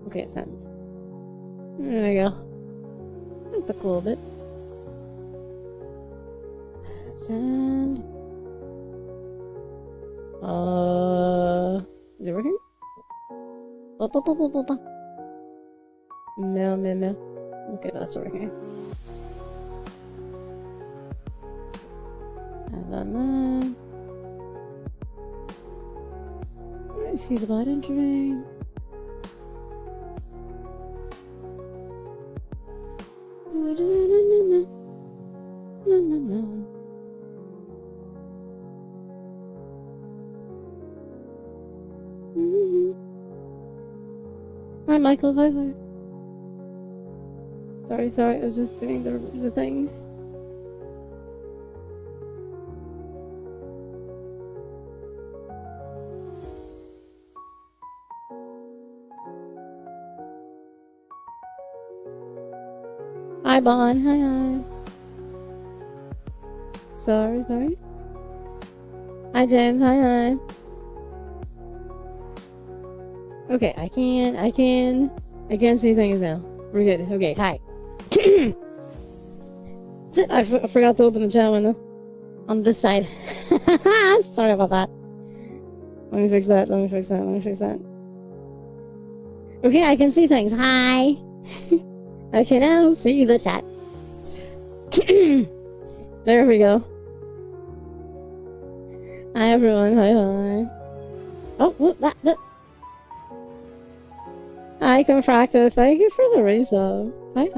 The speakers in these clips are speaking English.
Okay, send. There we go. That's a cool bit. Send. Is it working? No. Okay, that's working. And then I see the bot entering. No. Hi, Michael. Hi. Sorry. I was just doing the things. Hi, Bon. Hi. Sorry. Hi, James. Hi. Okay, I can see things now. We're good. Okay, hi. I forgot to open the chat window on this side. Sorry about that. Let me fix that. Okay, I can see things. Hi. I can now see the chat. There we go. Hi, everyone. Hi. Oh, that. Hi, Confracta. Thank you for the resub. Hi.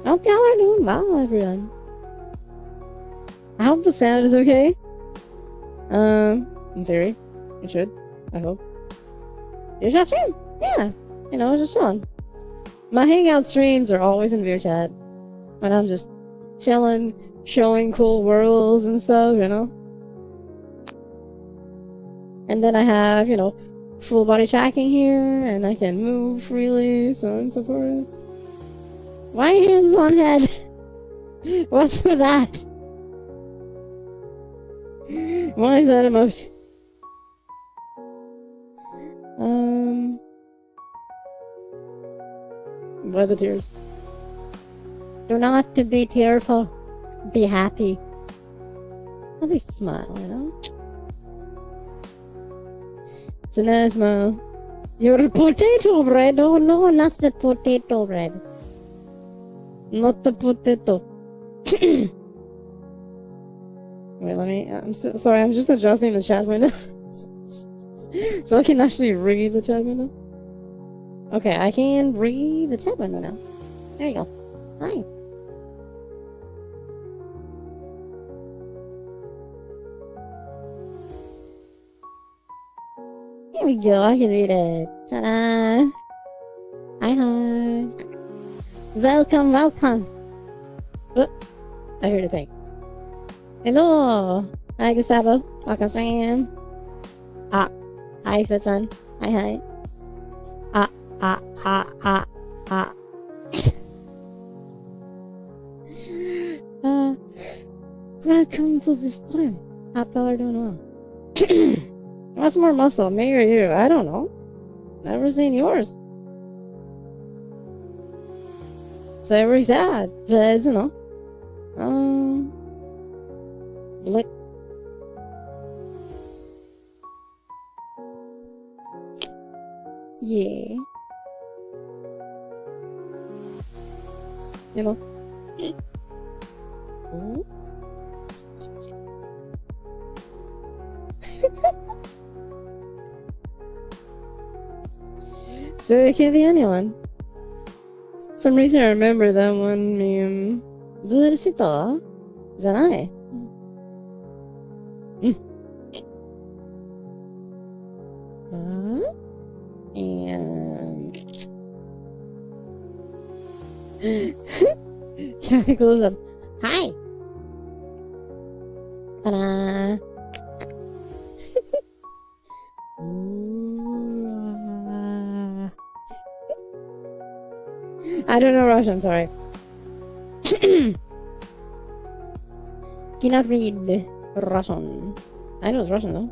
Hope y'all are doing well, everyone. I hope the sound is okay. In theory, it should. I hope. Your chat stream? Yeah. Just chilling. My hangout streams are always in VR chat. When I'm just chilling, showing cool worlds and stuff, And then I have, full body tracking here, and I can move freely, so on and so forth. Why hands on head? What's with that? Why is that emote? Why the tears? Do not to be tearful. Be happy. At least smile, It's a nice smile. Your potato bread? Oh no, not the potato bread. Not the potato. Wait, I'm sorry, I'm just adjusting the chat window. So I can actually read the chat window. Okay, I can read the chat window now. There you go. Hi. Here we go, I can read it. Ta-da! Hi. Welcome. Oh, I heard a thing. Hello! Hi, Gustavo. Welcome, stream. Hi, Fitzon. Hi. Welcome to the stream. Hope y'all are doing well. What's more muscle, me or you? I don't know. Never seen yours. So very sad, but Blick. Yeah. Ooh. So it can be anyone. For some reason I remember that one meme. Bullshit, じゃない。And Kathy goes up. Hi. Ta-da. I don't know Russian, sorry. Cannot read Russian. I know it's Russian though.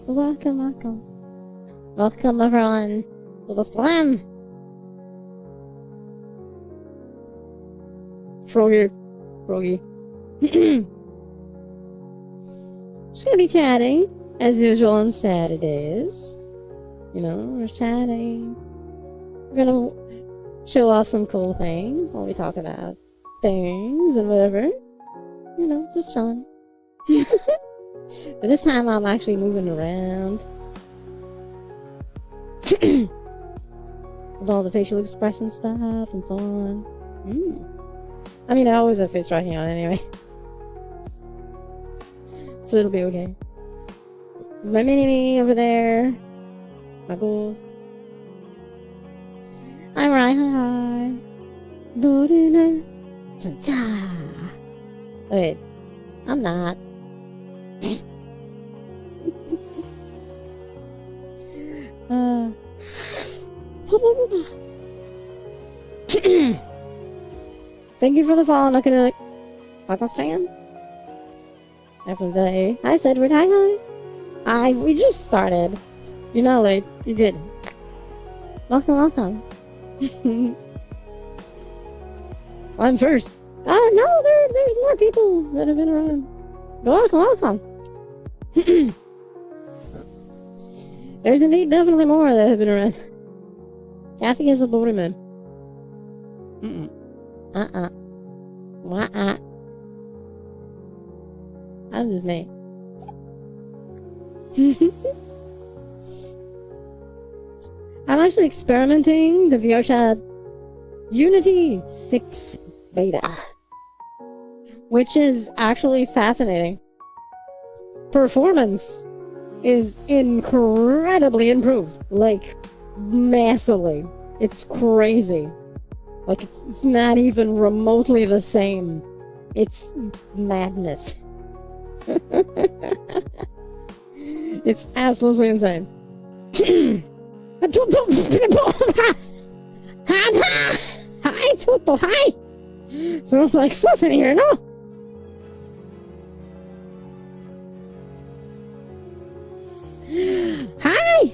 Welcome, welcome. Welcome, everyone, to the slam. Froggy. Just gonna be chatting, as usual on Saturdays. You know, we're chatting. We're gonna show off some cool things while we talk about things and whatever. You know, just chilling. But this time I'm actually moving around. With all the facial expression stuff and so on. I mean, I always have face tracking on anyway. So it'll be okay. My mini-me over there. My ghost. I'm right, hi. Wait, I'm not. Thank you for the follow. I'm not gonna like Sam. Everyone's A. Hi, Edward. Hi. We just started. You're not late. You're good. Welcome. I'm first. No, there's more people that have been around. Welcome. There's indeed definitely more that have been around. Kathy is a Doryman. I'm just me. I'm actually experimenting the VRChat Unity 6 beta, which is actually fascinating. Performance is incredibly improved, like massively. It's crazy. Like it's not even remotely the same. It's madness. It's absolutely insane. Hi, Toto, hi! Sounds like sus in here, no? Hi!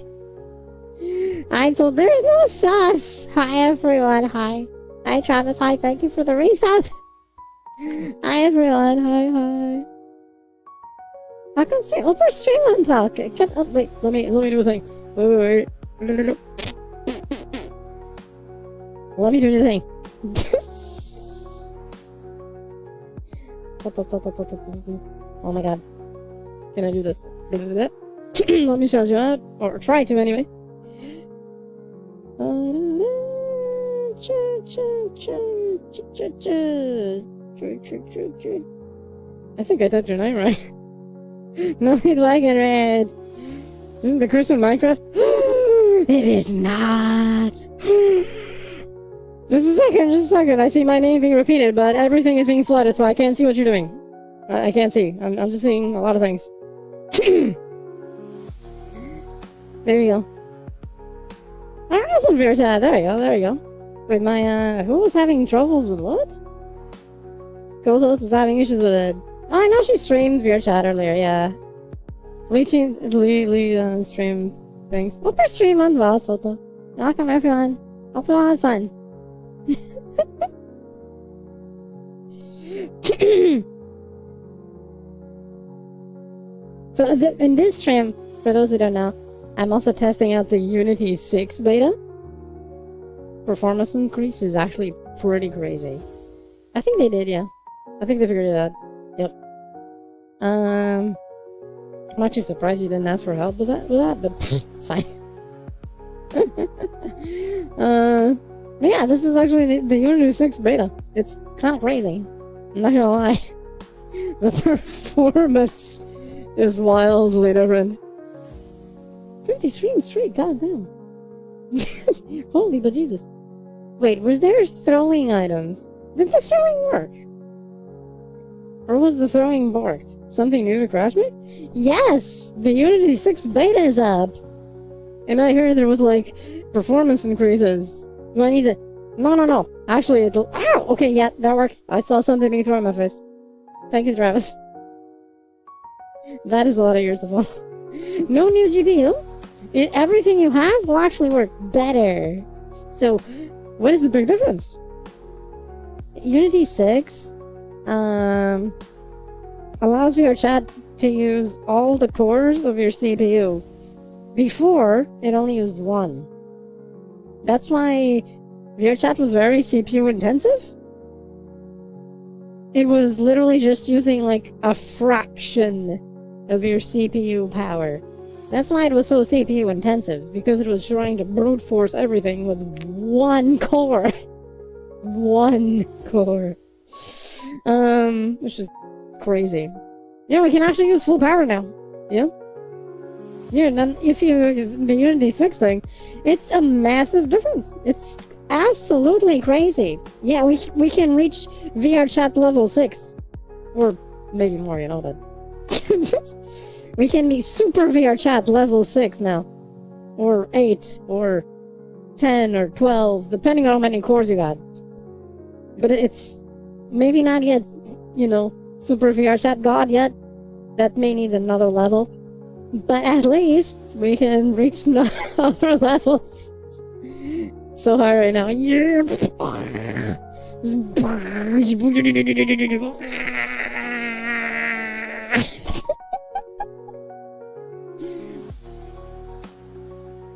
So there's no sus. Hi, everyone, hi. Hi, Travis, hi, thank you for the reset. Hi, everyone, hi. I can stream. Oh, we're streaming talk. Wait, let me do a thing. Wait. Let me do the thing. Oh my god. Can I do this? Let me shout you out. Or try to anyway. I think I typed your name right. No, it's black and red. Isn't the Christian Minecraft? It is not. Just a second. I see my name being repeated, but everything is being flooded, so I can't see what you're doing. I can't see. I'm just seeing a lot of things. There you go. I got some beer chat. There you go. Wait, my, who was having troubles with what? Co-host was having issues with it. Oh, I know she streamed beer chat earlier, yeah. Lee streamed things. Hope your stream went well, Soto. Welcome, everyone. Hope you all had fun. So, in this stream, for those who don't know, I'm also testing out the Unity 6 beta. Performance increase is actually pretty crazy. I think they did, yeah. I think they figured it out. Yep. I'm actually surprised you didn't ask for help with that, but it's fine. But yeah, this is actually the Unity 6 beta. It's kind of crazy. I'm not gonna lie. The performance is wildly different. 50 streams straight, goddamn. Holy bejesus. Wait, was there throwing items? Did the throwing work? Or was the throwing borked? Something new to Crash Me? Yes! The Unity 6 beta is up! And I heard there was like performance increases. Do I need to... No. Actually, it'll... Ow! Okay, yeah, that worked. I saw something being thrown in my face. Thank you, Travis. That is a lot of years to fall. No new GPU. Everything you have will actually work better. So, what is the big difference? Unity 6 allows your chat to use all the cores of your CPU. Before, it only used one. That's why VRChat was very CPU intensive. It was literally just using like a fraction of your CPU power. That's why it was so CPU intensive, because it was trying to brute force everything with one core. One core. Which is crazy. Yeah, we can actually use full power now. Yeah. Yeah, and then if the Unity 6 thing, it's a massive difference. It's absolutely crazy. Yeah, we can reach VRChat level 6. Or maybe more, you know, but... we can be super VRChat level 6 now. Or 8, or 10, or 12, depending on how many cores you got. But it's maybe not yet, you know, super VRChat God yet. That may need another level. But at least we can reach other levels. So hard right now. Yeah.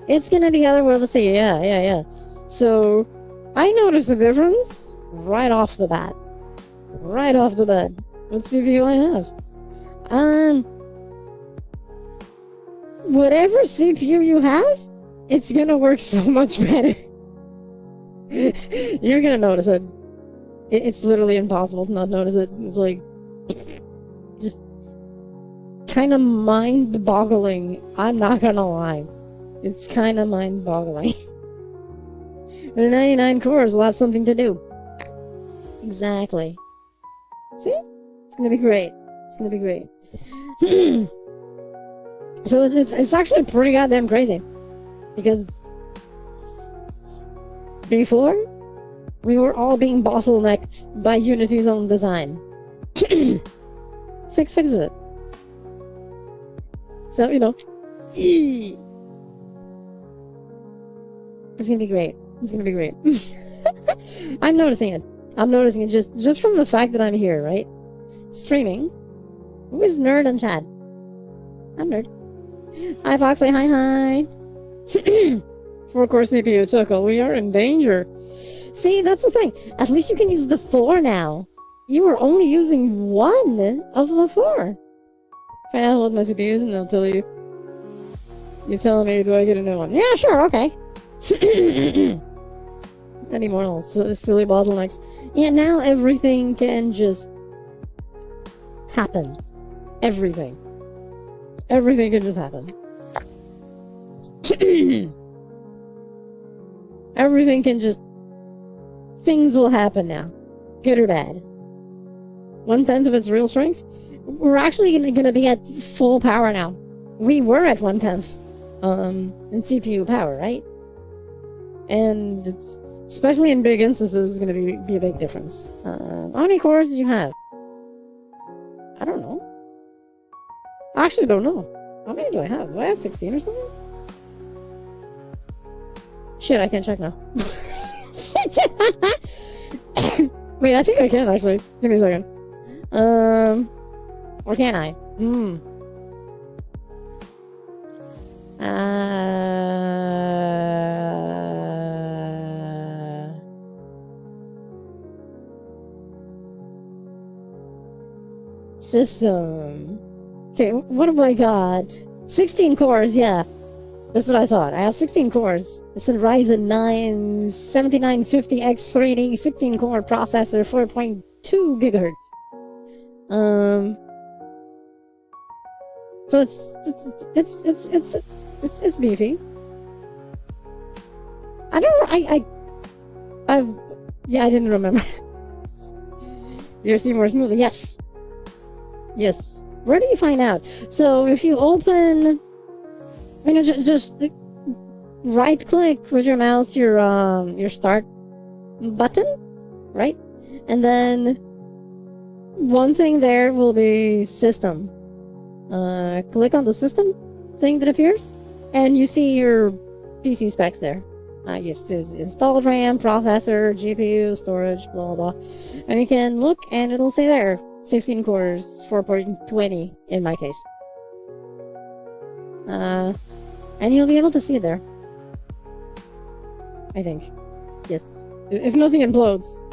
It's gonna be otherworldly. See, yeah. So I noticed a difference right off the bat. Right off the bat. What CPU I have? Whatever CPU you have, it's gonna work so much better. You're gonna notice it. It's literally impossible to not notice it. It's like, just kind of mind-boggling. I'm not gonna lie. It's kind of mind-boggling. The 99 cores will have something to do. Exactly. See? It's gonna be great. It's gonna be great. So it's actually pretty goddamn crazy. Because before, we were all being bottlenecked by Unity's own design. 6 fixes it. So, you know, it's gonna be great. It's gonna be great. I'm noticing it. I'm noticing it just from the fact that I'm here, right? Streaming. Who is Nerd in chat? I'm Nerd. Hi, Foxley. Hi. 4-core CPU chuckle. We are in danger. See, that's the thing. At least you can use the 4 now. You were only using 1 of the 4. Find out what my CPUs and I'll tell you. You're telling me, do I get a new one? Yeah, sure, okay. Any more silly bottlenecks? Yeah, now everything can just happen. Everything. Everything can just happen. Everything can just... Things will happen now. Good or bad. 1/10 of its real strength? We're actually gonna be at full power now. We were at 1/10 in CPU power, right? And it's, especially in big instances, is gonna be a big difference. How many cores do you have? I don't know. I actually don't know. How many do I have? Do I have 16 or something? Shit, I can't check now. Wait, I think I can actually. Give me a second. Or can I? System. Okay, what have I got? 16 cores, yeah. That's what I thought. I have 16 cores. It's a Ryzen 9 7950X3D 16-core processor, 4.2 gigahertz. So it's beefy. I didn't remember. You're seeing more smoothly. Yes. Where do you find out? So if you open, just right click with your mouse your start button, right? And then one thing there will be system. Click on the system, thing that appears, and you see your PC specs there. You see installed RAM, processor, GPU, storage, blah blah blah, and you can look, and it'll say there 16 cores, 4.20 in my case. And you'll be able to see it there. I think. Yes. If nothing implodes.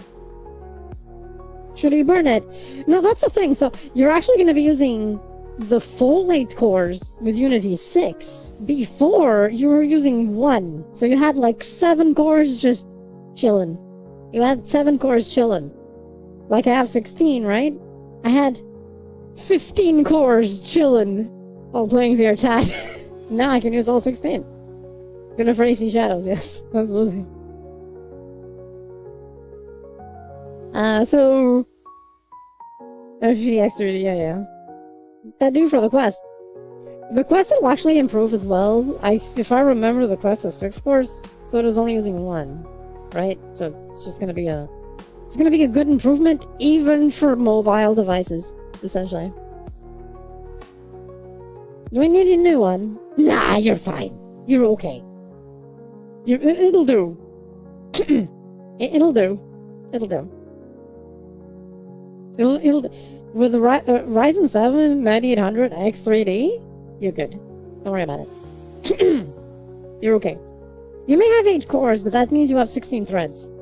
Should you burn it? No, that's the thing. So you're actually going to be using the full 8 cores with Unity 6. Before, you were using 1. So you had like 7 cores just chilling. You had 7 cores chilling. Like I have 16, right? I had 15 cores chilling while playing VR chat. Now I can use all 16. Gonna for AC shadows, yes. Absolutely. So... FGX 3D, yeah. That do for the Quest. The Quest will actually improve as well. If I remember, the Quest has 6 cores, so it is only using 1. Right? So it's just gonna be a... It's gonna be a good improvement, even for mobile devices, essentially. Do we need a new one? Nah, you're fine. You're okay. It'll do. It'll do. It'll do. It'll with the Ryzen 7 9800 X3D, you're good. Don't worry about it. You're okay. You may have 8 cores, but that means you have 16 threads.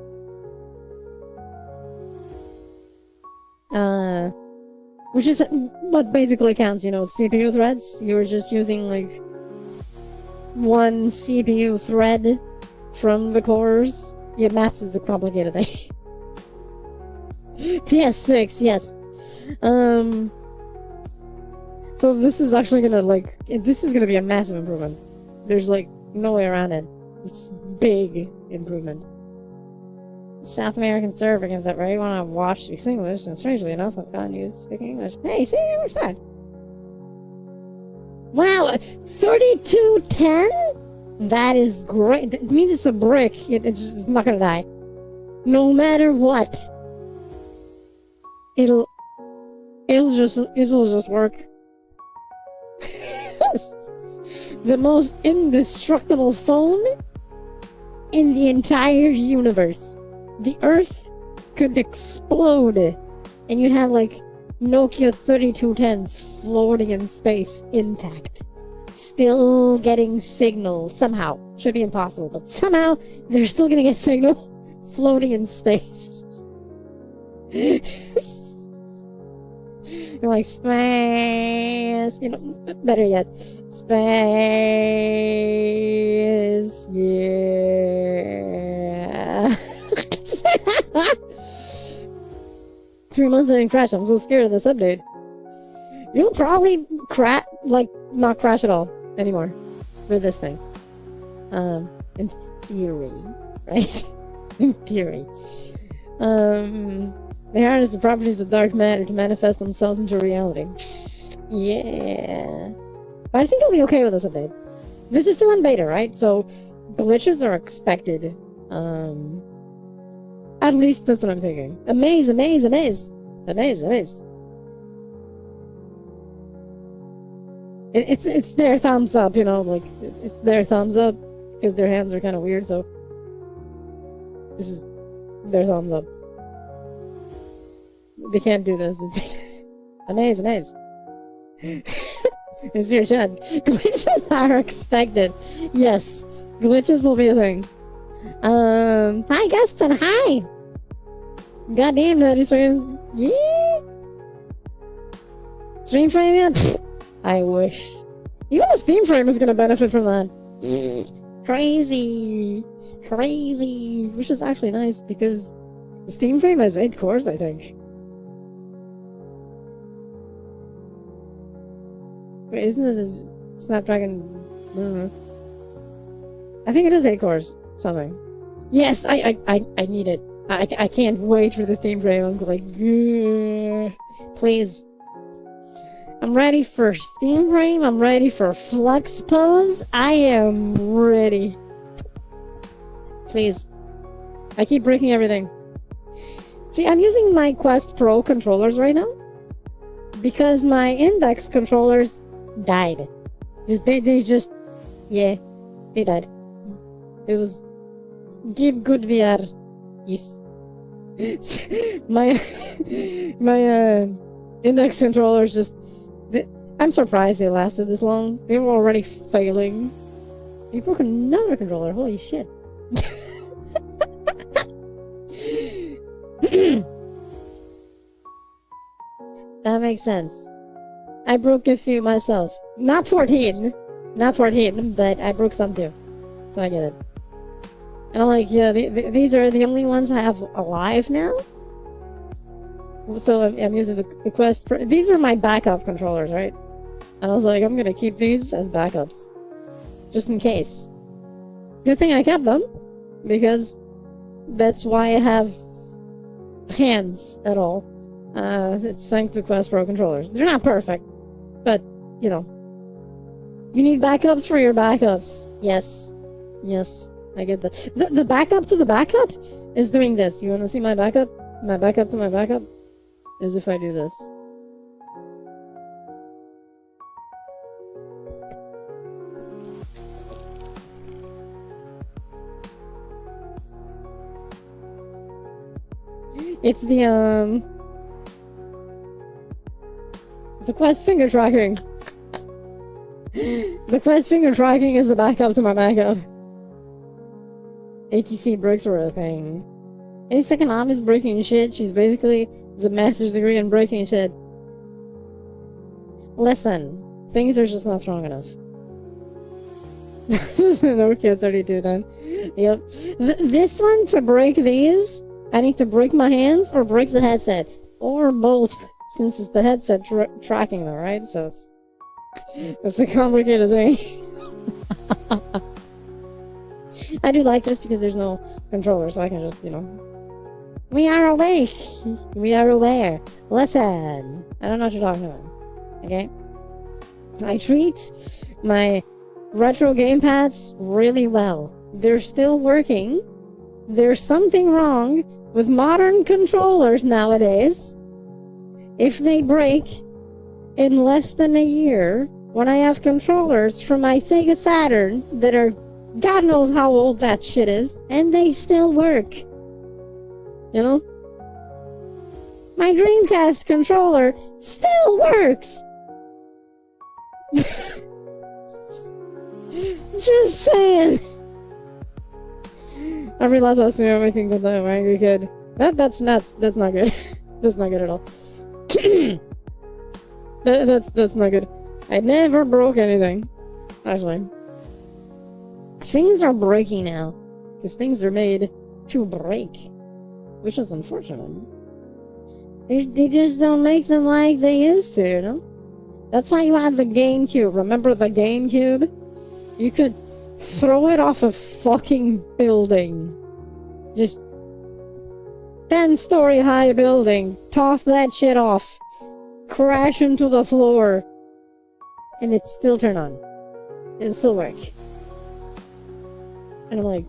Which is what basically counts, you know, CPU threads. You're just using like 1 CPU thread from the cores. Yeah, math is a complicated thing. PS6, yes. So this is actually gonna this is gonna be a massive improvement. There's like no way around it. It's big improvement. South American server games that very want to watch speaks English, and strangely enough, I've gotten you speaking English. Hey, see, it works out. Wow, 3210? That is great. It means it's a brick. It's just not gonna die. No matter what. It'll just work. The most indestructible phone in the entire universe. The Earth could explode, and you'd have like Nokia 3210s floating in space intact, still getting signal somehow. Should be impossible, but somehow they're still gonna get signal floating in space. You're like, space, you know, better yet, space, yeah. 3 months and crash. I'm so scared of this update. You'll probably not crash at all anymore for this thing. In theory, right? In theory. They harness the properties of dark matter to manifest themselves into reality. Yeah. But I think you'll be okay with this update. This is still in beta, right? So glitches are expected. At least that's what I'm thinking. Amaze. It's their thumbs up, you know, like it's their thumbs up because their hands are kind of weird. So this is their thumbs up. They can't do this. Amaze. It's your chat. Glitches are expected. Yes, glitches will be a thing. Hi Gustin, hi! Goddamn, that is stream. Yeah! Stream frame yet? I wish. Even the Steam frame is gonna benefit from that. Crazy! Which is actually nice because the Steam frame has 8 cores, I think. Wait, isn't it a Snapdragon? I think it is 8 cores. Something. Yes, I need it. I can't wait for the Steam frame. I'm like, please. I'm ready for Steam frame. I'm ready for Flex Pose. I am ready. Please. I keep breaking everything. See, I'm using my Quest Pro controllers right now because my Index controllers died. They just, yeah, they died. It was give good VR. Yes. my index controllers just. I'm surprised they lasted this long. They were already failing. You broke another controller. Holy shit. That makes sense. I broke a few myself. Not 14. Not 14, but I broke some too. So I get it. And I'm like, yeah, these are the only ones I have alive now? So I'm using the Quest. These are my backup controllers, right? And I was like, I'm gonna keep these as backups. Just in case. Good thing I kept them. Because that's why I have hands at all. It's thanks to Quest Pro controllers. They're not perfect. But, you know. You need backups for your backups. Yes. Yes. I get that. The backup to the backup is doing this. You wanna see my backup? My backup to my backup? Is if I do this. It's the Quest finger tracking. The Quest finger tracking is the backup to my backup. ATC bricks were a thing. Any second mom is breaking shit. She's basically has a master's degree in breaking shit. Listen, things are just not strong enough. This is an Nokia 3210. Yep. This one, to break these, I need to break my hands or break the headset. Or both, since it's the headset tracking them, right? So it's a complicated thing. I do like this because there's no controller, so I can just, you know... We are awake! We are aware. Listen! I don't know what you're talking about. Okay? I treat my retro gamepads really well. They're still working. There's something wrong with modern controllers nowadays. If they break in less than a year, when I have controllers from my Sega Saturn that are God knows how old that shit is, and they still work. You know? My Dreamcast controller still works! Just saying! I realized I was making good time, angry kid. That's nuts. That's not good. That's not good at all. That's not good. I never broke anything. Actually. Things are breaking now. Because things are made to break. Which is unfortunate. They just don't make them like they used to, you know? That's why you had the GameCube. Remember the GameCube? You could throw it off a fucking building. Just 10-story high building. Toss that shit off. Crash into the floor. And it still turn on. It'll still work. And I'm like,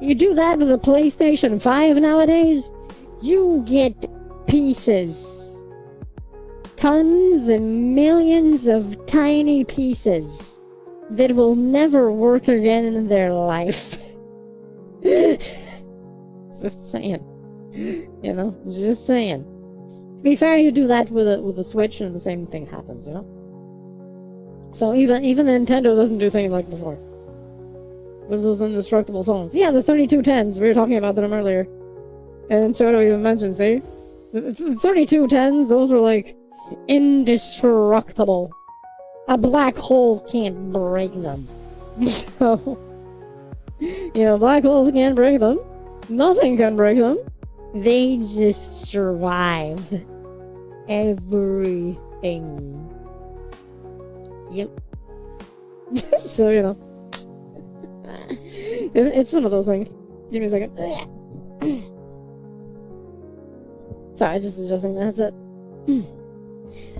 you do that with a PlayStation 5 nowadays, you get pieces. Tons and millions of tiny pieces that will never work again in their life. Just saying. You know, just saying. To be fair, you do that with a Switch and the same thing happens, you know? So even Nintendo doesn't do things like before. With those indestructible phones. Yeah, the 3210s, we were talking about them earlier. And Shoto even mentioned, see? The 3210s, those were like indestructible. A black hole can't break them. So, you know, black holes can't break them. Nothing can break them. They just survive everything. Yep. So, you know. It's one of those things. Give me a second. Sorry, just adjusting the headset.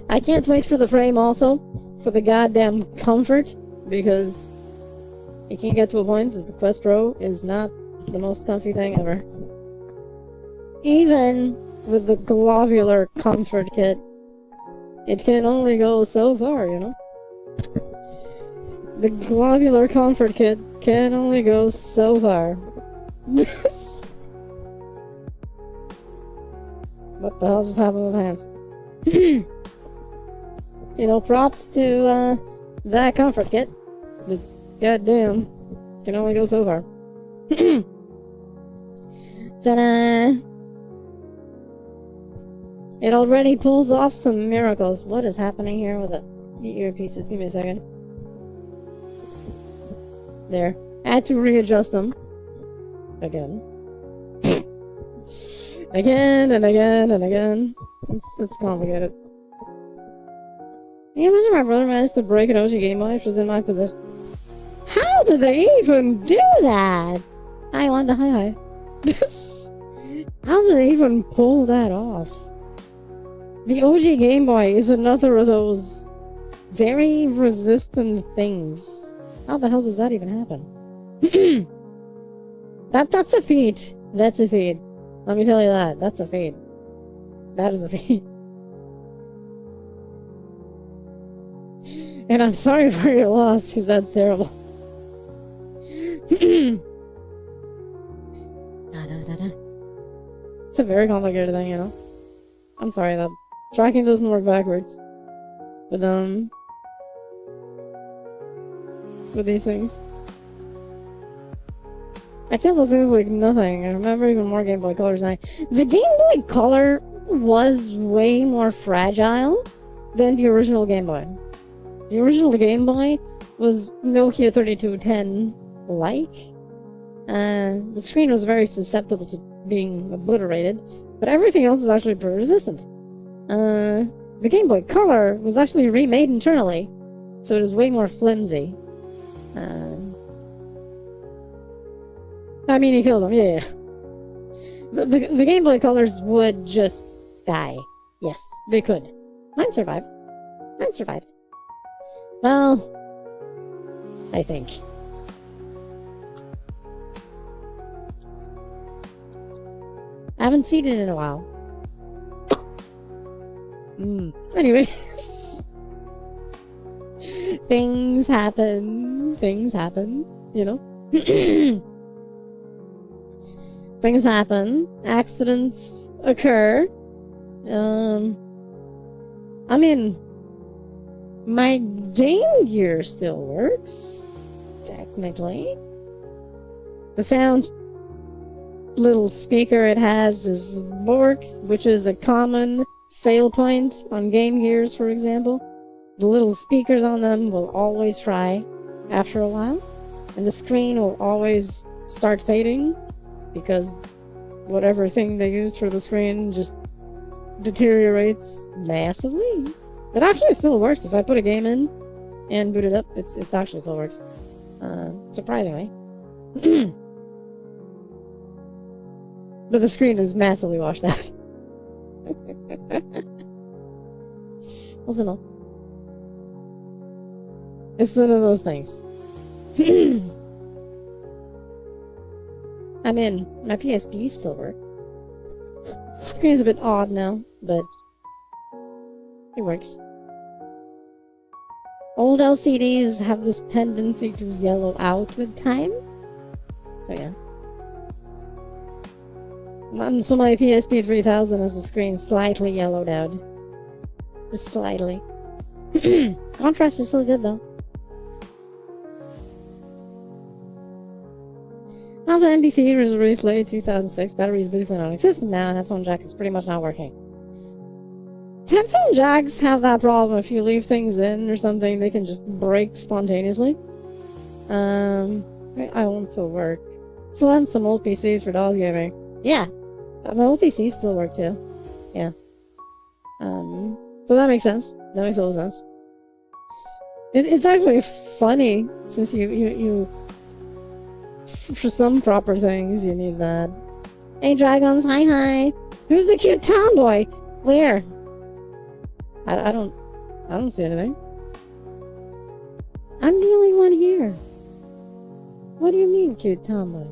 I can't wait for the frame also. For the goddamn comfort. Because it can get to a point that the Quest Pro is not the most comfy thing ever. Even with the globular comfort kit, it can only go so far, you know? The globular comfort kit can only go so far. What the hell just happened with hands? You know, props to that comfort kit. But goddamn, can only go so far. Ta-da! It already pulls off some miracles. What is happening here with the earpieces? Give me a second. There. I had to readjust them. Again. Again and again and again. It's complicated. Can you imagine my brother managed to break an OG Game Boy which was in my possession? How did they even do that? Hi, Wanda. Hi. How did they even pull that off? The OG Game Boy is another of those very resistant things. How the hell does that even happen? That's a feat. That's a feat. Let me tell you that. That's a feat. That is a feat. And I'm sorry for your loss, because that's terrible. It's a very complicated thing, you know? I'm sorry that tracking doesn't work backwards. With these things. I feel those things like nothing. I remember even more Game Boy Colors now. The Game Boy Color was way more fragile than the original Game Boy. The original Game Boy was Nokia 3210-like. The screen was very susceptible to being obliterated, but everything else was actually pretty resistant. The Game Boy Color was actually remade internally, so it was way more flimsy. I mean, he killed him, yeah. The Game Boy Colors would just die. Yes, they could. Mine survived. Mine survived. Well, I think. I haven't seen it in a while. Anyway. Things happen. Things happen, you know? Things happen. Accidents occur. I mean, my Game Gear still works, technically. The sound little speaker it has is Bork, which is a common fail point on Game Gears, for example. The little speakers on them will always fry after a while, and the screen will always start fading because whatever thing they used for the screen just deteriorates massively. It actually still works. If I put a game in and boot it up, it's actually still works. Surprisingly. But the screen is massively washed out. Also, no. It's one of those things. I mean, my PSP still works. The screen is a bit odd now, but it works. Old LCDs have this tendency to yellow out with time. So yeah. So my PSP 3000 has the screen slightly yellowed out. Just slightly. Contrast is still good though. Alpha MP3 was released late 2006. Battery is basically non-existent now, and headphone jack is pretty much not working. Headphone jacks have that problem. If you leave things in or something, they can just break spontaneously. I won't still work. Still have some old PCs for DOS gaming. Yeah, my old PCs still work too. Yeah. So that makes sense. That makes total sense. It's actually funny since you for some proper things you need that. Hey dragons, hi. Who's the cute tomboy? Where? I don't see anything. I'm the only one here. What do you mean, cute tomboy?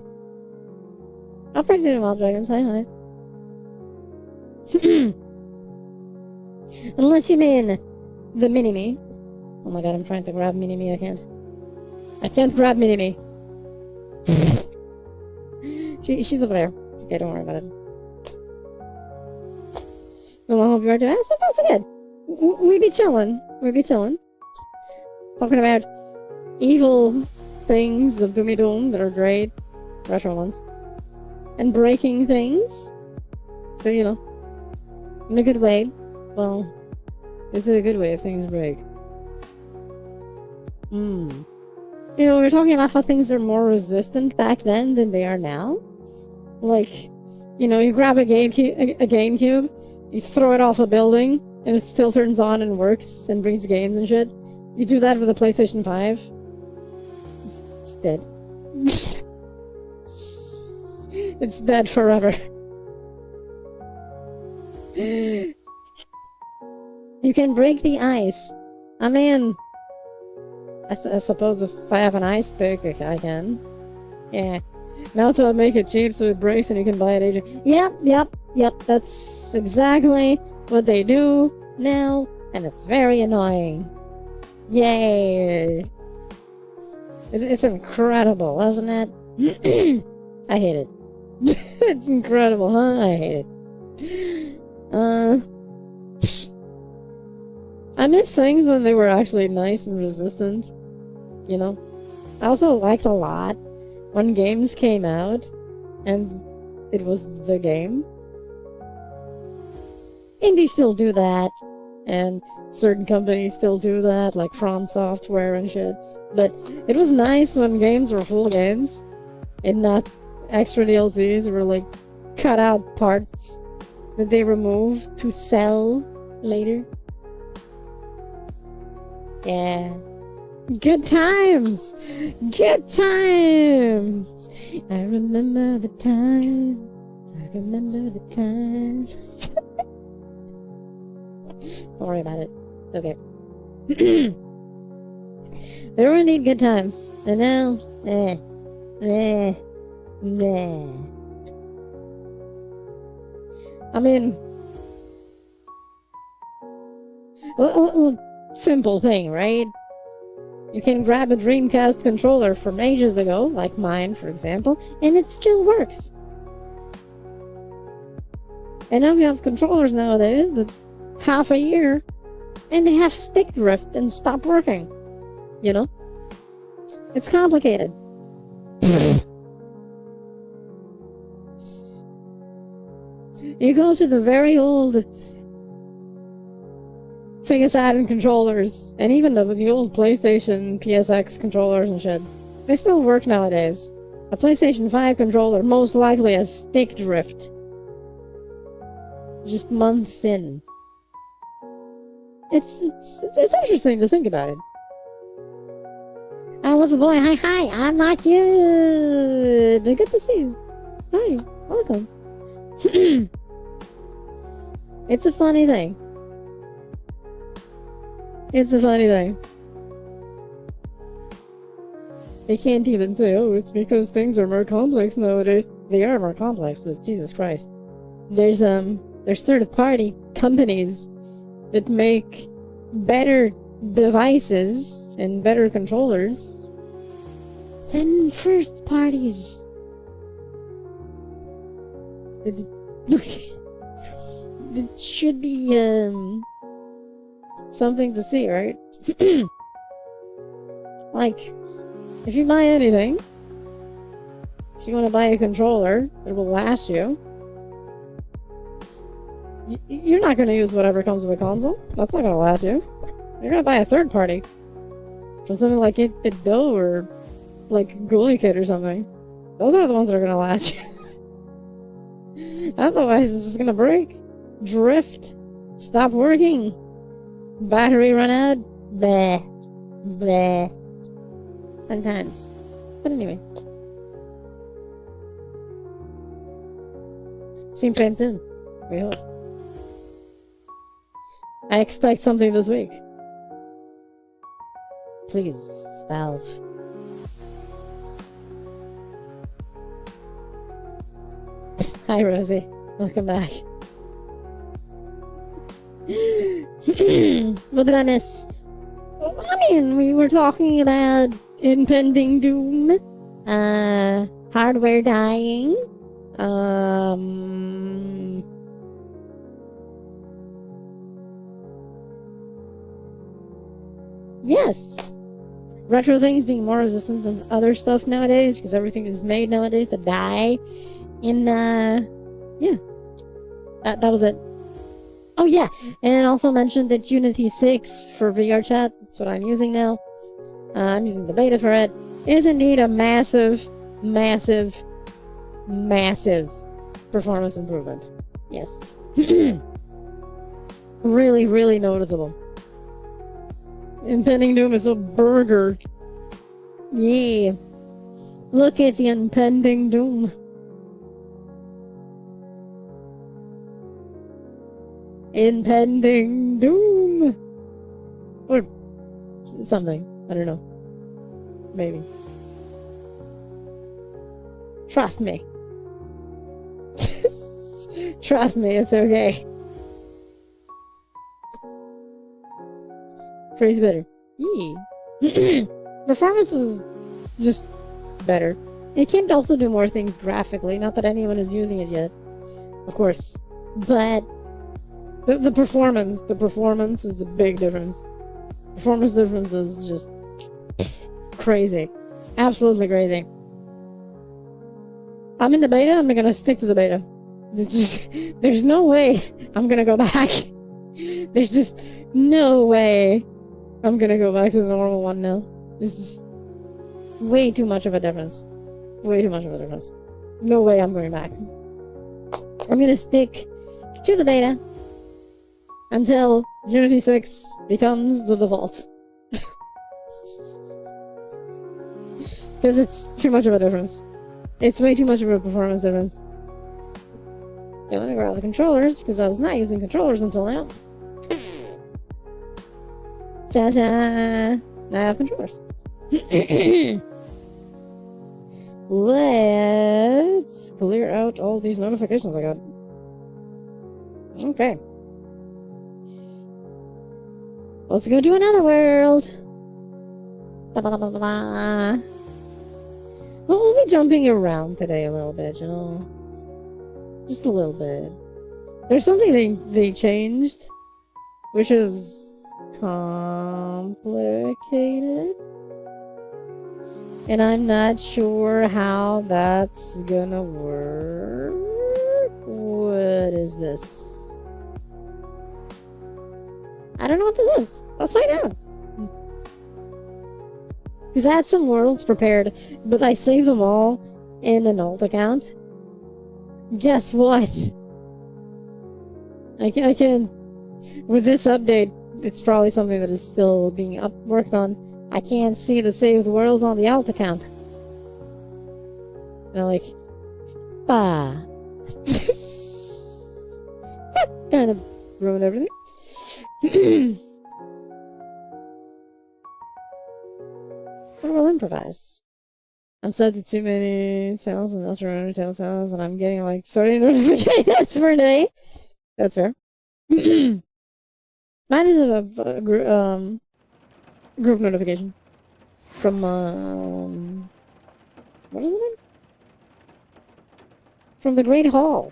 I'll probably do wild dragons. Hi. Unless you mean the mini-me. Oh my god, I'm trying to grab mini-me, I can't. I can't grab Mini-Me. She's over there. It's okay, don't worry about it. Well, I hope you are doing so good. We be chilling. Talking about evil things of Doomy Doom that are great. Retro ones. And breaking things. So, you know. In a good way. Well, this is a good way if things break. You know, we were talking about how things are more resistant back then than they are now. Like, you know, you grab a GameCube, you throw it off a building, and it still turns on and works and brings games and shit. You do that with a PlayStation 5. It's dead. It's dead forever. You can break the ice. I mean, I suppose if I have an ice pick, I can. Yeah. Now to make it cheap so it breaks and you can buy it agent. Yep. That's exactly what they do now, and it's very annoying. Yay! It's incredible, isn't it? I hate it. It's incredible, huh? I hate it. I miss things when they were actually nice and resistant. You know? I also liked a lot when games came out and it was the game. Indies still do that, and certain companies still do that, like From Software and shit. But it was nice when games were full games and not extra DLCs or like cut out parts that they removed to sell later. Yeah. Good times! Good times! I remember the time. I remember the time. Don't worry about it. Okay. There were indeed good times. And now, nah. I mean, simple thing, right? You can grab a Dreamcast controller from ages ago, like mine, for example, and it still works. And now we have controllers nowadays that half a year, and they have stick drift and stop working. You know? It's complicated. You go to the very old Sega Saturn controllers, and even the old PlayStation PSX controllers and shit. They still work nowadays. A PlayStation 5 controller most likely has stick drift. Just months in. It's interesting to think about it. I love the boy. Hi, I'm not you. But good to see you. Hi, welcome. It's a funny thing. It's a funny thing. They can't even say, oh, it's because things are more complex nowadays. They are more complex, but Jesus Christ. There's third-party companies that make better devices and better controllers than first parties. It should be something to see, right? Like, if you buy anything, if you want to buy a controller that will last you, you're not going to use whatever comes with a console. That's not going to last you. You're going to buy a third party from something like 8BitDo or like Ghoulie Kid or something. Those are the ones that are going to last you. Otherwise, it's just going to break, drift, stop working, battery run out, bleh, bleh. Sometimes. But anyway. Same time soon. We hope. I expect something this week. Please, Valve. Hi, Rosie. Welcome back. What did I miss? I mean, we were talking about impending doom, hardware dying, yes, retro things being more resistant than other stuff nowadays because everything is made nowadays to die. Yeah, that was it. Oh yeah, and it also mentioned that Unity 6 for VR chat, that's what I'm using now. I'm using the beta for it. Is indeed a massive, massive, massive performance improvement. Yes. Really, really noticeable. Impending doom is a burger. Yeah. Look at the impending doom. Impending doom. Or something. I don't know. Maybe. Trust me. Trust me, it's okay. Crazy better. Yee. Performance is just better. It can also do more things graphically, not that anyone is using it yet, of course. But the performance is the big difference. Performance difference is just crazy. Absolutely crazy. I'm in the beta, I'm gonna stick to the beta. There's no way I'm gonna go back. There's just no way I'm gonna go back to the normal one now. This is way too much of a difference. Way too much of a difference. No way I'm going back. I'm gonna stick to the beta until Unity 6 becomes the default. Because it's too much of a difference. It's way too much of a performance difference. Okay, let me grab the controllers, because I was not using controllers until now. Ta-da! Now I have controllers. Let's clear out all these notifications I got. Okay. Let's go to another world. We'll be jumping around today a little bit, you know? Just a little bit. There's something they changed, which is complicated. And I'm not sure how that's gonna work. What is this? I don't know what this is. Let's find out. Because I had some worlds prepared, but I saved them all in an alt account. Guess what? I can... With this update, it's probably something that is still being worked on. I can't see the saved worlds on the alt account. And I'm like... Bah. That kind of ruined everything. I will improvise. I'm set to too many channels and ultra entertainment channels, and I'm getting like 30 notifications per day. That's fair. Mine is a group notification from what is the name? From the Great Hall.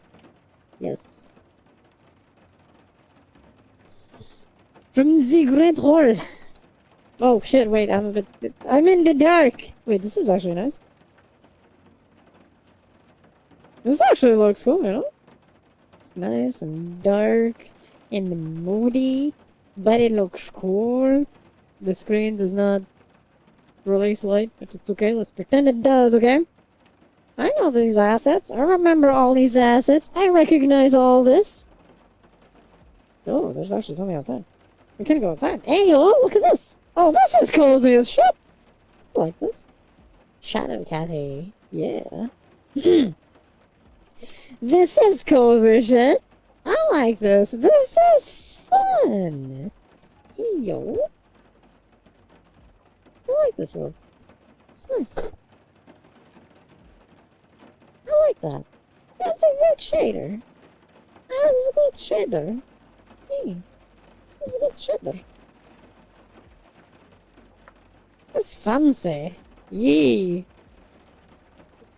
Yes. From the Great Hall. Oh shit, wait, I'm in the dark! Wait, this is actually nice. This actually looks cool, you know? It's nice and dark and moody, but it looks cool. The screen does not release light, but it's okay, let's pretend it does, okay? I know these assets, I remember all these assets, I recognize all this. Oh, there's actually something outside. We can go outside. Hey, yo, look at this! Oh, this is cozy as shit! I like this. Shadow Cafe. Yeah. This is cozy shit. I like this. This is fun. Yo. I like this world. It's nice. I like that. That's a good shader. That's a good shader. Hey. That's a good shader. That's fancy. Yee.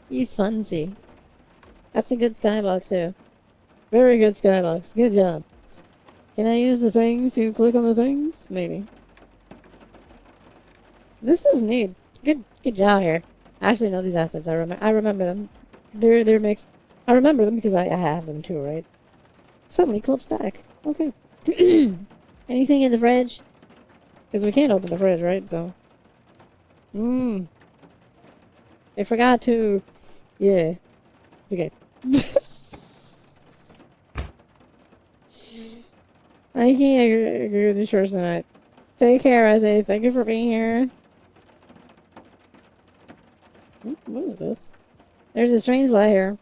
He's fancy. That's a good skybox too. Very good skybox. Good job. Can I use the things to click on the things? Maybe. This is neat. Good job here. I actually know these assets. I remember them. They're mixed. I remember them because I have them too, right? Suddenly club static. Okay. Anything in the fridge? Because we can't open the fridge, right? So. I forgot to. Yeah. It's okay. I can't agree with this person tonight. Take care, Isaiah. Thank you for being here. What is this? There's a strange light here.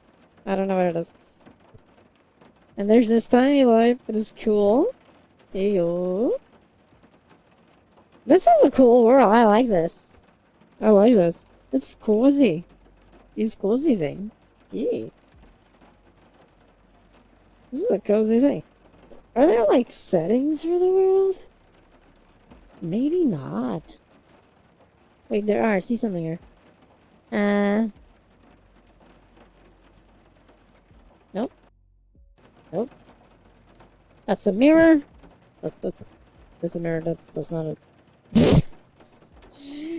I don't know what it is. And there's this tiny light that is cool. Ew. This is a cool world. I like this. I like this. It's cozy. It's cozy thing. Yeah. This is a cozy thing. Are there like settings for the world? Maybe not. Wait, there are. I see something here. Nope. Nope. That's the mirror. That's a mirror. That's not it.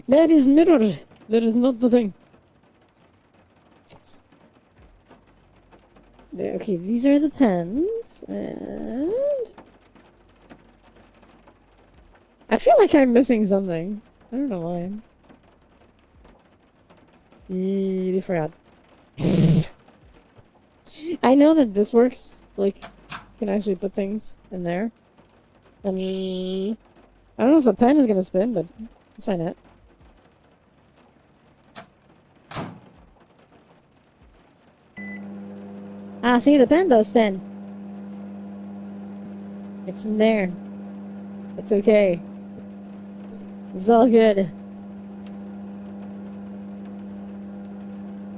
That is mirror. That is not the thing. There, okay, these are the pens, and I feel like I'm missing something. I don't know why. I forgot. I know that this works. Like, you can actually put things in there. I don't know if the pen is gonna spin, but let's find out. Ah, see, the pen does spin. It's in there. It's okay. It's all good.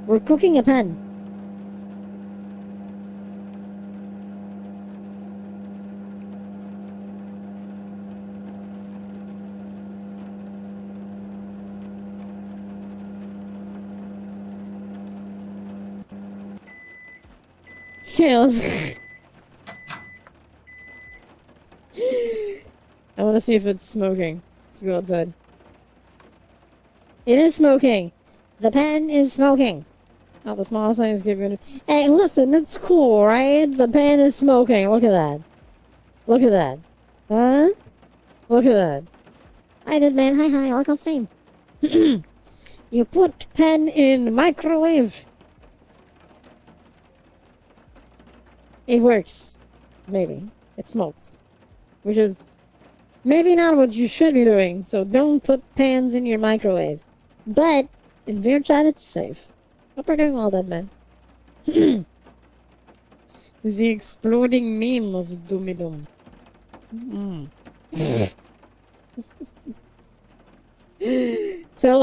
We're cooking a pen. Yes. I want to see if it's smoking. Let's go outside. It is smoking. The pen is smoking. Oh, the smallest thing is giving. Hey, listen, it's cool, right? The pen is smoking. Look at that. Look at that. Huh? Look at that. Hi, dead man. Hi, I like on stream. You put pen in microwave. It works. Maybe. It smokes. Which is maybe not what you should be doing, so don't put pans in your microwave. But, in VRChat, it's safe. Hope you're doing well, dead man. The exploding meme of Doomy Doom. So,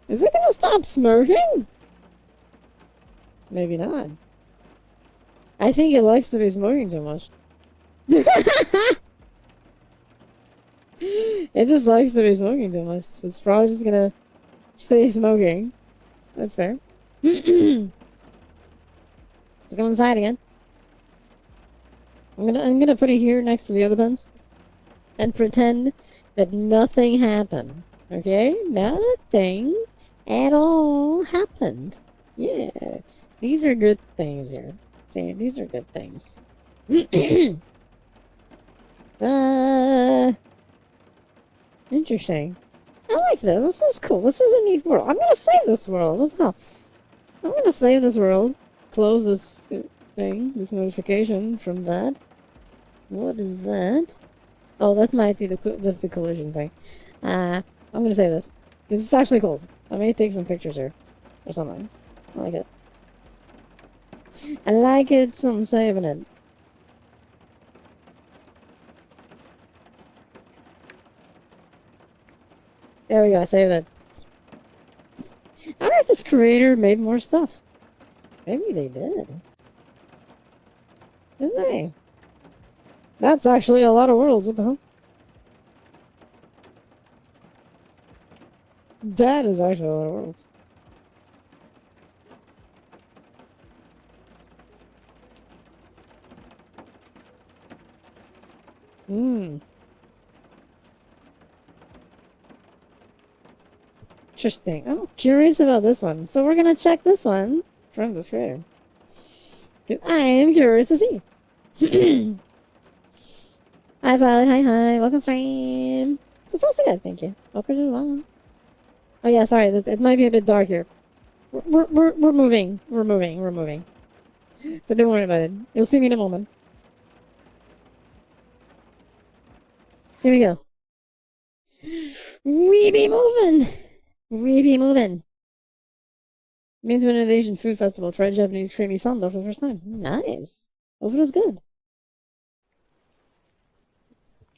is it gonna stop smoking? Maybe not. I think it likes to be smoking too much. It just likes to be smoking too much. So it's probably just gonna stay smoking. That's fair. Let's go inside again. I'm gonna put it here next to the other pens and pretend that nothing happened. Okay? Nothing at all happened. Yeah. These are good things here. See, these are good things. Interesting. I like this. This is cool. This is a neat world. I'm gonna save this world. What the hell? I'm gonna save this world. Close this thing, this notification from that. What is that? Oh, that might be that's the collision thing. I'm gonna save this. Because it's actually cool. I may take some pictures here. Or something. I like it. I like it, so I'm saving it. There we go, I saved it. I wonder if this creator made more stuff. Maybe they did. Did they? That's actually a lot of worlds, what the hell? That is actually a lot of worlds. Hmm. Interesting. I'm curious about this one. So we're gonna check this one from the screen. I am curious to see. Hi, Violet. Hi. Welcome, stream. Supposed to good, thank you. Hope you're doing well. Oh yeah, sorry. It might be a bit dark here. We're moving. We're moving. So don't worry about it. You'll see me in a moment. Here we go. We be moving. Means when an Asian food festival tried Japanese creamy sando for the first time. Nice. Hope it was good.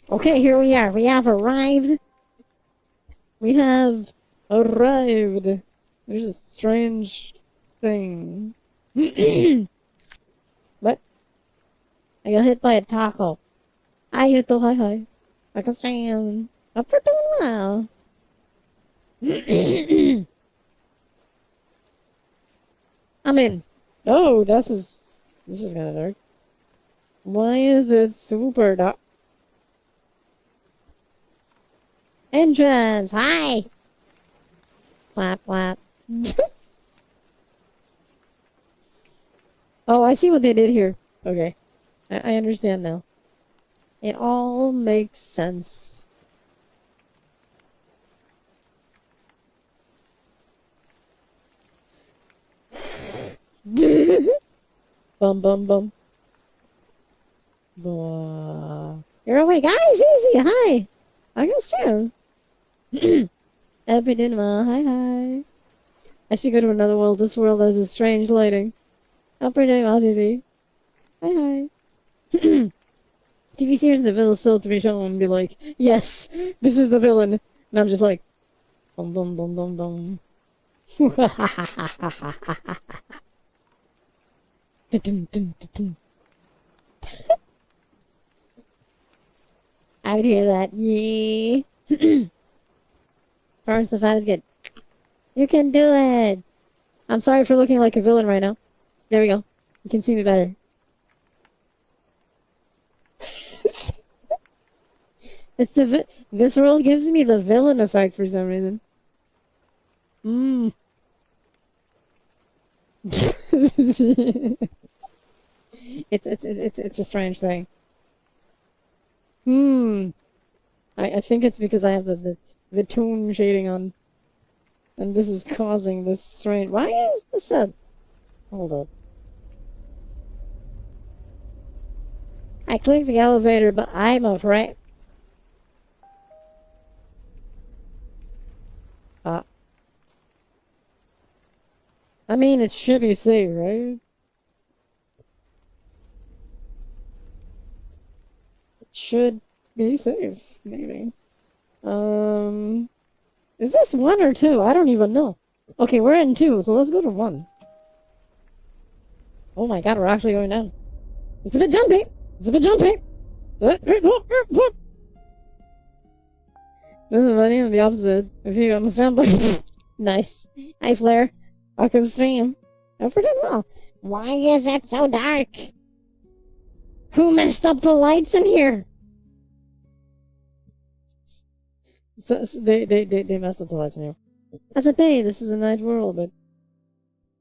Okay, here we are. We have arrived. There's a strange thing. What? I got hit by a taco. Hi, Yuto. Hi. I can stand. Hope we're doing well. I'm in. Oh, this is kind of dark. Why is it super dark? Entrance. Hi. Clap. Oh, I see what they did here. Okay, I understand now. It all makes sense. Bum. You're away, guys. Easy. Hi. I can stream. Epidema. Hi. I should go to another world. This world has a strange lighting. Hope you're doing well, Dizzy. Hi. TV series in the villain still to be shown and be like, yes, this is the villain. And I'm just like, dum. I would hear that. Yeah. First, the fight is good. You can do it. I'm sorry for looking like a villain right now. There we go. You can see me better. This world gives me the villain effect for some reason. It's a strange thing. I think it's because I have the tone shading on, and this is causing this strange. Why is this a? Hold up. I clicked the elevator, but I'm afraid. I mean, it should be safe, right? It should be safe, maybe. Is this 1 or 2? I don't even know. Okay, we're in 2, so let's go to 1. Oh my god, we're actually going down. It's a bit jumpy! This is funny on the opposite. If you I'm a fanboy. Nice. Hi, Flare. I can stream. Hope we're doing well. Why is it so dark? Who messed up the lights in here? So they messed up the lights in here. That's a pity. This is a night world, but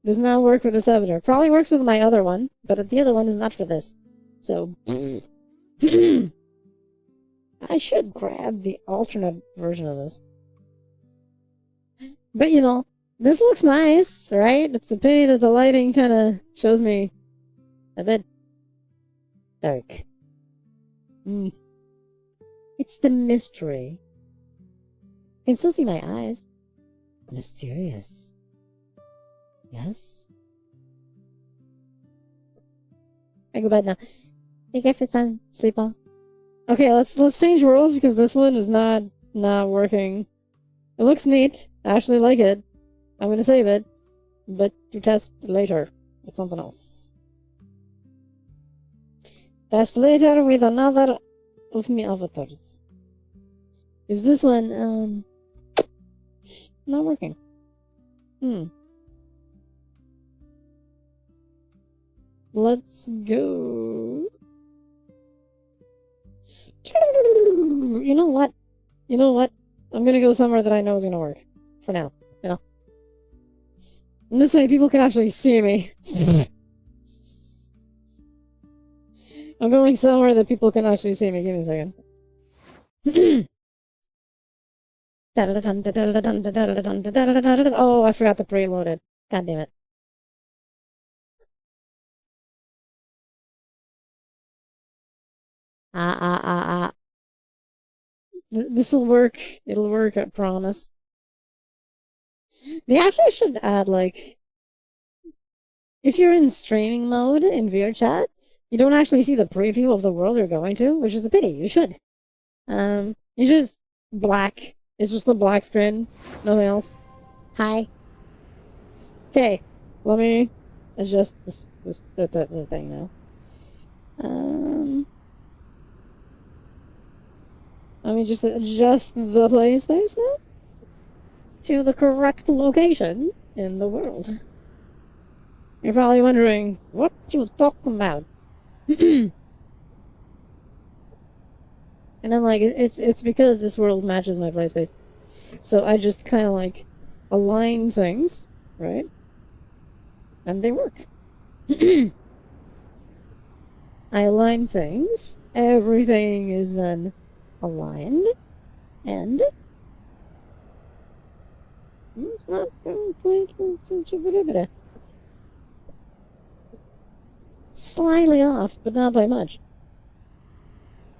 does not work with this avatar. Probably works with my other one, but the other one is not for this. So I should grab the alternate version of this. But you know, this looks nice, right? It's a pity that the lighting kind of shows me a bit dark. It's the mystery. You can still see my eyes. Mysterious. Yes? I go bed now. Take care, son. Sleep well. Okay, let's change worlds because this one is not working. It looks neat. I actually like it. I'm gonna save it, but to test later with something else. Test later with another of my avatars. Is this one Not working. Let's go. You know what? You know what? I'm gonna go somewhere that I know is gonna work. For now. You know? And this way people can actually see me. I'm going somewhere that people can actually see me. Give me a second. Oh, I forgot to preload it. God damn it. This'll work. It'll work, I promise. They actually should add, like, if you're in streaming mode in VRChat, you don't actually see the preview of the world you're going to, which is a pity. You should. It's just black. It's just the black screen. Nothing else. Hi. Okay. Let me adjust the thing now. Let me just adjust the play space now to the correct location in the world. You're probably wondering, what you talking about? And I'm like, it's because this world matches my play space. So I just kind of like align things, right? And they work. I align things. Everything is then aligned. And it's not slightly off, but not by much.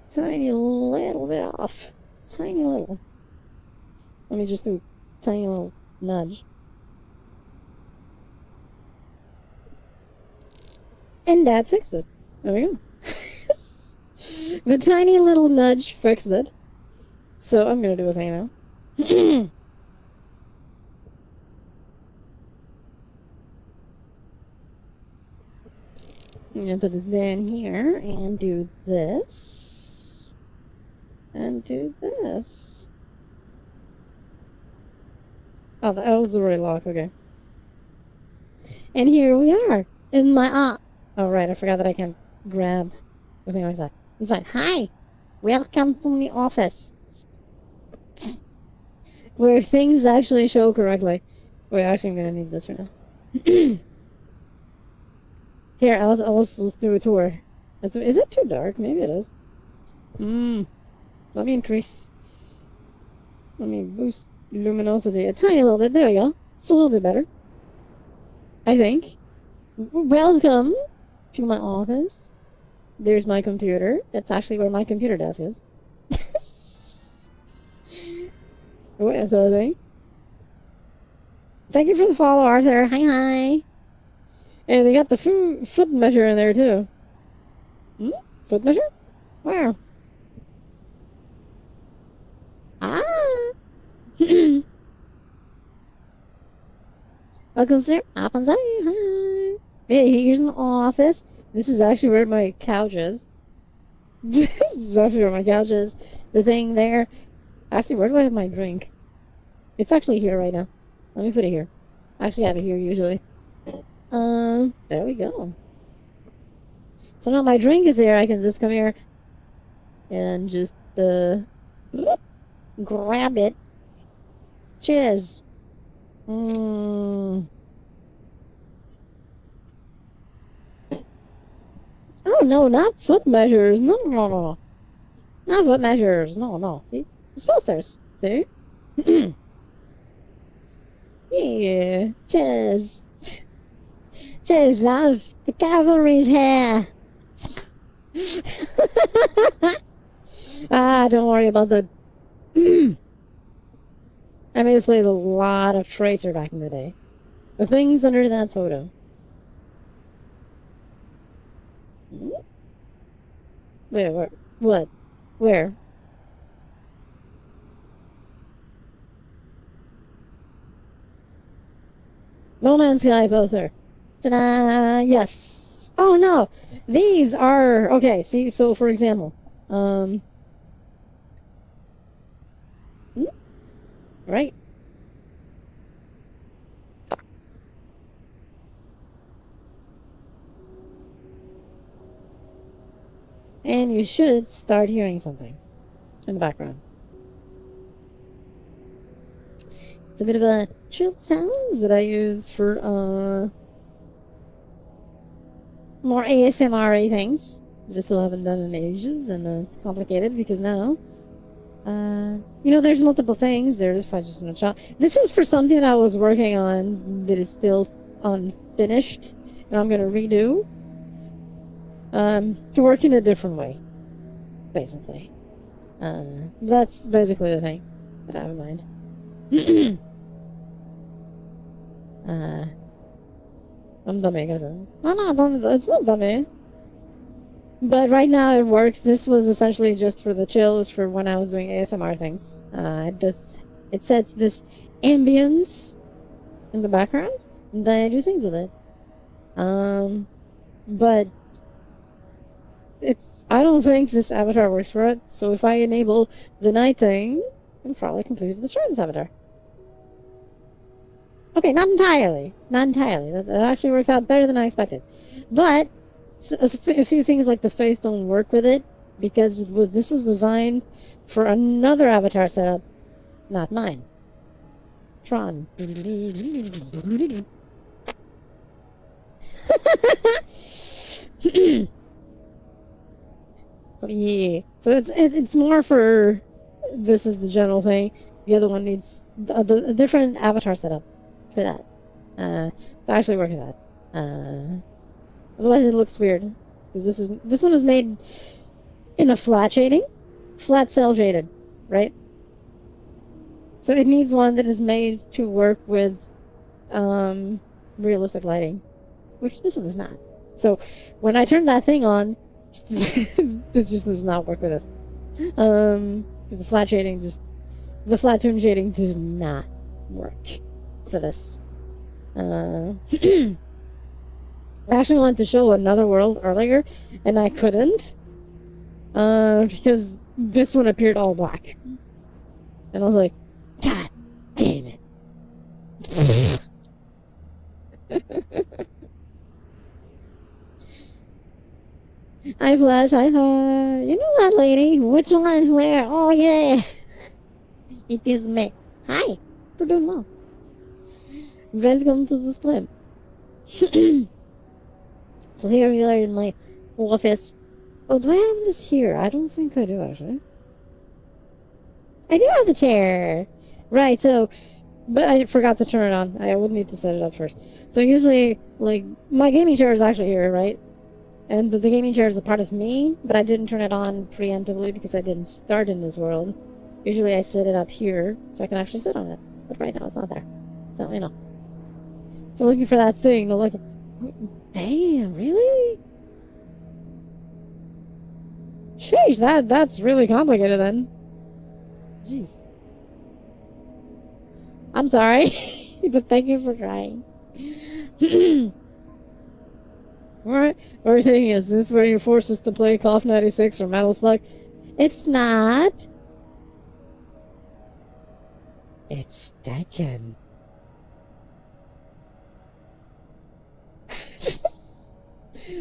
Tiny little bit off. Tiny little. Let me just do a tiny little nudge. And that fixed it. There we go. The tiny little nudge fixed it. So I'm gonna do a thing now. I'm gonna put this down here and do this. And do this. Oh, that was already locked, okay. And here we are. In my oh right, I forgot that I can grab the thing like that. It's like, hi! Welcome to the office. Where things actually show correctly. Wait, actually I'm gonna need this right now. Here, let's do a tour. Is it too dark? Maybe it is. Let me increase. Let me boost luminosity a tiny little bit. There we go. It's a little bit better. I think. Welcome to my office. There's my computer. That's actually where my computer desk is. Wait, that's the thing. Thank you for the follow, Arthur. Hi. And they got the foot measure in there, too. Foot measure? Where? Welcome, sir. Up on side. Hi. Hey, here's an office. This is actually where my couch is. This is actually where my couch is. The thing there. Actually, where do I have my drink? It's actually here right now. Let me put it here. I actually have it here usually. There we go. So now my drink is here. I can just come here and just grab it. Cheers. Oh no, not foot measures. No. Not foot measures. No. See? It's posters. See? Yeah. Cheers. Cheers, love. The cavalry's here. Don't worry about the... I may have played a lot of Tracer back in the day. The things under that photo. Wait, where? What? Where? No Man's Sky poster. Ta-da! Yes! Oh no! These are... Okay, see, so for example, right? And you should start hearing something in the background. It's a bit of a chill sound that I use for more ASMR-y things. Just still haven't done in ages, and it's complicated because now, there's multiple things. There's if I just want to chop. This is for something that I was working on that is still unfinished, and I'm gonna redo. To work in a different way, basically. That's basically the thing that I have in mind. I'm dummy, guys. No, it's not dummy. But right now it works. This was essentially just for the chills for when I was doing ASMR things. It sets this ambience in the background, and then I do things with it. But I don't think this avatar works for it, so if I enable the night thing, I'll probably completely destroy this avatar. Okay, not entirely. Not entirely. That actually works out better than I expected. But a few things like the face don't work with it, because this was designed for another avatar setup, not mine. Tron. Yeah, so it's more for this is the general thing. The other one needs a different avatar setup for that. To actually work with that. Otherwise, it looks weird because this one is made in a flat shading, flat cell shaded, right? So it needs one that is made to work with realistic lighting, which this one is not. So when I turn that thing on, it just does not work with this. The flat shading the flat tone shading does not work for this. I actually wanted to show another world earlier, and I couldn't, because this one appeared all black, and I was like, God damn it. Hi, Flash. Hi. You know that lady? Which one? Where? Oh, yeah. It is me. Hi. We're doing well. Welcome to the stream. So here we are in my office. Oh, do I have this here? I don't think I do, actually. I do have the chair. Right, so... But I forgot to turn it on. I would need to set it up first. So usually, like, my gaming chair is actually here, right? And the gaming chair is a part of me, but I didn't turn it on preemptively because I didn't start in this world. Usually I set it up here, so I can actually sit on it. But right now it's not there. So, So looking for that thing, to look. Damn, really? Sheesh, that's really complicated then. Jeez. I'm sorry, but thank you for trying. What are you saying? Is this where you force us to play Call of 96 or Metal Slug? It's not. It's Tekken.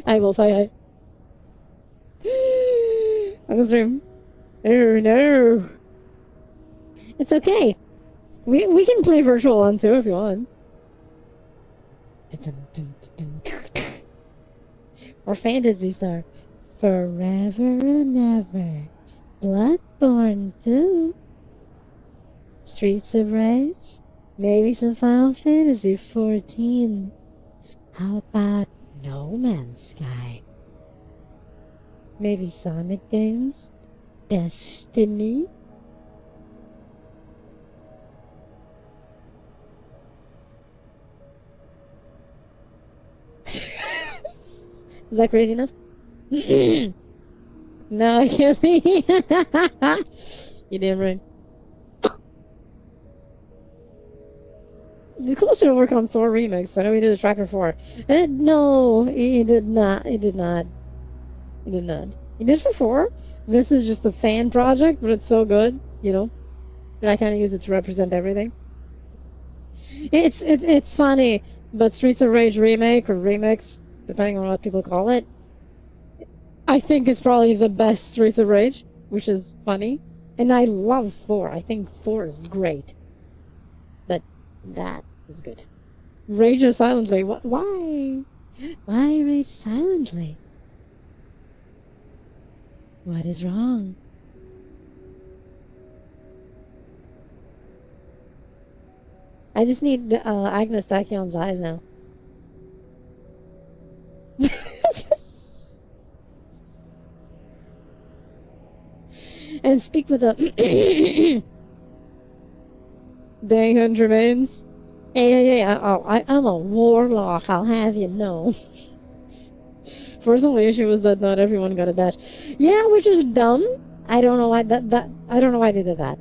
I will play. On the stream. No. It's okay. We can play virtual on too if you want. Or Fantasy Star. Forever and ever. Bloodborne 2. Streets of Rage. Maybe some Final Fantasy 14. How about No Man's Sky? Maybe Sonic games? Destiny? Is that crazy enough? No, I can't be. You damn right. The cool should work on Thor Remix. I know he did a tracker for it. No, he did not. He did not. He did not. He did for 4. This is just a fan project, but it's so good, that I kind of use it to represent everything. It's funny, but Streets of Rage remake or remix, depending on what people call it, I think it's probably the best Streets of Rage, which is funny. And I love 4. I think 4 is great. But that is good. Rage silently. Why? Why rage silently? What is wrong? I just need Agnes Tachyon's eyes now. And speak with a Dang Hunt remains. Hey, I'm a warlock, I'll have you know. First only issue was that not everyone got a dash. Yeah, which is dumb. I don't know why I don't know why they did that.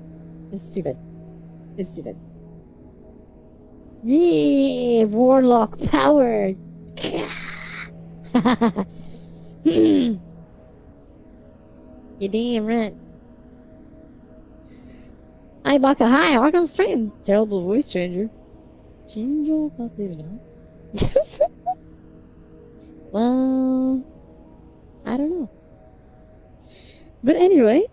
It's stupid. It's stupid. Yeah, warlock power. You damn right. Hi, Baka. Hi, welcome stream. Terrible voice changer. Jinjo Papirna. Well, I don't know. But anyway,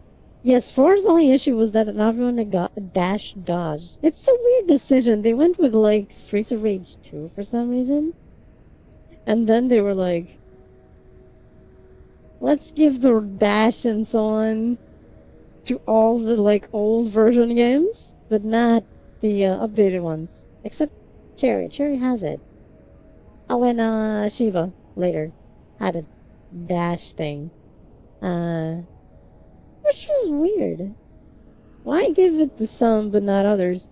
yes, 4's only issue was that not everyone got a dash dodge. It's a weird decision. They went with like Streets of Rage 2 for some reason. And then they were like, let's give the dash and so on to all the like old version games, but not the updated ones. Except Cherry. Cherry has it. Oh, and Shiva later had a dash thing. Which was weird. Why give it to some but not others?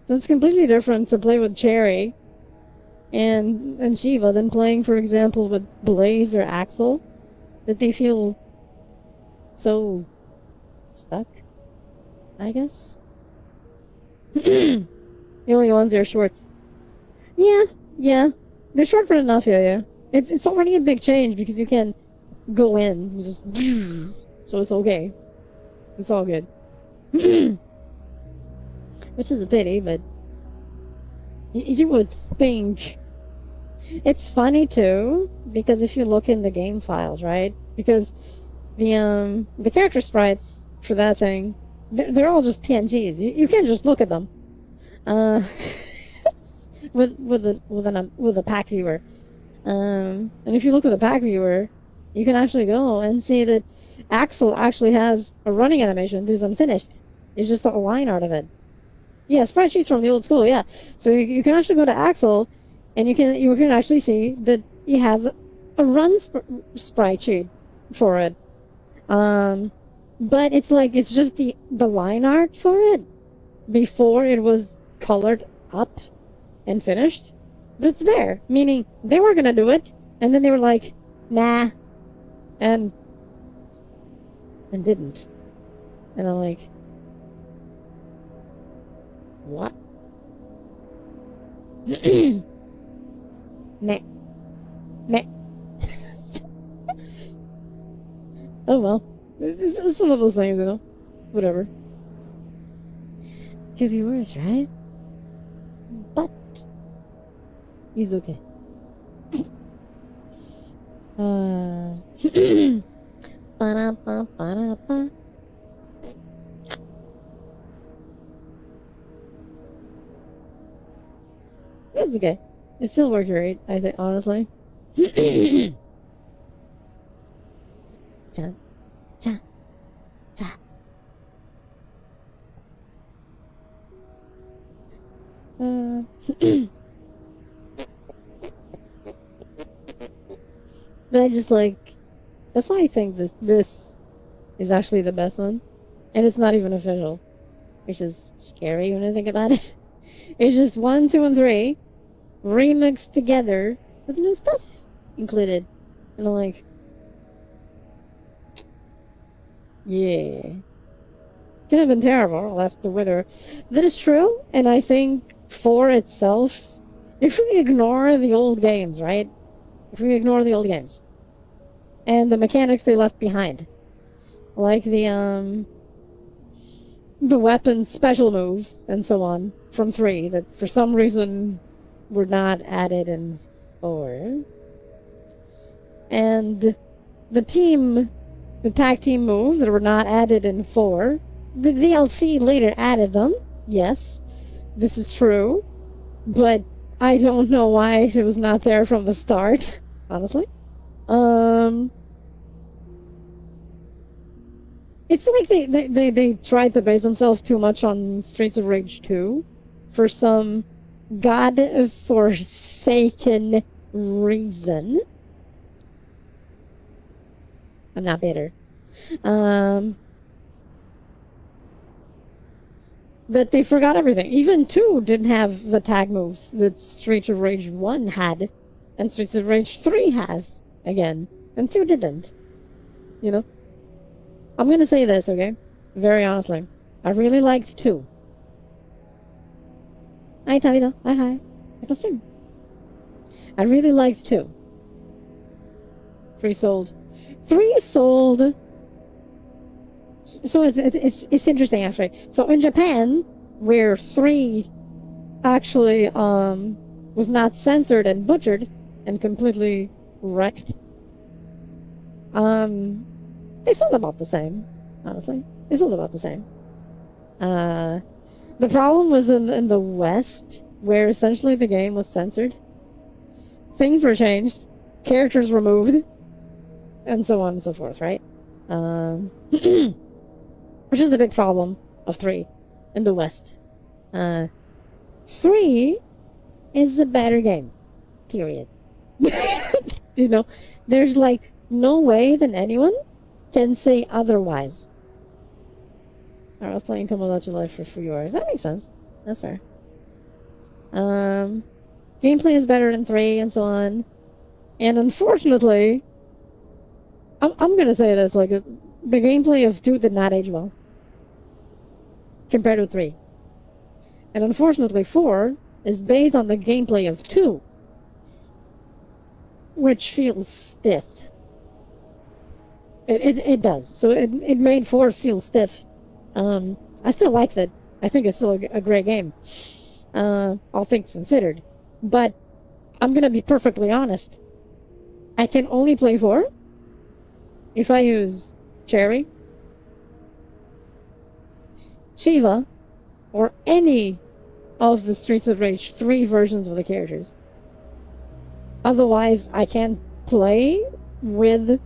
So it's completely different to play with Cherry and Shiva than playing, for example, with Blaze or Axel. That they feel so stuck, I guess. The only ones that are short. Yeah. They're short but enough, yeah. It's already a big change because you can go in, just so it's okay. It's all good. Which is a pity, but you would think. It's funny too, because if you look in the game files, right? Because the character sprites for that thing, they're all just PNGs. You can't just look at them. With a pack viewer. And if you look at the pack viewer, you can actually go and see that Axel actually has a running animation that is unfinished. It's just a line art of it. Yeah, sprite sheets from the old school, yeah. So you can actually go to Axel, and you can actually see that he has a run sprite sheet for it. But it's just the line art for it before it was colored up and finished. But it's there, meaning they were gonna do it, and then they were like, nah, and didn't. And I'm like, what? Meh. Oh well. It's one of those things, you know? Whatever. Could be worse, right? But he's okay. Ba-da-ba-ba-da-ba. It's okay. It still worked great, I think, honestly. Ta, ta, ta. But I just like, that's why I think this is actually the best one. And it's not even official, which is scary when I think about it. It's just 1, 2, and 3 remixed together with new stuff included. And I'm like, yeah. Could have been terrible left the winner. That is true, and I think 4 itself, if we ignore the old games, right? If we ignore the old games and the mechanics they left behind, like the weapons special moves and so on from 3 that for some reason were not added in 4, and the tag team moves that were not added in 4. The DLC later added them. Yes, this is true. But I don't know why it was not there from the start, honestly. It's like they tried to base themselves too much on Streets of Rage 2 for some god-forsaken reason. I'm not bitter. That they forgot everything. Even 2 didn't have the tag moves that Streets of Rage 1 had, and Streets of Rage 3 has, again. And 2 didn't. You know? I'm gonna say this, okay? Very honestly. I really liked 2. Hi, Tabitha. Hi. I can stream. I really liked 2. 3 sold. 3 sold. So it's interesting, actually. So in Japan, where 3 actually was not censored and butchered and completely wrecked, they sold about the same, honestly. They sold about the same. The problem was in the West, where essentially the game was censored. Things were changed, characters removed, and so on and so forth, right? Which is the big problem of 3 in the West. 3 is a better game. Period. You know, there's like no way that anyone can say otherwise. I was playing Tomodachi Life for 4 hours. That makes sense. That's fair. Gameplay is better in 3 and so on. And unfortunately, I'm gonna say this, like, the gameplay of 2 did not age well compared to 3. And unfortunately, 4 is based on the gameplay of 2, which feels stiff. It does. So it made 4 feel stiff. I still liked it. I think it's still a great game, all things considered. But I'm gonna be perfectly honest. I can only play 4 if I use Cherry, Shiva, or any of the Streets of Rage 3 versions of the characters. Otherwise, I can't play with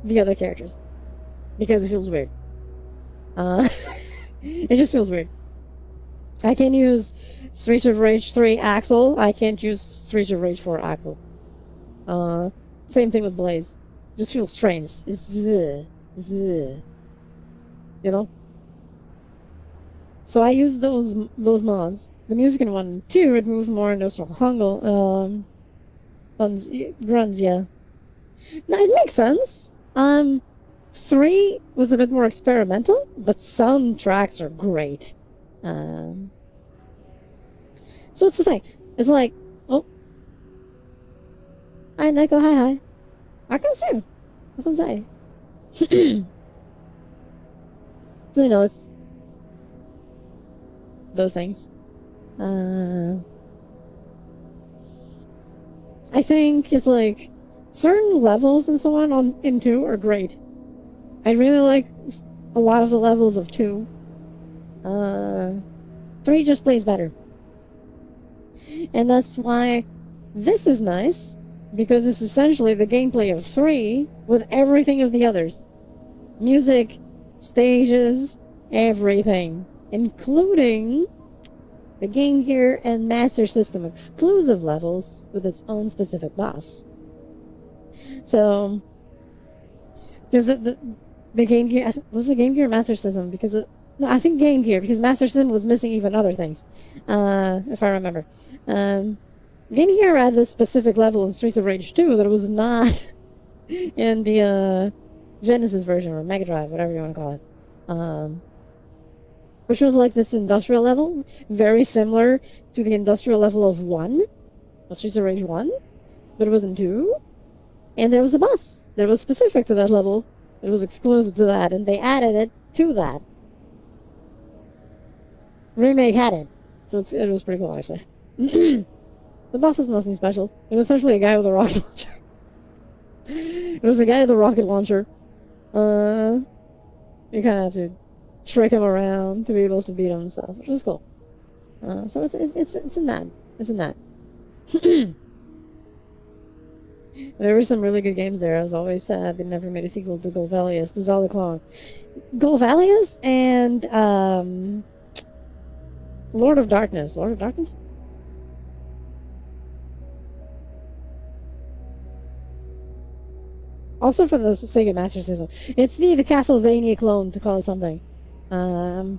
the other characters because it feels weird. It just feels weird. I can use Streets of Rage 3 Axel. I can't use Streets of Rage 4 Axel. Same thing with Blaze. Just feels strange. It's you know. So I use those mods. The music in 1 and 2 it moves more industrial grunge, yeah. Now it makes sense. 3 was a bit more experimental, but soundtracks are great. So it's the thing. It's like, oh, hi Nico, hi. I can see you. I can say. So you know, it's those things. I think it's like certain levels and so on in 2 are great. I really like a lot of the levels of 2. 3 just plays better. And that's why this is nice, because it's essentially the gameplay of 3 with everything of the others. Music, stages, everything. Including the Game Gear and Master System exclusive levels with its own specific boss. So, because the Game Gear, was it Game Gear or Master System? Because no, I think Game Gear, because Master System was missing even other things, if I remember. Game Gear had this specific level in Streets of Rage 2 that was not in the Genesis version or Mega Drive, whatever you want to call it. Which was like this industrial level, very similar to the industrial level of 1, Streets of Rage 1, but it was in 2. And there was a boss that was specific to that level. It was exclusive to that, and they added it to that. Remake had it, so it was pretty cool, actually. The boss was nothing special. It was essentially a guy with a rocket launcher. It was the guy with the rocket launcher. You kind of have to trick him around to be able to beat him and stuff, which was cool. So it's in that. It's in that. There were some really good games there. I was always sad they never made a sequel to Golvalius, the Zelda clone. Golvalius and Lord of Darkness. Lord of Darkness? Also for the Sega Master System. It's the Castlevania clone, to call it something. No,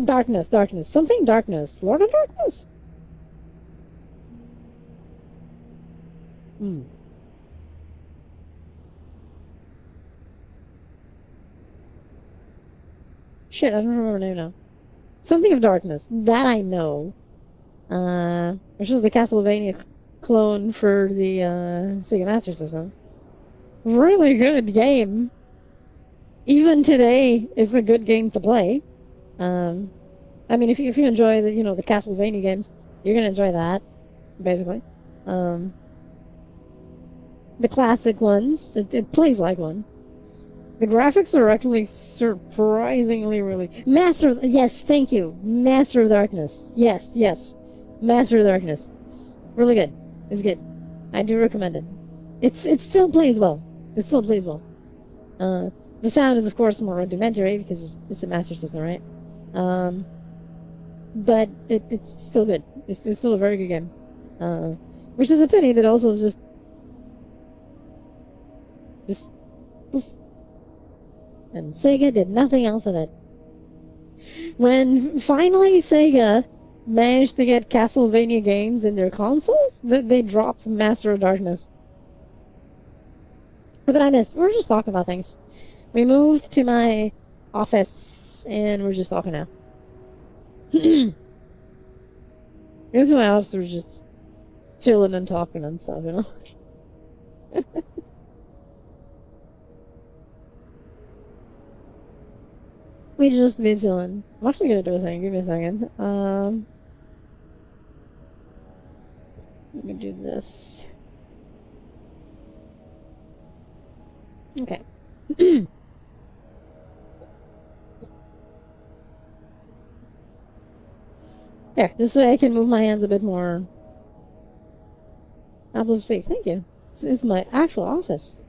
Darkness. Something Darkness. Lord of Darkness? Hmm. Shit, I don't remember the name now. Something of Darkness. That I know. Which is the Castlevania clone for the Sega Master System. Really good game. Even today, it's a good game to play. I mean, if you enjoy the Castlevania games, you're gonna enjoy that, basically. The classic ones, it plays like one. The graphics are actually surprisingly really... Yes, thank you. Master of Darkness. Yes. Master of Darkness. Really good. It's good. I do recommend it. It still plays well. It still plays well. The sound is, of course, more rudimentary because it's a Master System, right? But it's still good. It's still a very good game. Which is a pity that also is just... This... And Sega did nothing else with it. When finally Sega managed to get Castlevania games in their consoles, they dropped Master of Darkness. What did I miss? We're just talking about things. We moved to my office, and we're just talking now. Here's my office, we're just chilling and talking and stuff, you know? We just been chilling. I'm actually gonna do a thing. Give me a second. Let me do this. Okay. There. This way I can move my hands a bit more. Apple of Faith. Thank you. It's my actual office.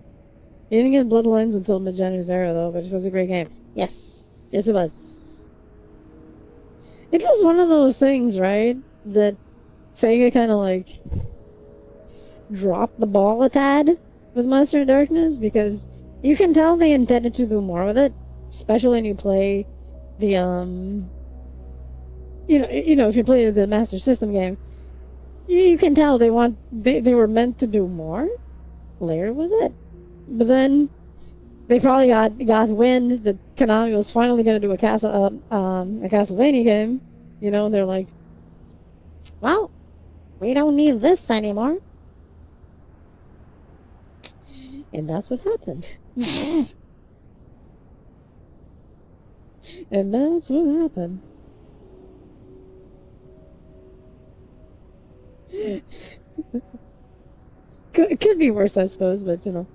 You didn't get Bloodlines until mid-January 0, though, but it was a great game. Yes. Yes, it was. It was one of those things, right? That Sega kind of like dropped the ball a tad with Master of Darkness, because you can tell they intended to do more with it, especially when you play the if you play the Master System game, you can tell they were meant to do more later with it, but then they probably got wind that Konami was finally going to do a Castlevania game. You know, they're like, well, we don't need this anymore. And that's what happened. And that's what happened. Could be worse, I suppose, but you know.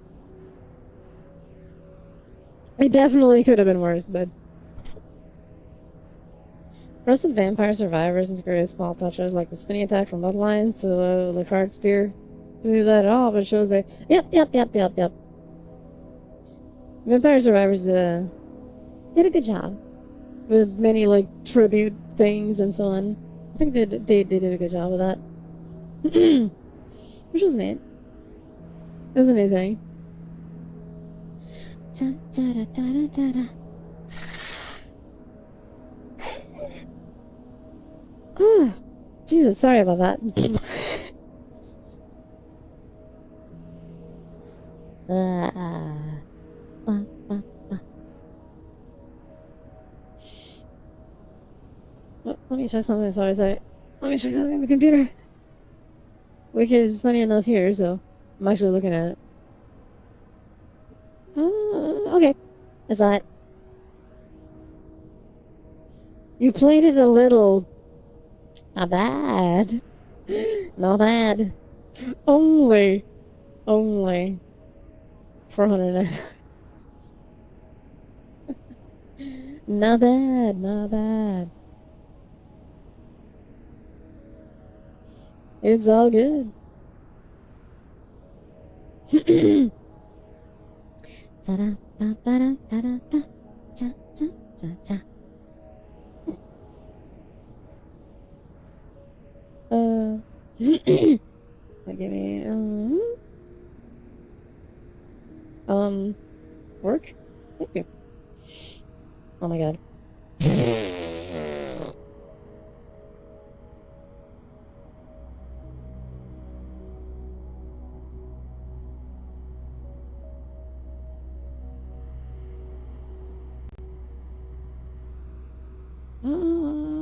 It definitely could have been worse, but... Rusted Vampire Survivors integrated small touches like the spinning attack from Bloodlines to the card spear. Doesn't do that at all, but it shows that... Yep. Vampire Survivors did a good job. With many, like, tribute things and so on. I think they did a good job with that. Which was neat. Isn't anything. Jesus, sorry about that. Let me check something. Sorry. Let me check something on the computer. Which is funny enough here, so I'm actually looking at it. Okay. I saw it. You played it a little. Not bad. Not bad. Only only 400. Not bad, not bad. It's all good. Ta-da, ba-ba-da, ta-da, ba, cha, cha, cha, cha. Give me, work? Thank you. Oh my god.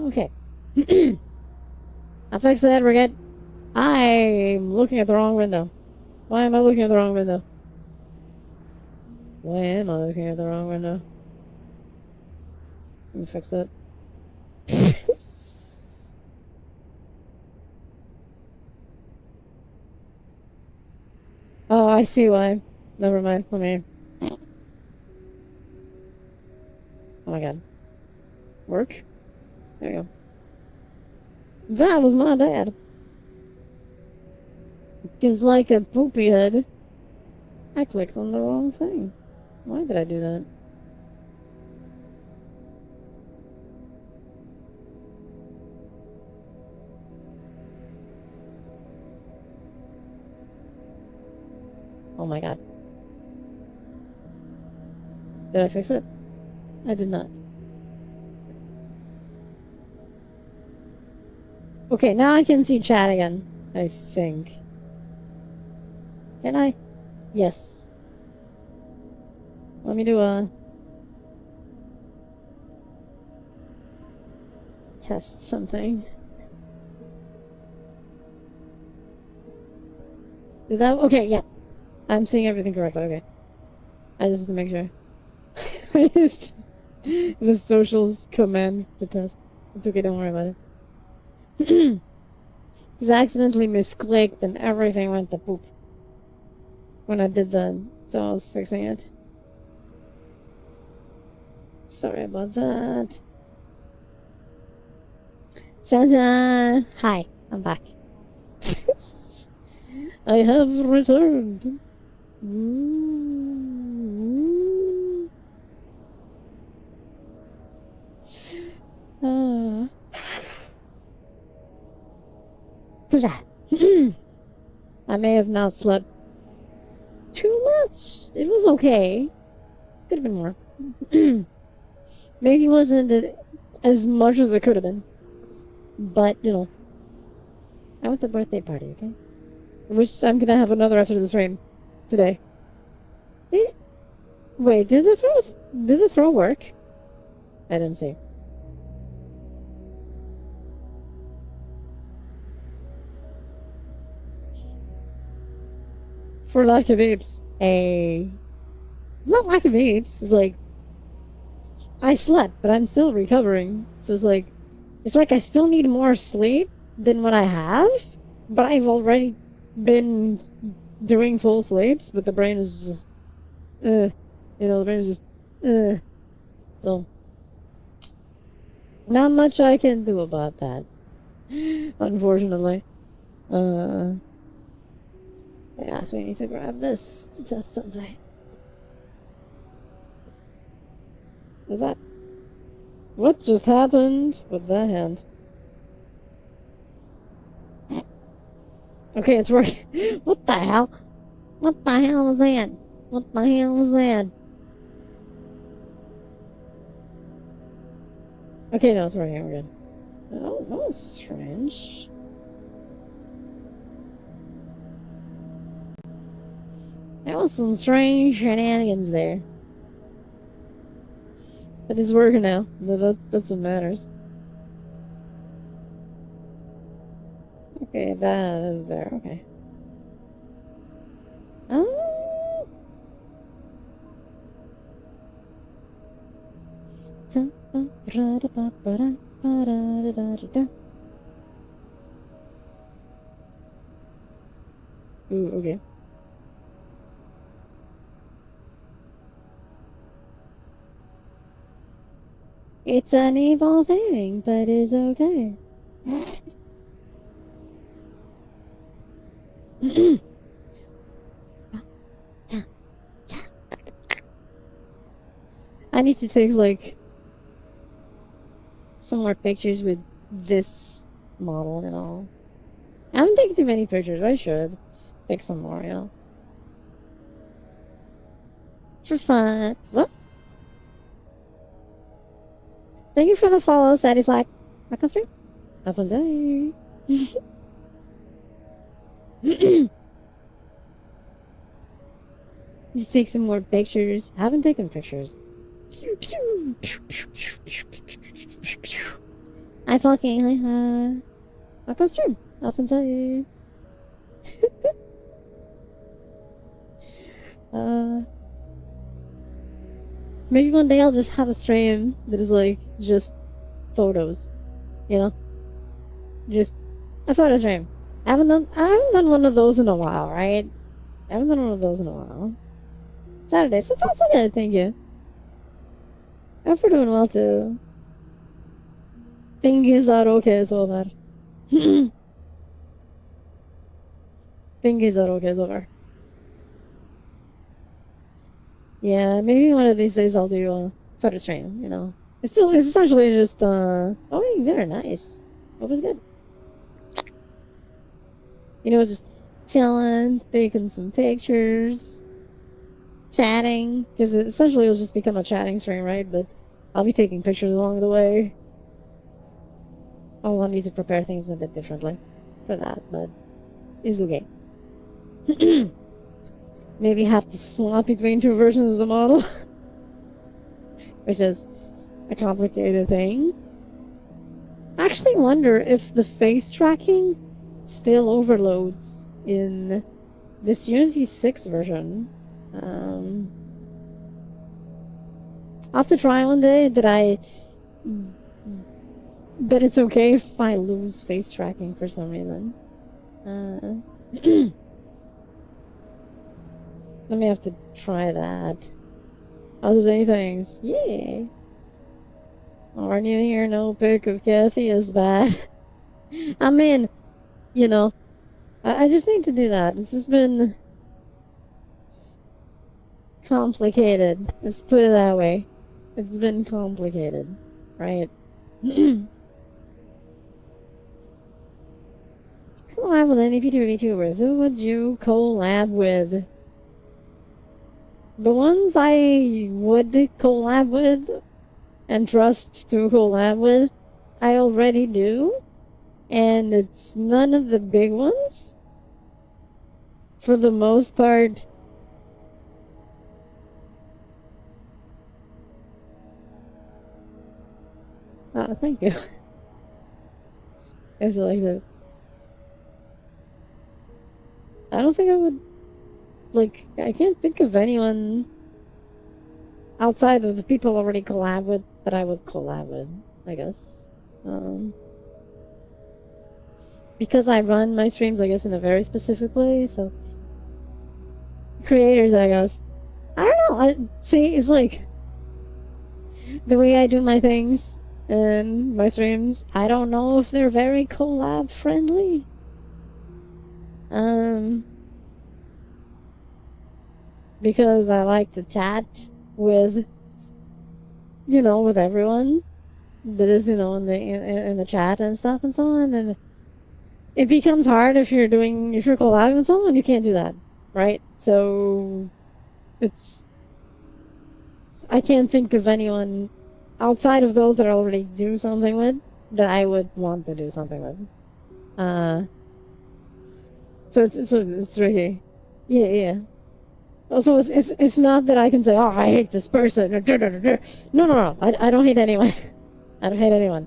Okay. I fixed that, we're good. I'm looking at the wrong window. Why am I looking at the wrong window? Why am I looking at the wrong window? Let me fix that. Oh, I see why. Never mind. Let me... Oh my god. Work? There you go. That was my bad. Because like a poopy head, I clicked on the wrong thing. Why did I do that? Oh my god. Did I fix it? I did not. Okay, now I can see chat again, I think. Can I? Yes. Let me do a... test something. Did that... Okay, yeah. I'm seeing everything correctly, okay. I just have to make sure. I used the socials command to test. It's okay, don't worry about it. Because I accidentally misclicked and everything went to poop when I did that, so I was fixing it. Sorry about that. Santa! Hi, I'm back. I have returned. I may have not slept too much. It was okay. Could have been more. Maybe it wasn't as much as it could have been. But, you know. I went to a birthday party, okay? Which I'm gonna have another after this rain. Today. Wait, did the throw work? I didn't see. For lack of apes. It's not lack of apes. It's like I slept, but I'm still recovering. So it's like I still need more sleep than what I have, but I've already been doing full sleeps, but the brain is just the brain is just so not much I can do about that. Unfortunately. I actually need to grab this to test something. Is that... What just happened with that hand? Okay, it's working. What the hell? What the hell was that? What the hell was that? Okay, no, it's working. We're good. Oh, that was strange. That was some strange shenanigans there. But it's working now. That's what matters. Okay, that is there. Okay. Ooh, okay. It's an evil thing, but it's okay. I need to take, like, some more pictures with this model and all. I haven't taken too many pictures. I should take some more, you know. For fun. What? Thank you for the follow, Sadie Flag. Back on stream. Up and day. Let's take some more pictures. I haven't taken pictures. I fucking hi. Back on stream. Up and day. Maybe one day I'll just have a stream that is like just photos, you know, just a photo stream. I haven't done one of those in a while, right? I haven't done one of those in a while. Saturday, so far so good, thank you. Hope you're doing well too. Things are okay so far. Things are okay so far. Yeah, maybe one of these days I'll do a photo stream, you know. It's essentially just, oh, you did it, nice. That was good. You know, just chilling, taking some pictures, chatting, because essentially it'll just become a chatting stream, right? But I'll be taking pictures along the way. I'll need to prepare things a bit differently for that, but it's okay. Maybe have to swap between two versions of the model, which is a complicated thing. I actually wonder if the face tracking still overloads in this Unity 6 version. I'll have to try one day that it's okay if I lose face tracking for some reason. Let me have to try that. Other than things. Yay! Are you here? No pic of Kathy is bad. I mean, you know, I just need to do that. This has been complicated. Let's put it that way. It's been complicated, right? Collab with any VTubers. Who would you collab with? The ones I would collab with and trust to collab with, I already do. And it's none of the big ones. For the most part. Thank you. I just like that. I don't think I would. Like, I can't think of anyone outside of the people I already collab with that I would collab with, I guess. Because I run my streams, I guess, in a very specific way, so... Creators, I guess. I don't know, see, it's like... The way I do my things and my streams, I don't know if they're very collab friendly. Because I like to chat with, you know, with everyone that is, you know, in the chat and stuff and so on, and it becomes hard if you're collabing with someone, you can't do that, right? So I can't think of anyone outside of those that I already do something with that I would want to do something with. So it's tricky. Yeah. Also, it's not that I can say, oh, I hate this person. No. I don't hate anyone. I don't hate anyone.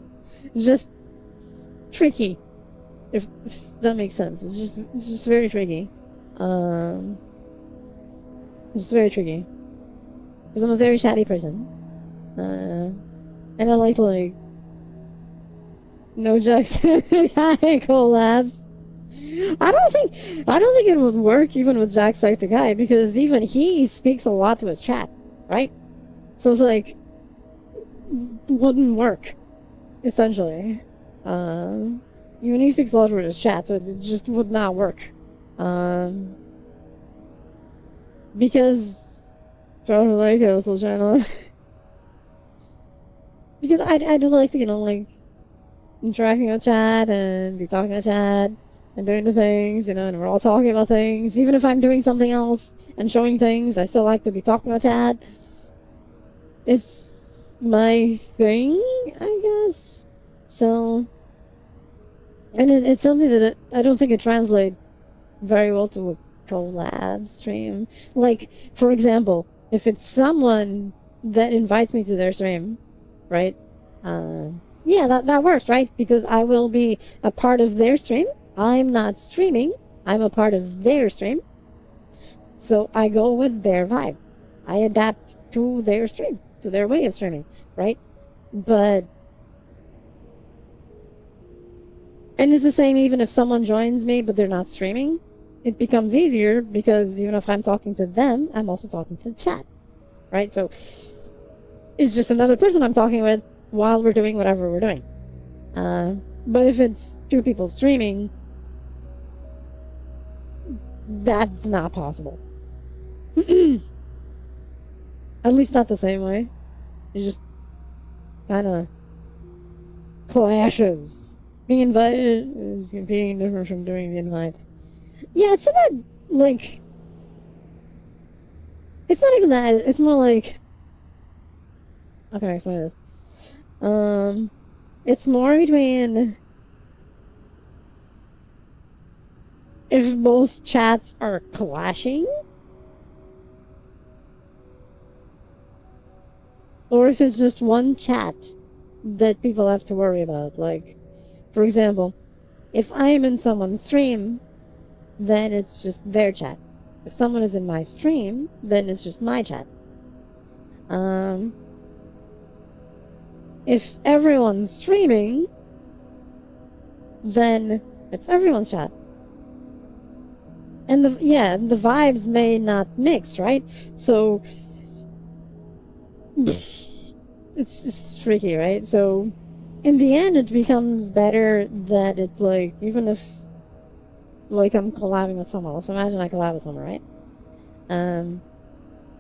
It's just tricky. If that makes sense. It's just very tricky. It's very tricky. Because I'm a very chatty person. And I like no Jackson collabs. I don't think it would work even with Jacksepticeye, because even he speaks a lot to his chat, right? So it's like, wouldn't work, essentially. Even he speaks a lot with his chat, so it just would not work. Because probably like a social channel. Because I do like to, like interacting with chat and be talking to chat and doing the things, and we're all talking about things. Even if I'm doing something else and showing things, I still like to be talking with chat. It's my thing, I guess. So, and it's something that I don't think it translates very well to a collab stream. Like, for example, if it's someone that invites me to their stream, right? Yeah, that works, right? Because I will be a part of their stream. I'm not streaming. I'm a part of their stream. So I go with their vibe. I adapt to their stream, to their way of streaming, right? But, and it's the same even if someone joins me but they're not streaming. It becomes easier because even if I'm talking to them, I'm also talking to the chat, right? So it's just another person I'm talking with while we're doing whatever we're doing. But if it's two people streaming, that's not possible. At least not the same way. It just kind of clashes. Being invited is being different from doing the invite. Yeah, it's about, like, it's not even that. It's more like, how can I explain this? It's more between if both chats are clashing, or if it's just one chat that people have to worry about. Like, for example, if I'm in someone's stream, then it's just their chat. If someone is in my stream, then it's just my chat. If everyone's streaming, then it's everyone's chat. And the vibes may not mix, right? So it's tricky, right? So in the end, it becomes better that it's like, even if, like, I'm collabing with someone. Let's imagine I collab with someone, right?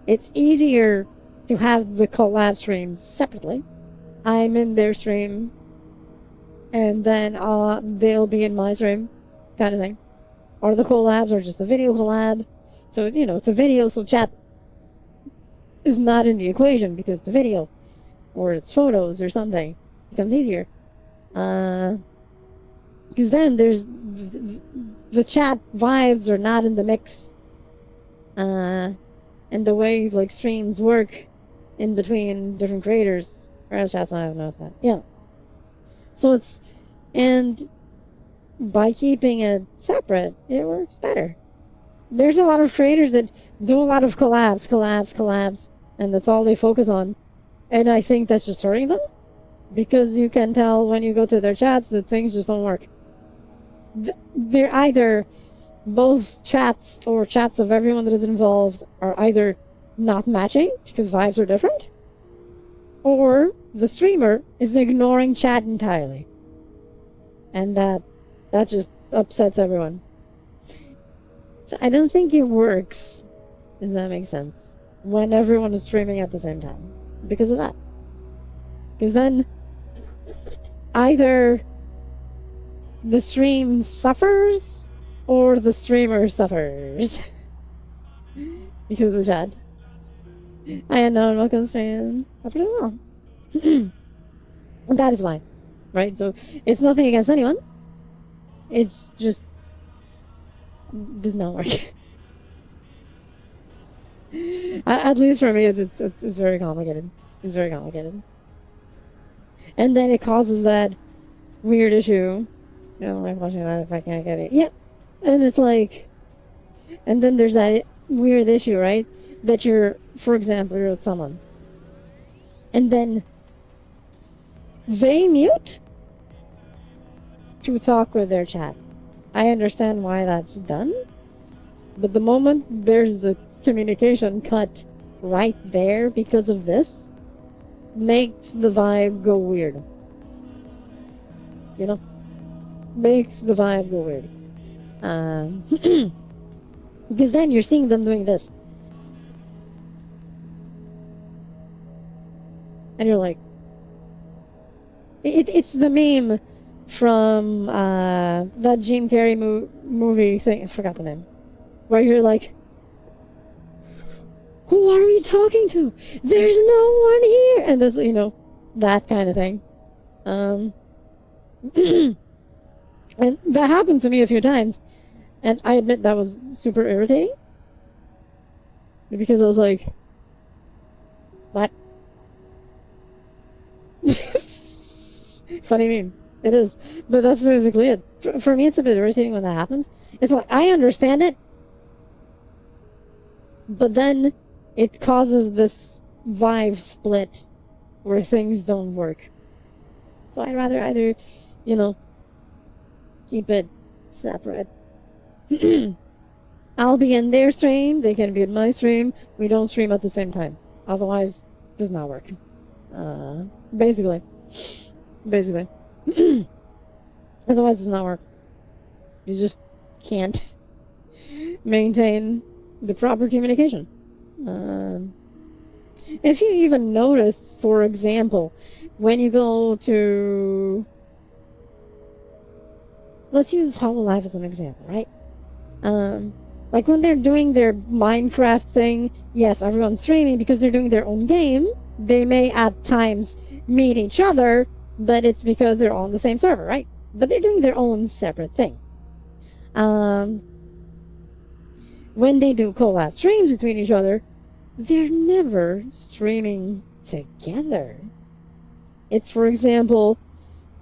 It's easier to have the collab streams separately. I'm in their stream, and then they'll be in my stream, kind of thing. Or the collabs are just a video collab. So, it's a video, so chat is not in the equation because it's a video. Or it's photos or something. It becomes easier. Because then there's the chat vibes are not in the mix. And the way, like, streams work in between different creators. Whereas chats, I haven't noticed that. Yeah. So and by keeping it separate, it works better. There's a lot of creators that do a lot of collabs, and that's all they focus on. And I think that's just hurting them. Because you can tell when you go to their chats that things just don't work. They're either both chats or chats of everyone that is involved are either not matching because vibes are different, or the streamer is ignoring chat entirely. And that just upsets everyone. So I don't think it works, if that makes sense, when everyone is streaming at the same time. Because of that. Because then either the stream suffers or the streamer suffers. Because of the chat. I know I'm not gonna stream. I put it on. And that is why. Right? So it's nothing against anyone. It's just does not work. At least for me, it's very complicated. It's very complicated. And then it causes that weird issue. Like watching that if I can't get it. Yep. And it's like, and then there's that weird issue, right? That you're, for example, you're with someone, and then they mute to talk with their chat. I understand why that's done, but the moment there's the communication cut right there because of this, makes the vibe go weird. You know? Makes the vibe go weird. Because then you're seeing them doing this. And you're like... It's the meme from that Jim Carrey movie thing. I forgot the name. Where you're like... Who are you talking to? There's no one here! And there's, you know, that kind of thing. And that happened to me a few times. And I admit that was super irritating. Because I was like... What? Funny meme. It is. But that's basically it. For me, it's a bit irritating when that happens. It's like, I understand it. But then... it causes this vibe split where things don't work. So I'd rather either, you know, keep it separate. I'll be in their stream, they can be in my stream, we don't stream at the same time. Otherwise, it does not work. Basically. Otherwise, it does not work. You just can't maintain the proper communication. If you even notice, for example, when you go to... Let's use Hololive as an example, right? Like when they're doing their Minecraft thing, yes, everyone's streaming because they're doing their own game. They may at times meet each other, but it's because they're on the same server, right? But they're doing their own separate thing. When they do collab streams between each other, they're never streaming together. It's, for example,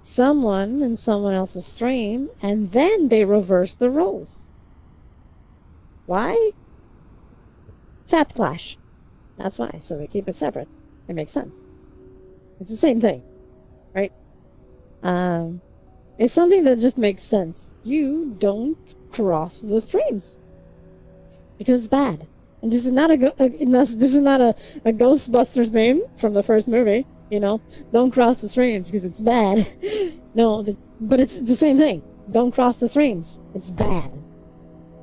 someone in someone else's stream, and then they reverse the roles. Why? Chat clash. That's why. So they keep it separate. It makes sense. It's the same thing, right? It's something that just makes sense. You don't cross the streams because it's bad. And this is not a Ghostbusters name from the first movie. You know, don't cross the streams because it's bad. No, but it's the same thing. Don't cross the streams. It's bad.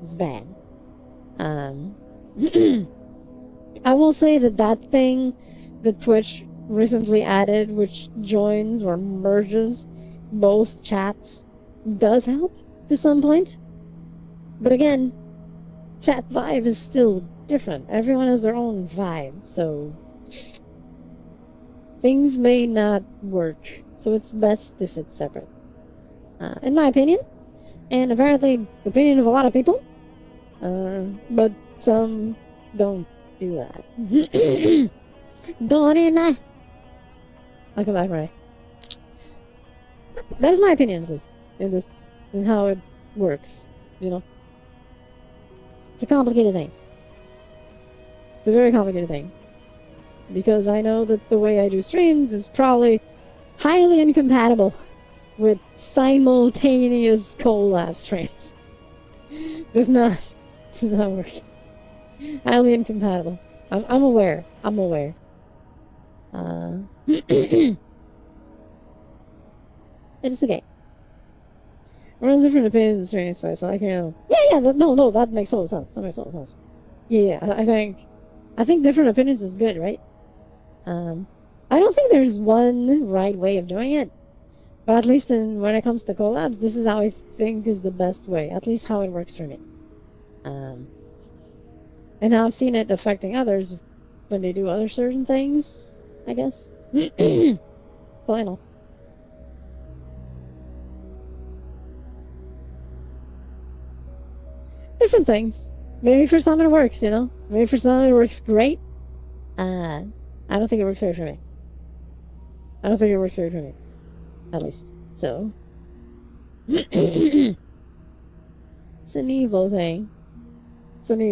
It's bad. I will say that thing that Twitch recently added, which joins or merges both chats, does help to some point. But again, chat vibe is still different. Everyone has their own vibe, so things may not work. So it's best if it's separate. In my opinion, and apparently the opinion of a lot of people, but some don't do that. Don't in that. I'll come back, Ray. That is my opinion, at least, in how it works, you know? It's a complicated thing. It's a very complicated thing. Because I know that the way I do streams is probably highly incompatible with simultaneous collab streams. Does not work. Highly incompatible. I'm aware. It's okay. Everyone's different opinions of streaming space, so I can't... Yeah, no, that makes total sense. Yeah, I think different opinions is good, right? I don't think there's one right way of doing it, but at least when it comes to collabs, this is how I think is the best way. At least how it works for me. And how I've seen it affecting others when they do other certain things, I guess. So I know. Different things. Maybe for some it works, you know? Maybe for some it works great. I don't think it works for me. At least. So. It's an evil thing. I mean,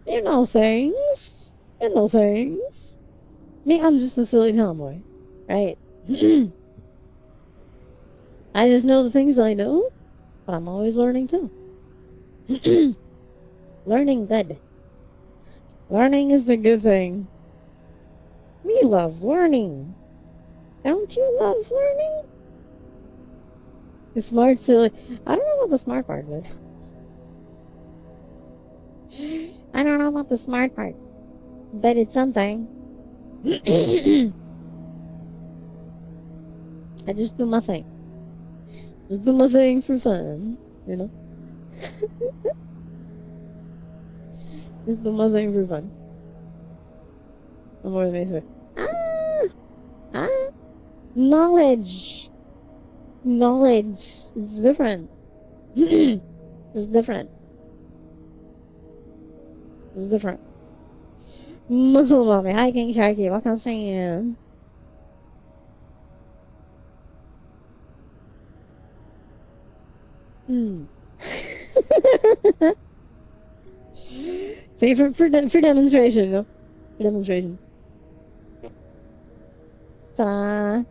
you know things. Me, I'm just a silly tomboy, right? I just know the things I know, But I'm always learning too. Learning good. Learning is a good thing. We love learning. Don't you love learning? The smart silly. I don't know what the smart part is. I don't know about the smart part. But it's something. I just do my thing. Just do my thing for fun. You know? Just do my thing for fun. I'm more than knowledge. Knowledge is different. It's different. It's different. Muscle mommy, hi King Sharky, welcome stream. See, for demonstration, no? For demonstration. Ta-da!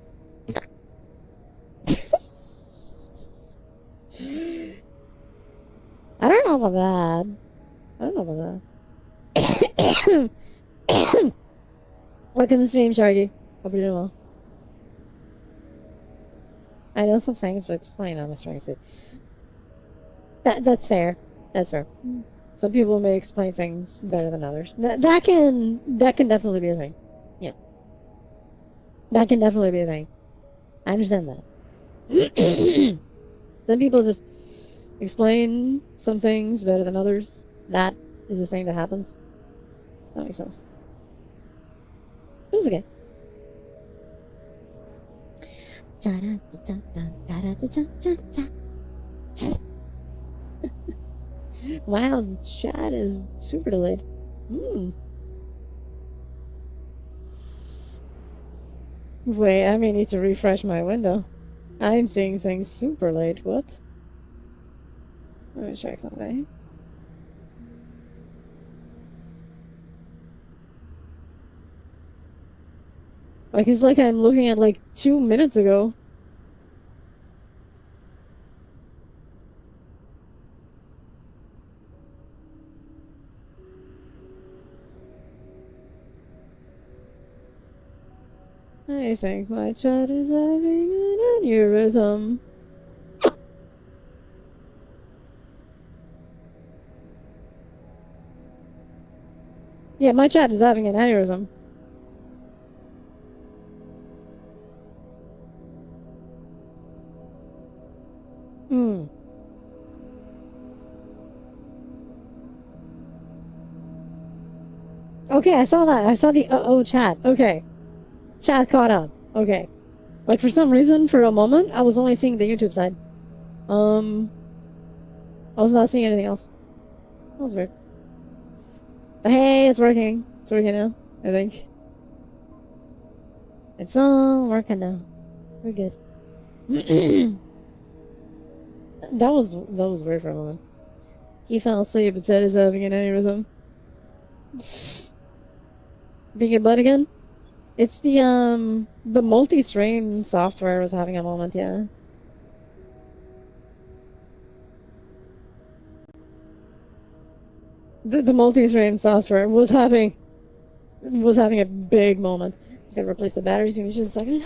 I don't know about that. I don't know about that. Welcome to stream, Sharky. Hope you're doing well. I know some things, but explain how I'm trying to. That's fair. That's fair. Some people may explain things better than others. That can definitely be a thing. Yeah. That can definitely be a thing. I understand that. Some people just explain some things better than others. That is a thing that happens. That makes sense. It's okay. Wow, the chat is super delayed. Wait, I may need to refresh my window. I'm seeing things super late. What? Let me check something. Like, it's like I'm looking at like 2 minutes ago. I think my chat is having an aneurysm. Yeah, my chat is having an aneurysm. Okay, I saw that. I saw the chat. Okay. Chat caught up. Okay. Like, for some reason, for a moment, I was only seeing the YouTube side. I was not seeing anything else. That was weird. But hey, it's working. It's working now, I think. It's all working now. We're good. That was weird for a moment. He fell asleep, but Chet is having an aneurysm. Being a butt again? It's the multi-stream software was having a moment, yeah. The multi-stream software was having a big moment. I'm gonna replace the batteries in just a second.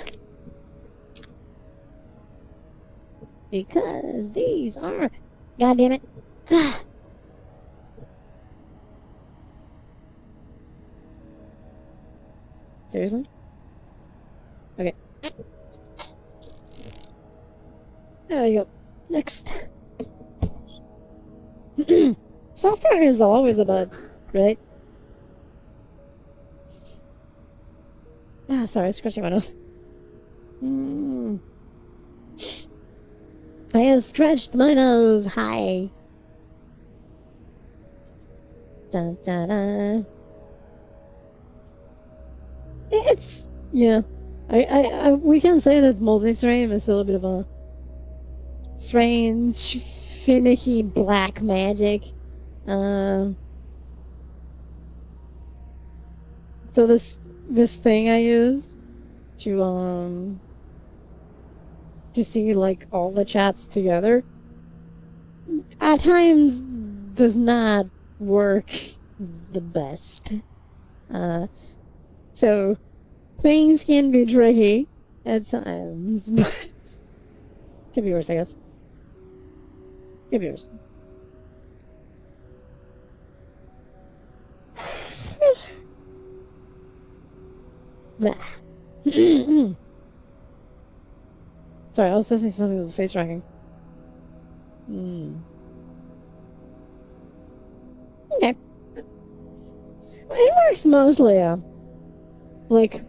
Because these are... God damn it. Seriously? Okay. There we go. Next. Software is always a bug, right? Ah, sorry, scratching my nose. I have scratched my nose. Hi. Dun, dun, dun. It's yeah. We can say that multi-stream is still a bit of a strange, finicky black magic. So this thing I use to see like all the chats together at times does not work the best. So things can be tricky at times, but could be worse, I guess. Could be worse. Sorry, I was just saying something with the face tracking. Okay. It works mostly, like,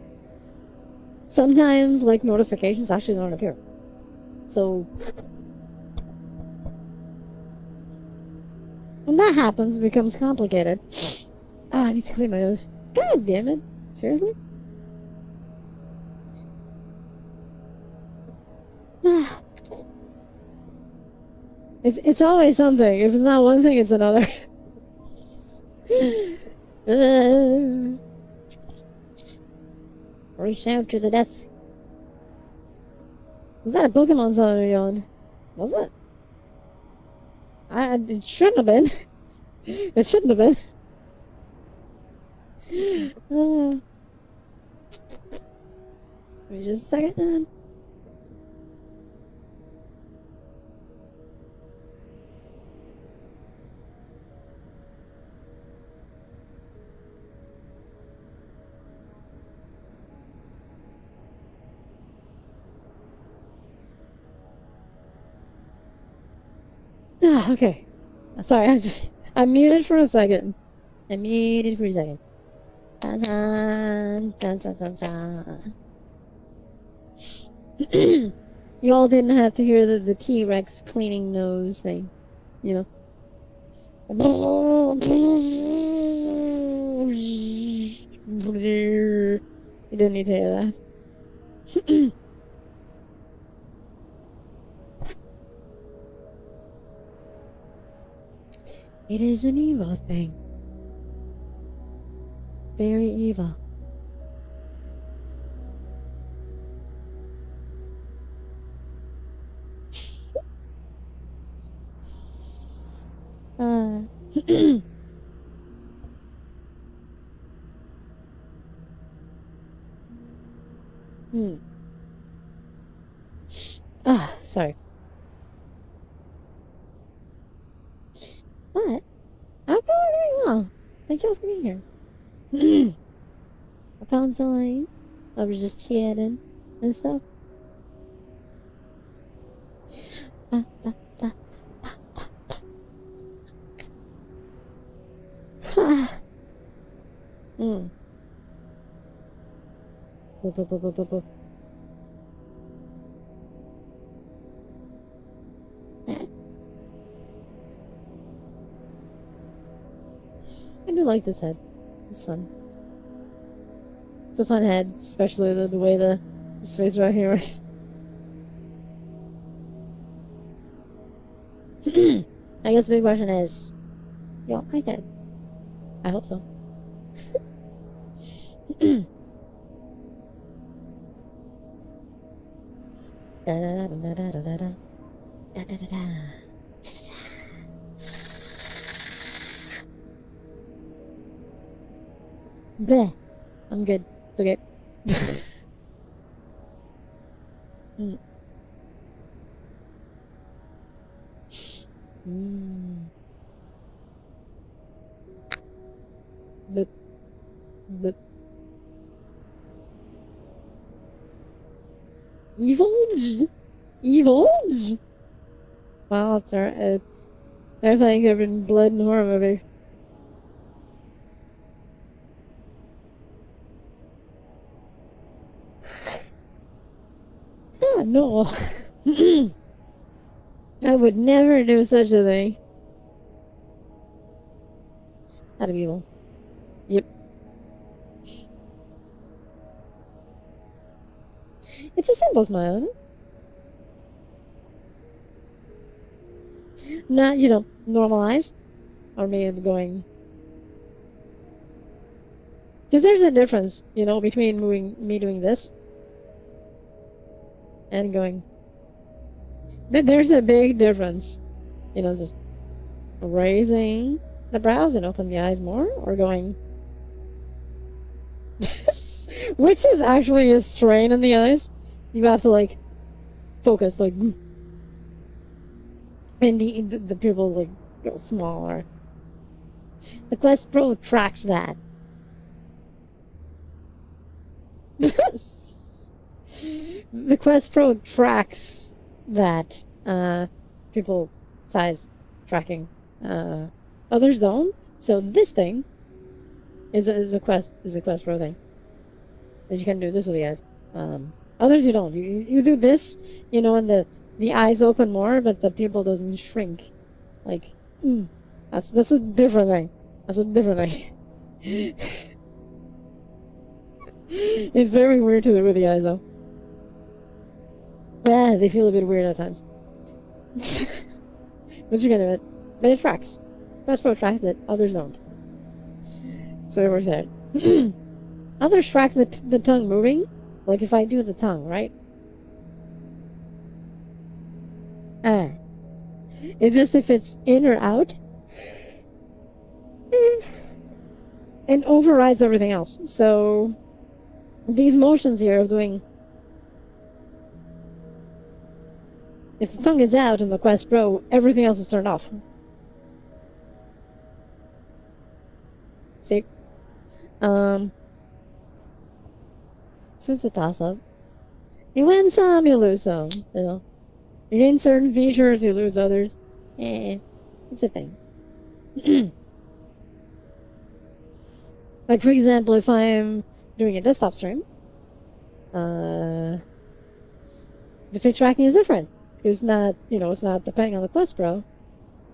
sometimes, like, notifications actually don't appear. So, when that happens, it becomes complicated. Ah, I need to clean my nose. God damn it. Seriously? It's always something. If it's not one thing, it's another. Reach out to the desk. Was that a Pokemon song or yawn? Was it? It shouldn't have been. It shouldn't have been. Wait just a second then. Okay. Sorry, I'm muted for a second. I'm muted for a second. Dun, dun, dun, dun, dun, dun. You all didn't have to hear the T-Rex cleaning nose thing, you know. You didn't need to hear that. It is an evil thing. Very evil. Sorry. But I'm doing very well. Thank you all for being here. I found Elaine. I was just chatting and stuff. I do like this head. It's fun. It's a fun head, especially the way the space right here is. I guess the big question is, y'all like it? I hope so. Bleh. I'm good. It's okay. Boop. Boop. Evil? Well, they're playing different blood and horror movie. Ah, no. I would never do such a thing. That'd be evil. Yep. It's a simple smile, isn't it? Not, normalized. Or maybe going... Because there's a difference, between me doing this and going... There's a big difference. Just raising the brows and open the eyes more, or going, which is actually a strain in the eyes. You have to like focus, like, and the pupils like go smaller. The Quest Pro tracks that. The Quest Pro tracks that pupil size tracking. Others don't. So this thing is a Quest Pro thing. That you can do this with the eyes. Others you don't. You do this, and the eyes open more, but the pupil doesn't shrink. Like, that's a different thing. That's a different thing. It's very weird to do with the eyes, though. Yeah, they feel a bit weird at times. But you can do it. But it tracks. Quest Pro tracks it, others don't. So it works out. Others track the tongue moving. Like if I do the tongue, right? It's just if it's in or out. And overrides everything else. So these motions here of doing, if the tongue is out in the Quest Pro, everything else is turned off. See? So it's a toss-up. You win some, you lose some. You gain certain features, you lose others. It's a thing. Like, for example, if I'm doing a desktop stream, the face tracking is different. It's not, it's not depending on the Quest Pro.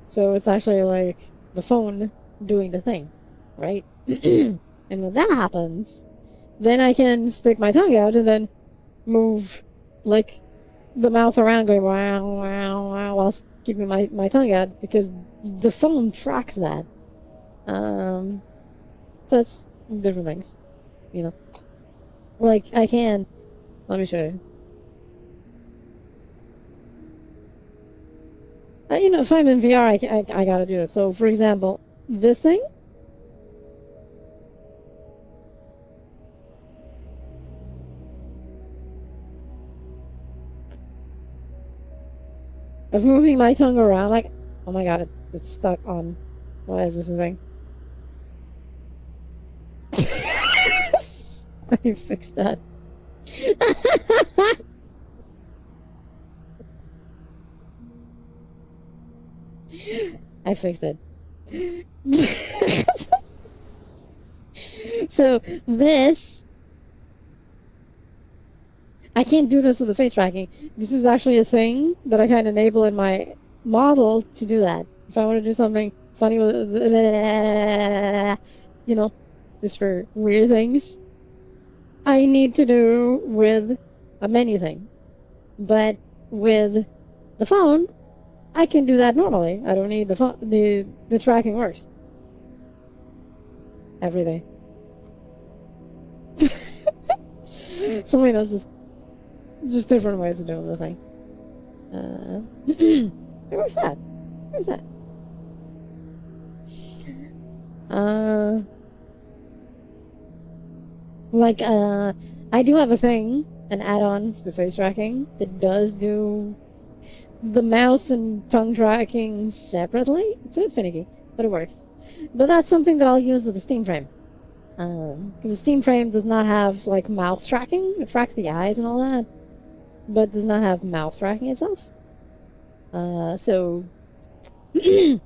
So it's actually like the phone doing the thing, right? And when that happens, then I can stick my tongue out and then move, like, the mouth around going wow, wow, wow, while keeping my tongue out, because the phone tracks that. So it's different things, Like, I can, let me show you. If I'm in VR, I gotta do it. So, for example, this thing, of moving my tongue around, like, oh my god, it's stuck on, what is this thing? I fixed that. I fixed it. So this, I can't do this with the face tracking. This is actually a thing that I can enable in my model to do that. If I want to do something funny with, just for weird things, I need to do with a menu thing. But with the phone, I can do that normally. I don't need the phone. The tracking works. Everything. Somebody knows just different ways of doing the thing. Where's that? Where's that? I do have a thing, an add-on for the face tracking that does do the mouth and tongue tracking separately. It's a bit finicky, but it works. But that's something that I'll use with the Steam Frame. Because the Steam Frame does not have, like, mouth tracking. It tracks the eyes and all that, but does not have mouth tracking itself. So I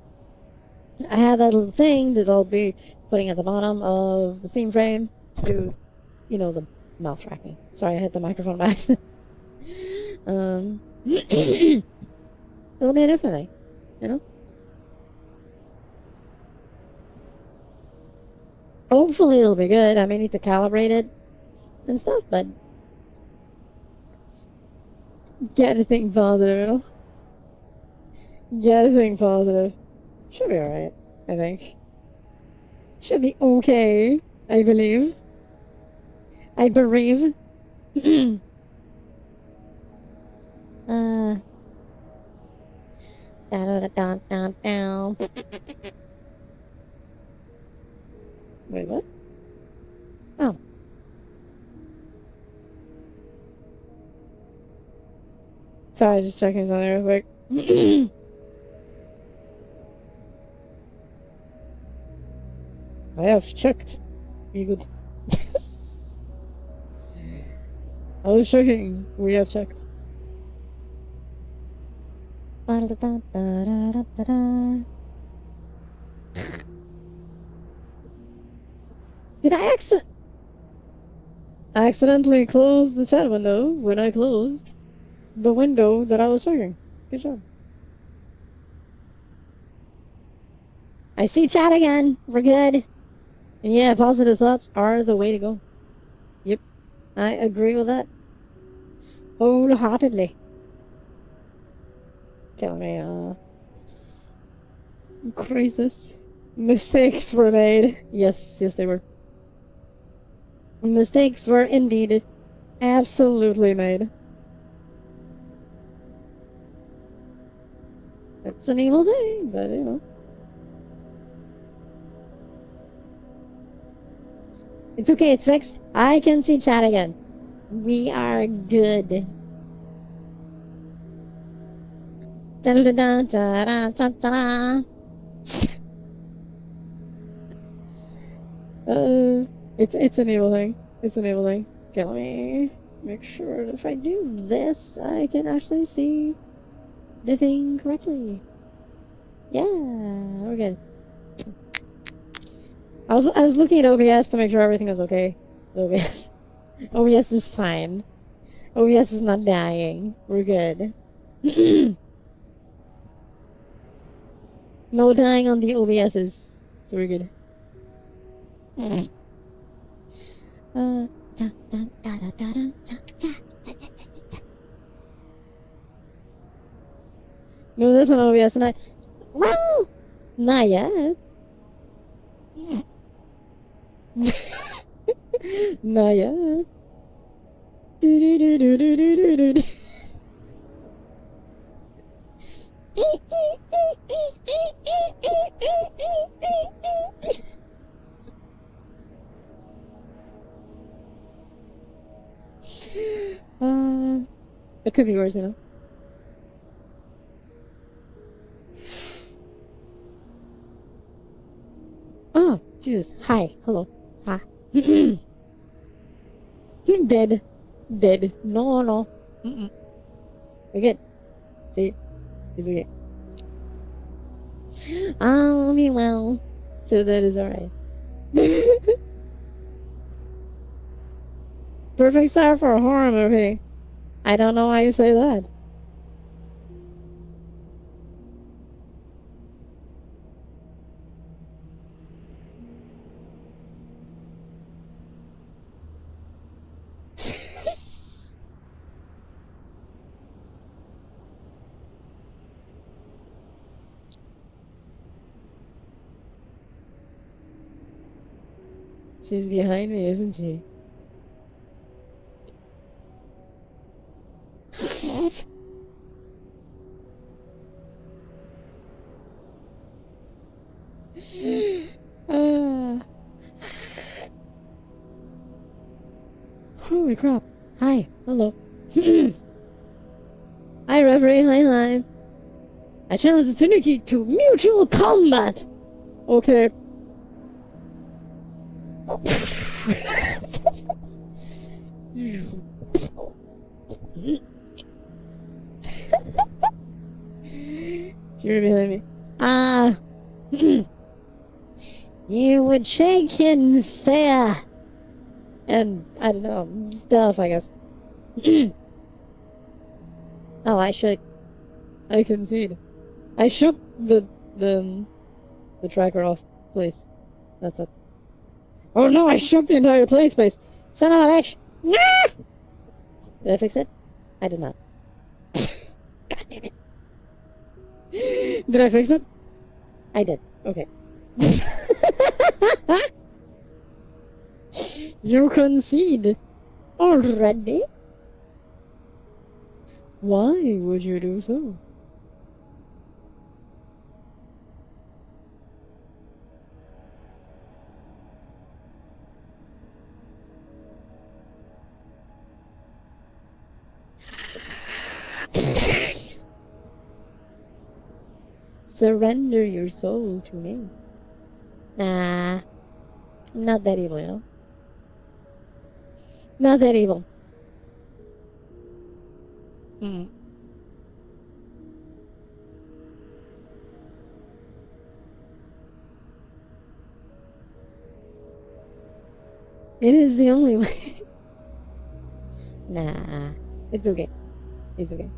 have that little thing that I'll be putting at the bottom of the Steam Frame to do, the mouth tracking. Sorry, I hit the microphone by accident. It'll be a different thing, Hopefully it'll be good. I may need to calibrate it and stuff, but get a thing positive, Get a thing positive. Should be alright, I think. Should be okay, I believe. I bereave. Da-da-da-da-da-da. Wait, what? Oh. Sorry, I was just checking something real quick. I have checked. You good? I was checking. We have checked. Da-da-da-da-da-da-da. Did I accidentally close the chat window when I closed the window that I was checking? Good job. I see chat again. We're good. And yeah, positive thoughts are the way to go. Yep. I agree with that. Wholeheartedly. Okay, let me, increase this. Mistakes were made. Yes, they were. Mistakes were indeed absolutely made. It's an evil thing, but you know. It's okay, it's fixed. I can see chat again. We are good. Da-da-da-da-da-da-da-da. It's an evil thing. It's an evil thing. Okay, let me make sure that if I do this, I can actually see the thing correctly. Yeah, we're good. I was looking at OBS to make sure everything was okay. OBS. OBS is fine. OBS is not dying. We're good. No dying on the OBSs. So we're good. No, that's on OBS. Well, not yet. Not yet. It could be worse, you know. Oh, Jesus. Hi. Hello. Hi. Dead. Dead. No. We're good. See? He's okay. I'll be well. So that is alright. Perfect start for a horror movie. I don't know why you say that. She's behind me, isn't she? Holy crap. Hi. Hello. Hi, Reverie. Hi, Live. I challenge the Tanuki to mutual combat. Okay. You're behind me. You would shake in fear. And, I don't know, stuff, I guess. Oh, I shook. I concede. I shook the tracker off place. That's it. Oh no, I shook the entire play space! Son of a bitch! Did I fix it? I did not. God damn it. Did I fix it? I did. Okay. You concede. Already? Why would you do so? Surrender your soul to me. Nah, I'm not that evil, you know? Not that evil. Mm. It is the only way. Nah, it's okay. It's okay.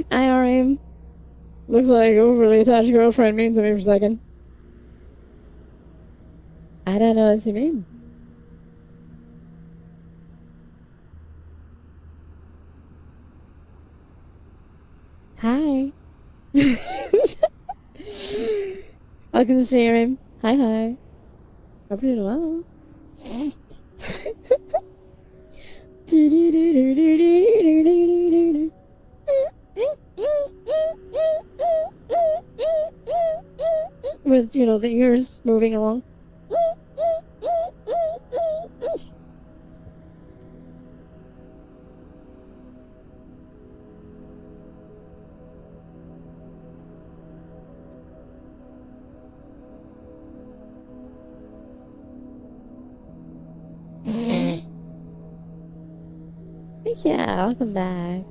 IRM. Looks like overly attached girlfriend means to me for a second. I don't know what you mean. Hi. Welcome to stream. Hi. Hope you're doing well. With, you know, the ears moving along. Yeah, welcome back.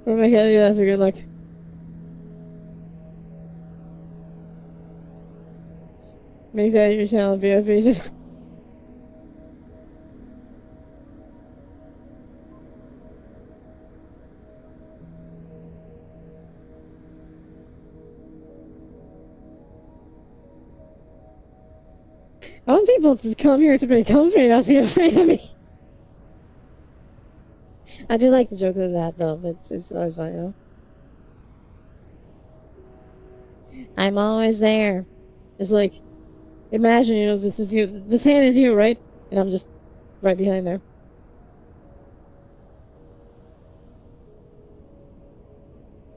Oh my god, yeah, that's a good luck. Make that your channel, BFB. I want people to come here to be comfy, not to be afraid of me. I do like to joke with that, though. It's always fun, you know? I'm always there. It's like, imagine, you know, this is you. This hand is you, right? And I'm just right behind there.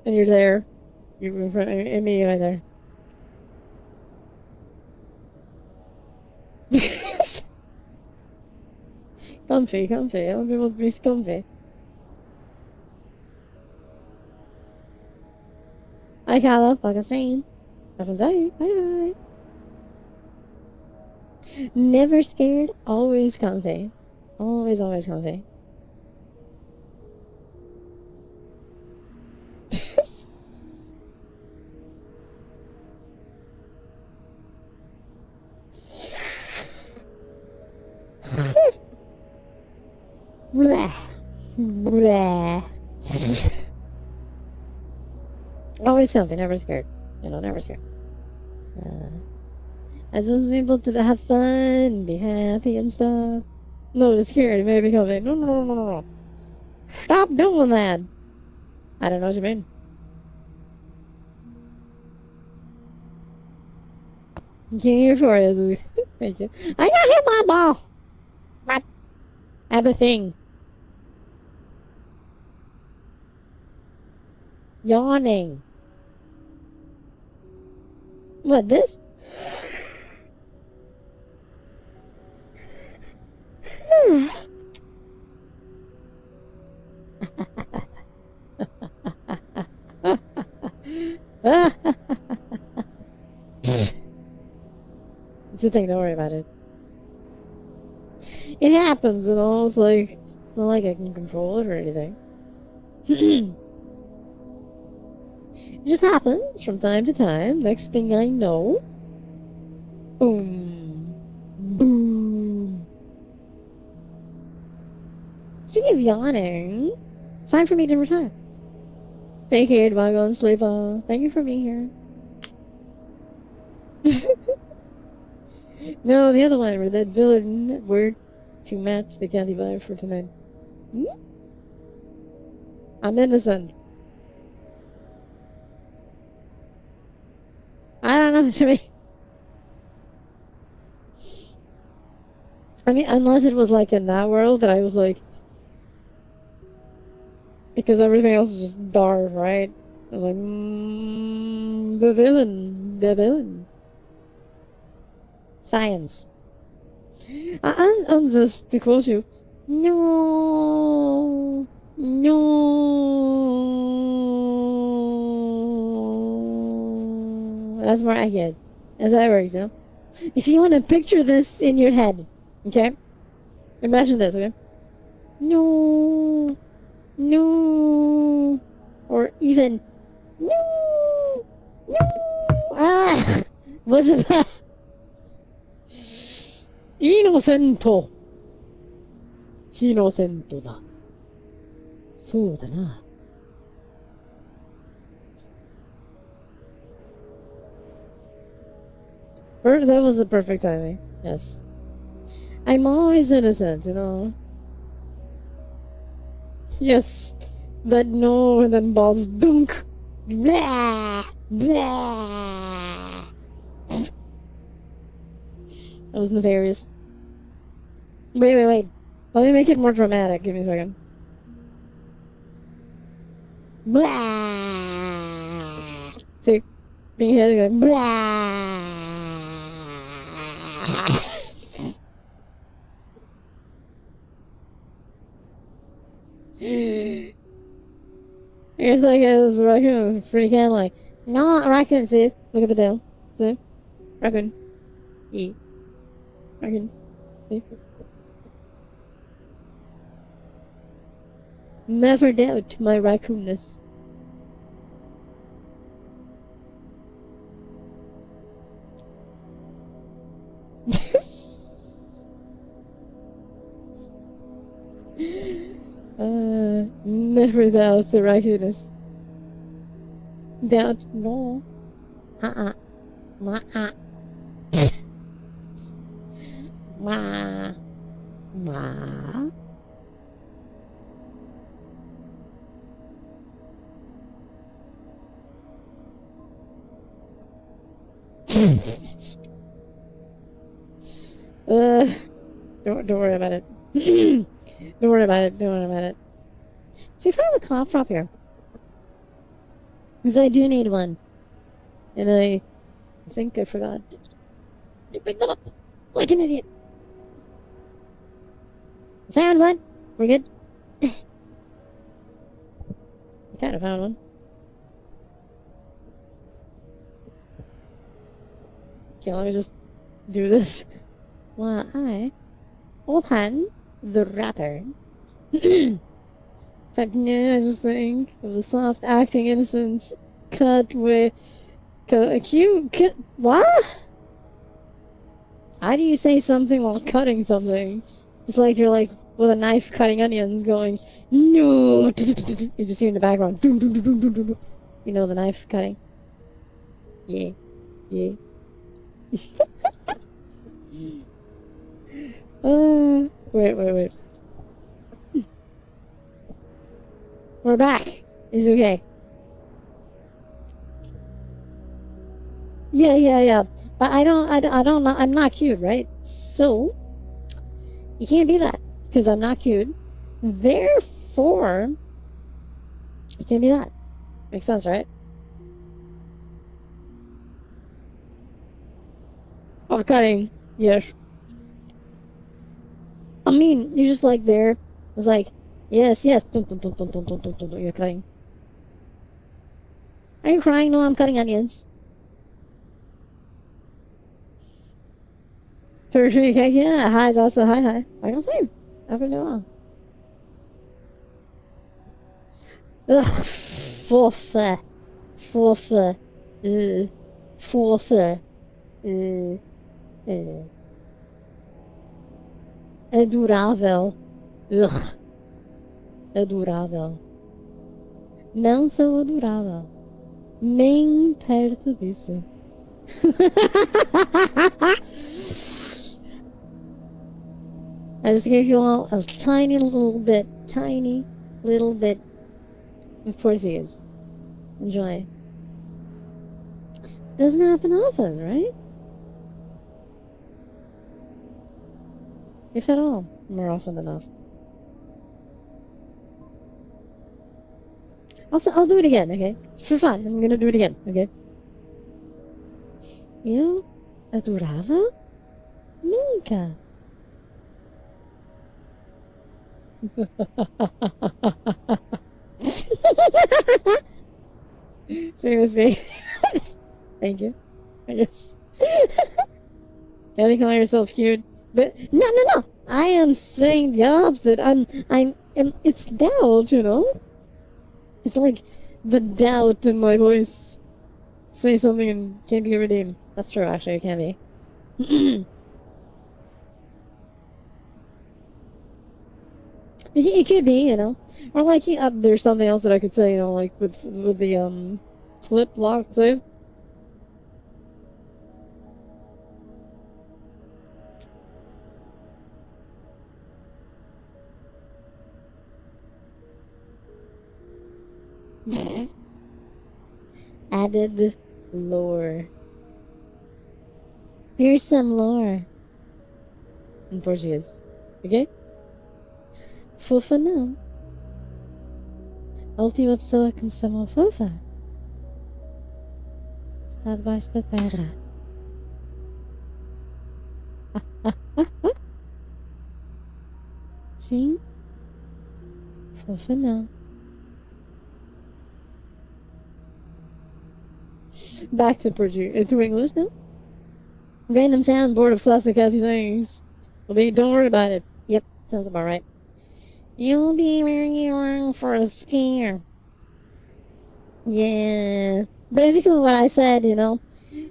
And you're there. You're in front of me right there. Comfy. I want people to be comfy. Hi, Carla. Welcome stream. Welcome to Hi. Never scared. Always comfy. Always comfy. Blah. Blah. Always comfy, never scared. You know, never scared. I just want people to have fun, be happy and stuff. No, it's scared, maybe comfy. No. Stop doing that. I don't know what you mean. King Euphoria. Thank you. I got hit by a ball. What? I have a thing. Yawning. What, this? It's a thing, don't worry about it. It happens, you know, it's not like I can control it or anything. It just happens from time to time. Next thing I know, boom. Speaking of yawning, it's time for me to retire. Take care, go and sleep. Thank you for being here. No, the other one, where that villain word to match the Kathy vibe for tonight. I'm innocent. I don't know what you mean. I mean, unless it was like in that world that I was like, because everything else is just dark, right? I was like, the villain. Science. I'm just to quote you. No, no. That's more accurate. That's how it works, you know? If you want to picture this in your head, okay? Imagine this, okay? No, no. Or even, no, no. Ah! What's that? イノセント。イノセントだ。そうだな。That was a perfect timing. Yes. I'm always innocent, you know. Yes. That no, and then balls dunk. Blah! Blah! That was nefarious. Wait. Let me make it more dramatic. Give me a second. Blah! See? Being hit again. Blah! It's like this raccoon freaking like, no, raccoon, see? Look at the tail. See? Raccoon. Eat. Raccoon. See? Never doubt my raccoonness. Never doubt the raccoonness. Doubt? No. Uh-uh. Ma. Don't worry about it. Don't worry about it. See if I have a cough drop here. Because I do need one. And I think I forgot to pick them up. Like an idiot. Found one. We're good. I kind of found one. Okay, let me just do this. While I open the wrapper. Except now I just think of the soft acting innocence cut with cute. What? How do you say something while cutting something? It's like you're like with a knife cutting onions going, no! You just hear in the background, you know, the knife cutting. Yeah. Wait. We're back. It's okay. Yeah. But I don't know. I'm not cute, right? So you can't be that because I'm not cute. Therefore, you can't be that. Makes sense, right? Oh, cutting. Yes. I mean, you're just like there. It's like, yes. You're cutting. Are you crying? No, I'm cutting onions. Tertiary cake, yeah. Hi is also hi. I can see. I've been doing well. Ugh. Forfeit. Adorável. Ugh. Adorável. Não sou adorável. Nem perto disso. I just gave you all a tiny little bit of Portuguese. Enjoy. Doesn't happen often, right? If at all, more often than not. I'll do it again, okay? For fun, I'm gonna do it again, okay? Eu adorava? Nunca. Serious me. Thank you. I guess. Can you call yourself cute? But no. I am saying the opposite. It's doubt, you know? It's like the doubt in my voice. Say something and can't be redeemed. That's true, actually, it can be. It could be, you know. Or like, there's something else that I could say, you know, like with the, flip lock save. Added lore. Here's some lore. In Portuguese. Okay? Fofa não. A última pessoa que me chamou fofa está debaixo da terra. Sim? Fofa não. Back to Portuguese. To English now? Random soundboard of classic Kathy things. Don't worry about it. Yep, sounds about right. You'll be where you are for a scare. Yeah. Basically what I said, you know.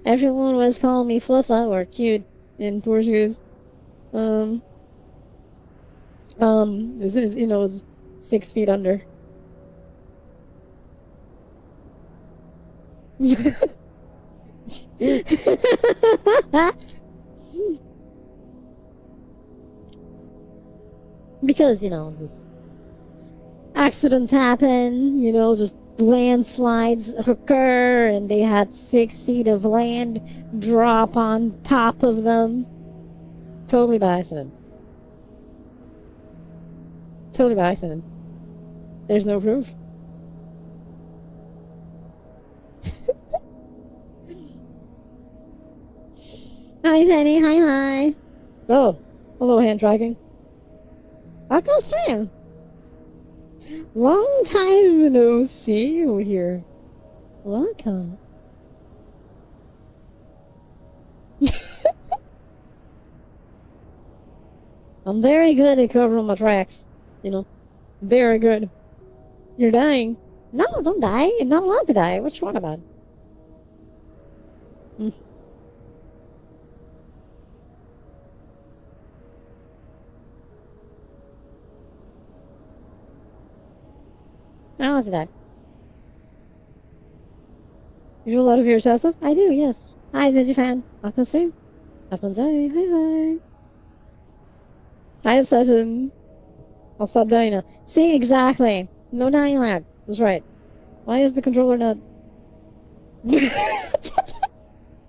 Everyone was calling me fofa or cute in Portuguese. You know, it's 6 feet under. Because, you know, just accidents happen, you know, just landslides occur, and they had 6 feet of land drop on top of them. Totally by accident. Totally by accident. There's no proof. Hi, Penny. Hi. Oh, hello, hand tracking. Welcome stream. Long time no see you here. Welcome. I'm very good at covering my tracks. You know, very good. You're dying. No, don't die. You're not allowed to die. What you want about? Not allowed to die. You do a lot of your stuff? I do, yes. Hi, Digifan. Welcome stream. Welcome day. Hi. Hi, Obsession. I'll stop dying now. See, exactly. No dying lad. That's right. Why is the controller not...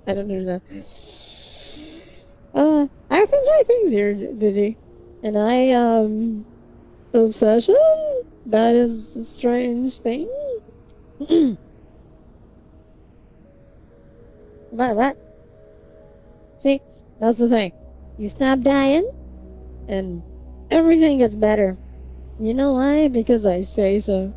I don't understand. I enjoy things here, Digi. And Obsession? That is a strange thing. What? See, that's the thing. You stop dying, and everything gets better. You know why? Because I say so.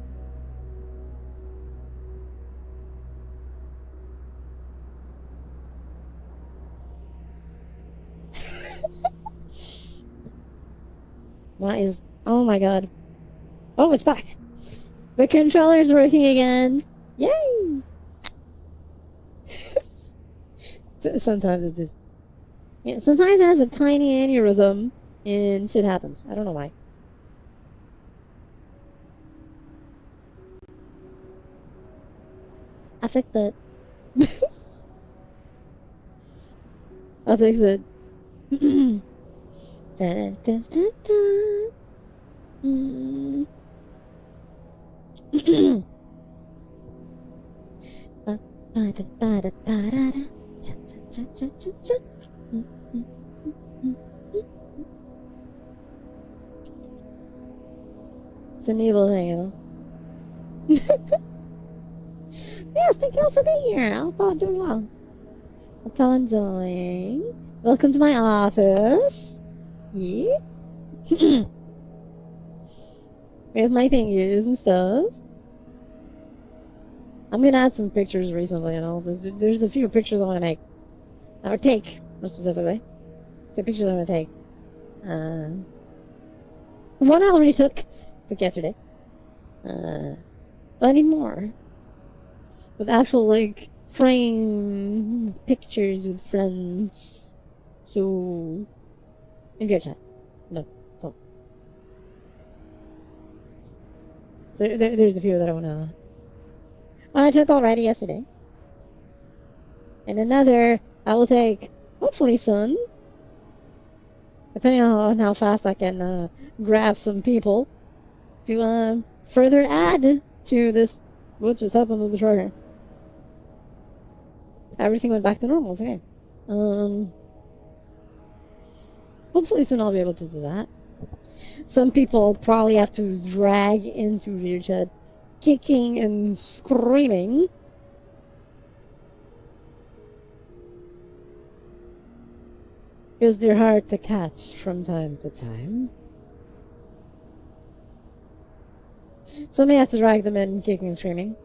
Why is... Oh my god. Oh, it's back. The controller's working again. Yay! Sometimes it just... Yeah, sometimes it has a tiny aneurysm, and shit happens. I don't know why. I fixed it. I'll fix it. It's an evil thing, you know. Yes, thank you all for being here. I hope I'm doing well. Hope y'all enjoying. Welcome to my office. Yeah. with my fingers and stuff. I'm gonna add some pictures recently, you know. There's a few pictures I want to make. Or take, more specifically. The pictures I'm gonna take. One I already took yesterday. But I need more. With actual, like, frame pictures with friends. So, in your chat. No, so. There's a few that I wanna. One I took already yesterday. And another I will take, hopefully soon. Depending on how fast I can grab some people to further add to this. What just happened with the charger? Everything went back to normal. It's okay. Hopefully soon I'll be able to do that. Some people probably have to drag into video chat, kicking and screaming. Because they're hard to catch from time to time. So I may have to drag them in, kicking and screaming.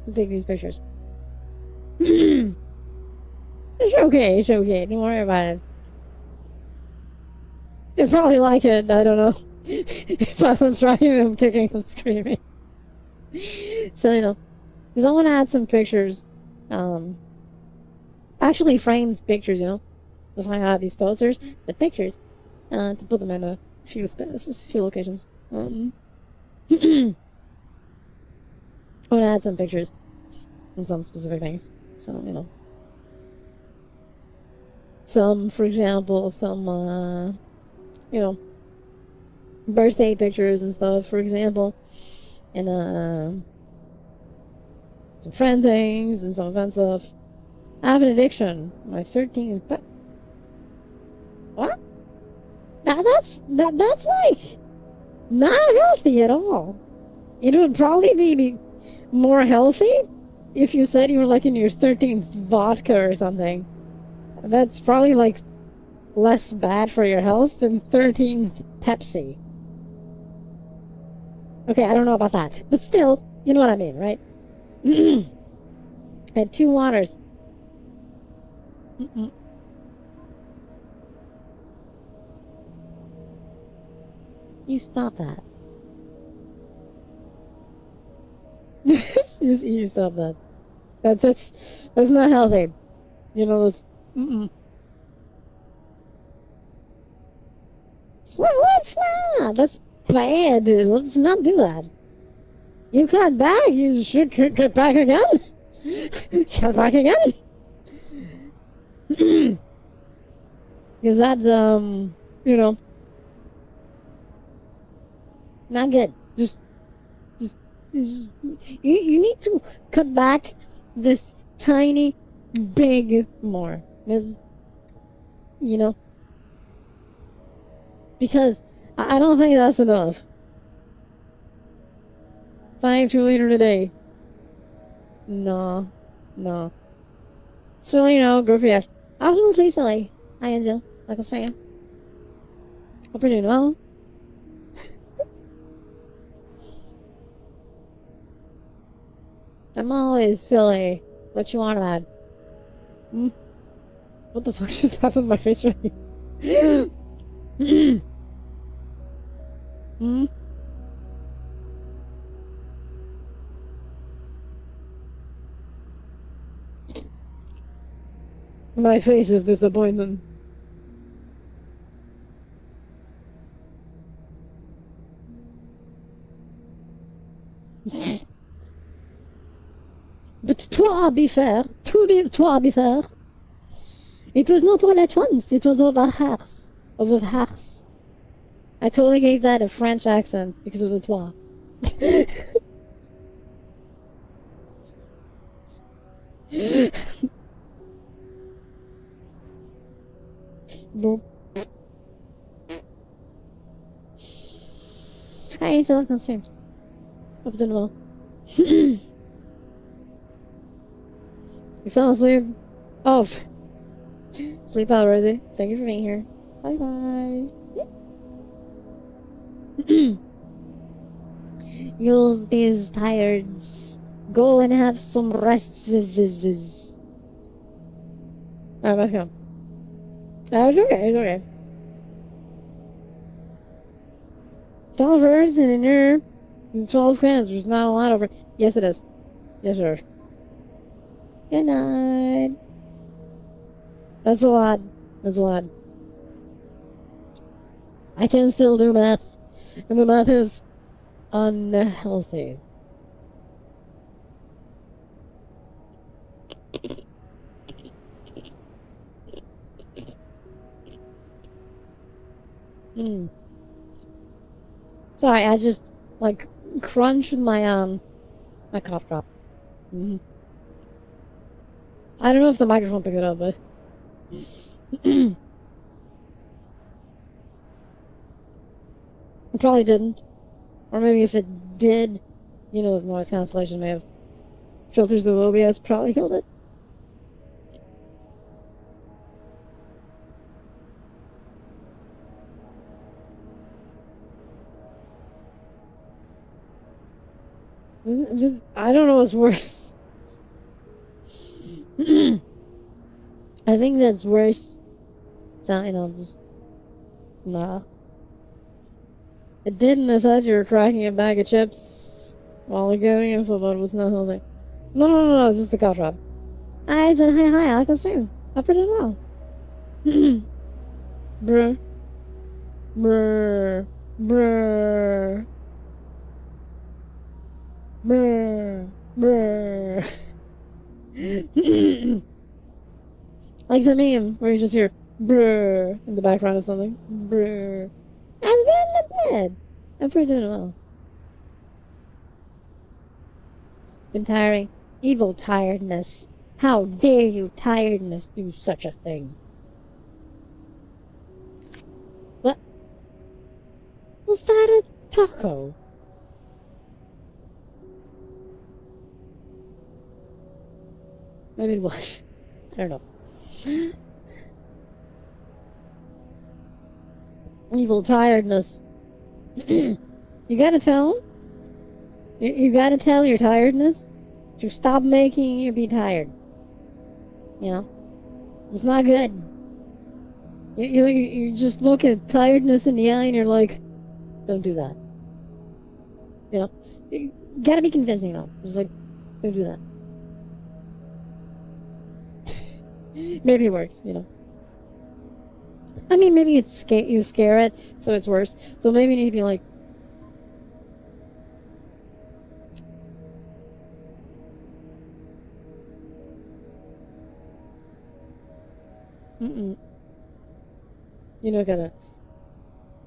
To take these pictures. It's okay, it's okay. Don't worry about it. They'd probably like it, I don't know. If I was dragging them, kicking and screaming. So, you know, because I want to add some pictures, actually framed pictures, you know, just like I have these posters, but pictures, to put them in a few locations. I want to add some pictures from some specific things, so, you know. Some, for example, some, you know, birthday pictures and stuff, for example. And some friend things and some fun stuff. I have an addiction. My 13th, but what? Now that's like not healthy at all. It would probably be more healthy if you said you were like in your 13th vodka or something. That's probably like less bad for your health than 13th Pepsi. Okay, I don't know about that. But still, you know what I mean, right? I had 2 waters. You stop that. you stop that. That's not healthy. You know, this... Let's not! That's bad, dude. Let's not do that. You cut back, you should cut back again. Cut back again. Because that's, you know, not good. Just you need to cut back this tiny, big more. It's, you know, because I don't think that's enough. 5 2 liters a day. No. So, you know, go for it. Absolutely silly. Hi, Angel. Like I say. Hope you're doing well. I'm always silly. What you want to add? What the fuck just happened to my face right here? My face of disappointment. But toi be fair, toi be fair. It was not all at once, it was over hers. Over hers. I totally gave that a French accent because of the toi. Hi, Angel, welcome to stream. Hope you're doing well. You fell asleep? Oh, Sleep well, Rosie. Thank you for being here. Bye bye. You'll be tired. Go and have some rest. How about him? It's okay, it's okay. 12 birds in an ear. 12 crowns. There's not a lot over. Yes, it is. Yes, sir. Good night. That's a lot. That's a lot. I can still do math. And the math is unhealthy. Sorry, I just like crunched my my cough drop. I don't know if the microphone picked it up, but it probably didn't. Or maybe if it did, you know, the noise cancellation may have filters of OBS probably killed it. I don't know what's worse. I think that's worse. So, you know, just... Nah. It didn't. I thought you were cracking a bag of chips while going info mode was not holding. No, it's just the cough drop. I said hi, I like the stream. I put it well. Brr. Brr. Brr. Brr. Brr. Like the meme where you just hear brr in the background of something. Brr. I've been in the bed. I'm pretty doing well. It's been tiring. Evil tiredness. How dare you, tiredness, do such a thing? What? Was that a taco? Maybe it was. I don't know. Evil tiredness. You gotta tell him. You gotta tell your tiredness to stop making you be tired. You know? It's not good. You just look at tiredness in the eye and you're like, don't do that. You know? You gotta be convincing though. Just like, don't do that. Maybe it works, you know. I mean, maybe it's you scare it, so it's worse. So maybe you need to be like, you're not gonna.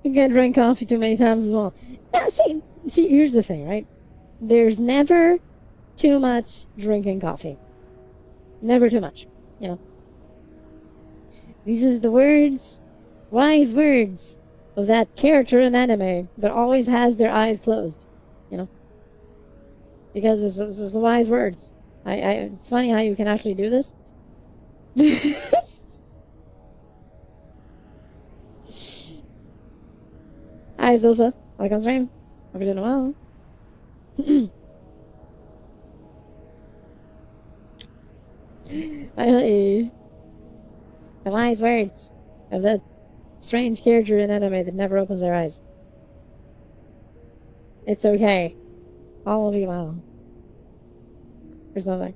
You can't drink coffee too many times as well. Yeah, see, here's the thing, right? There's never too much drinking coffee. Never too much, you know. These is the words, wise words, of that character in anime that always has their eyes closed, you know. Because this is the wise words. It's funny how you can actually do this. Hi, Zilpha. Welcome to stream. Hope you're doing well. The wise words of that strange character in anime that never opens their eyes. It's okay. All will be well. Or something.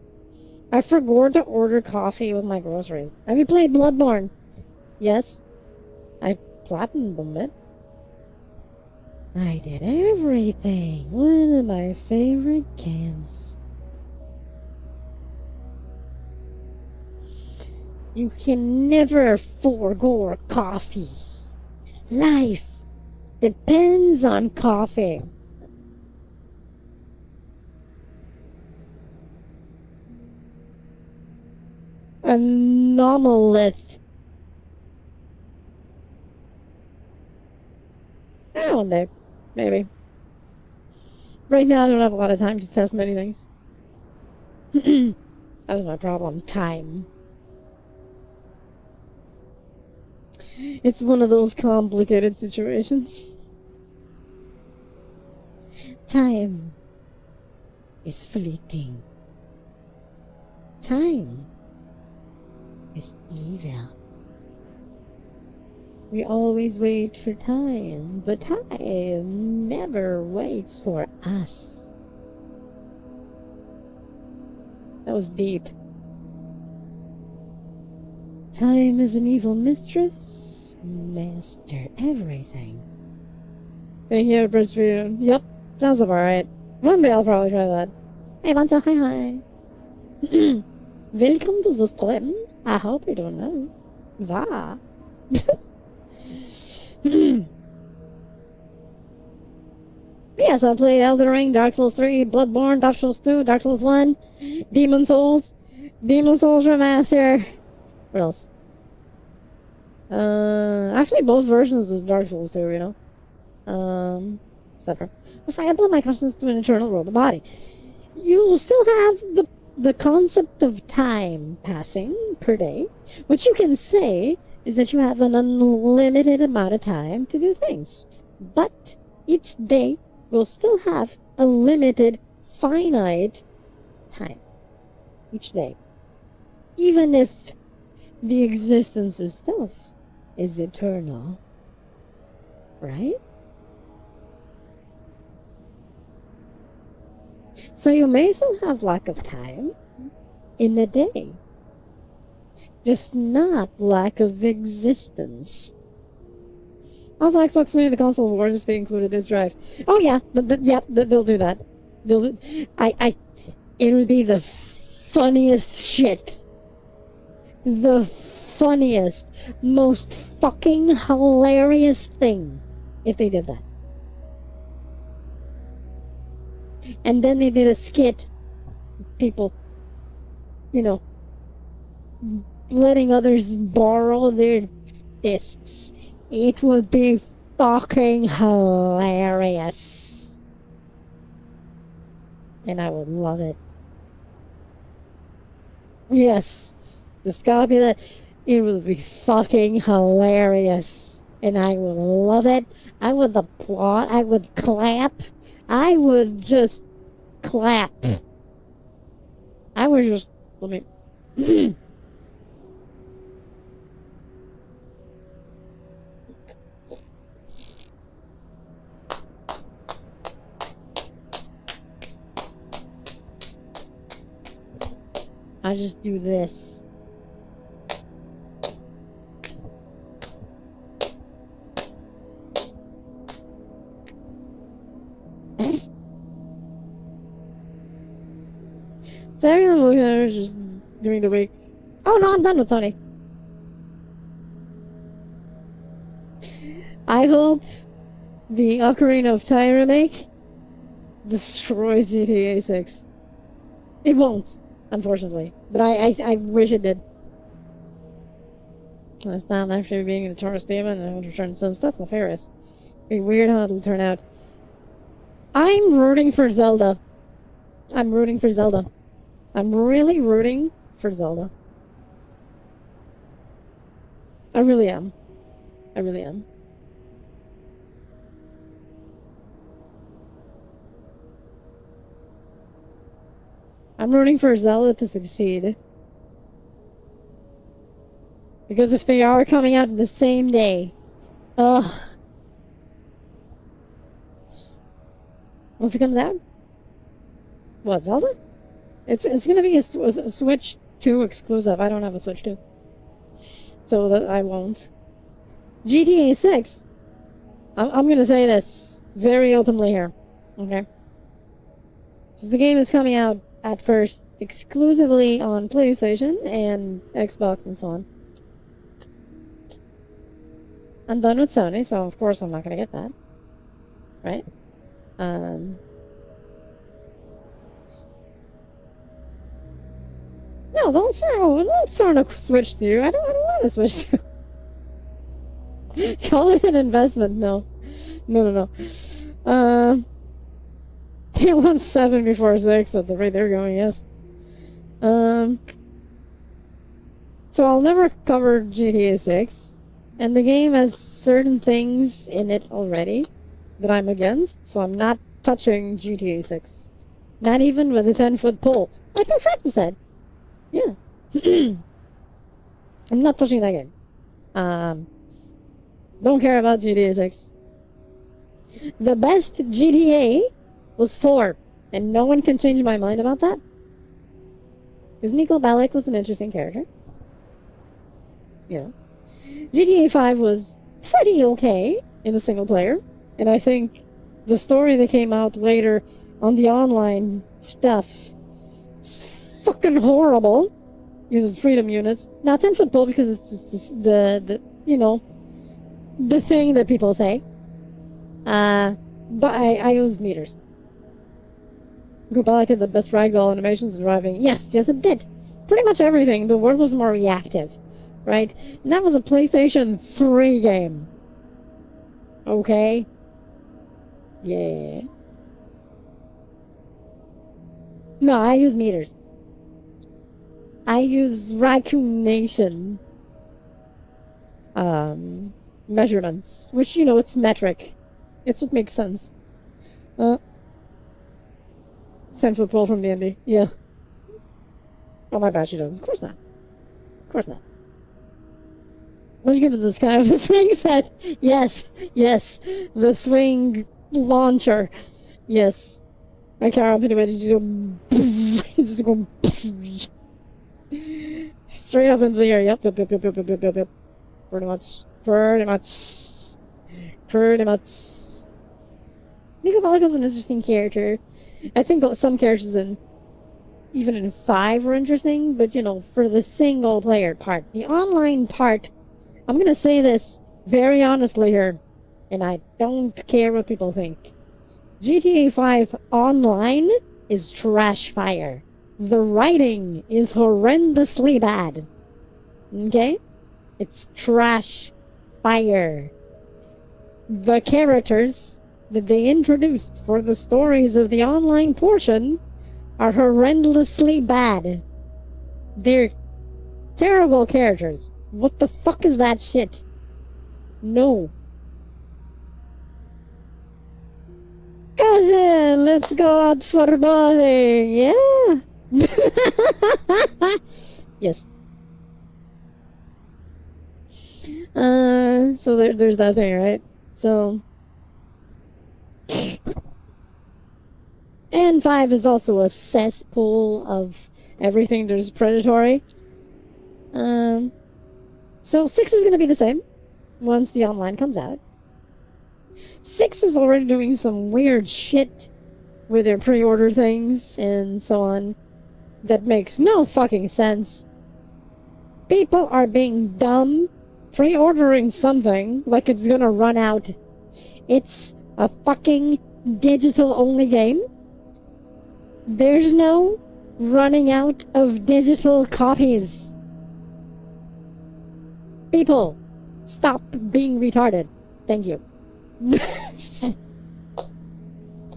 I forgot to order coffee with my groceries. Have you played Bloodborne? Yes. I platinumed it. I did everything. One of my favorite games. You can never forego coffee. Life depends on coffee. Anomalith. One day. Maybe. Right now I don't have a lot of time to test many things. That is my problem. Time. It's one of those complicated situations. Time is fleeting. Time is evil. We always wait for time, but time never waits for us. That was deep. Time is an evil mistress. Master everything. Thank you, Brisbane. Yep, sounds about right. One day I'll probably try that. Hey, Bancho, hi. Welcome to the stream. I hope you're doing well. Va. Yes, I played Elden Ring, Dark Souls 3, Bloodborne, Dark Souls 2, Dark Souls 1, Demon Souls Remaster. What else? Actually both versions of Dark Souls 2, you know? Etc. If I apply my consciousness to an eternal world of body, you will still have the concept of time passing per day. What you can say is that you have an unlimited amount of time to do things. But each day will still have a limited, finite time. Each day. Even if the existence itself is eternal. Right? So you may still have lack of time in a day. Just not lack of existence. Also, Xbox made the console wars if they included this drive. Oh yeah, they'll do that. It would be the funniest shit. The funniest, most fucking hilarious thing if they did that. And then they did a skit. People, you know, letting others borrow their discs. It would be fucking hilarious. And I would love it. Yes. Just copy that. It would be fucking hilarious. And I would love it. I would applaud. I would clap. I would just clap. I would just... Let me... I just do this. So everyone looking at her is just doing the week. Oh no, I'm done with Sony. I hope the Ocarina of Time remake destroys GTA 6. It won't, unfortunately. But I wish it did. It's not actually being a Taurus demon and return since that's nefarious. It'd be weird how it'll turn out. I'm rooting for Zelda. I'm rooting for Zelda. I'm really rooting for Zelda. I really am. I really am. I'm rooting for Zelda to succeed. Because if they are coming out the same day... Ugh. Once it comes out? What, Zelda? It's gonna be a Switch 2 exclusive. I don't have a Switch 2. So that I won't. GTA 6. I'm gonna say this very openly here. Okay? So the game is coming out at first exclusively on PlayStation and Xbox and so on. I'm done with Sony, so of course I'm not gonna get that. Right? No, don't throw a Switch 2. I don't want a Switch 2. Call it an investment. No. They want 7 before 6 at the rate they're going, yes. So I'll never cover GTA 6. And the game has certain things in it already that I'm against, so I'm not touching GTA 6. Not even with a 10-foot pole. Like my friend said. Yeah. I'm not touching that game. Don't care about GTA 6. The best GTA was 4, and no one can change my mind about that. Because Nico Bellic was an interesting character. Yeah. GTA 5 was pretty okay in the single player, and I think the story that came out later on the online stuff is fucking horrible. Uses freedom units. Now 10-foot pole because it's the you know, the thing that people say. But I use meters. Gubalik had the best ragdoll animations in driving. Yes, it did. Pretty much everything. The world was more reactive, right? And that was a PlayStation 3 game. Okay? Yeah. No, I use meters. I use Raccoon Nation measurements, which, you know, it's metric. It's what makes sense. 10-foot pole from D&D. Yeah. Oh, my bad, she doesn't. Of course not. Of course not. What'd you give it this guy with the swing set? Yes. The swing launcher. Yes. I can't remember anybody just go straight up into the air. Yep. Pretty much. Nico Bellic was an interesting character. I think some characters even in 5 were interesting, but you know, for the single player part. The online part, I'm gonna say this very honestly here, and I don't care what people think. GTA 5 online is trash fire. The writing is horrendously bad. Okay? It's trash fire. The characters that they introduced for the stories of the online portion are horrendously bad. They're terrible characters. What the fuck is that shit? No. Cousin, let's go out for bowling. Yeah. Yes. So there's that thing, right? So and 5 is also a cesspool of everything there's predatory. So 6 is gonna be the same once the online comes out. 6 is already doing some weird shit with their pre-order things and so on that makes no fucking sense. People are being dumb pre-ordering something like it's gonna run out. It's a fucking digital-only game. There's no running out of digital copies. People, stop being retarded. Thank you.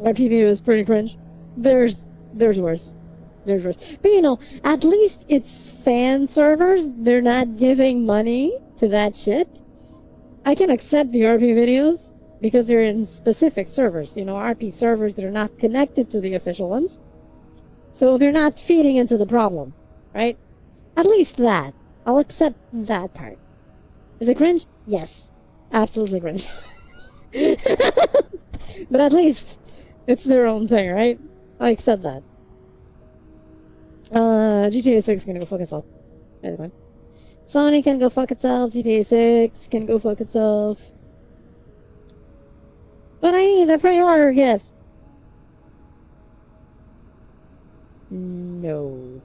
RPV is pretty cringe. There's worse. There's worse. But you know, at least it's fan servers. They're not giving money to that shit. I can accept the RP videos because they're in specific servers. You know, RP servers that are not connected to the official ones. So they're not feeding into the problem, right? At least that. I'll accept that part. Is it cringe? Yes. Absolutely cringe. But at least it's their own thing, right? I accept that. GTA 6 can go fuck itself. Anyway. Sony can go fuck itself. GTA 6 can go fuck itself. But I need the pre-order gift. No.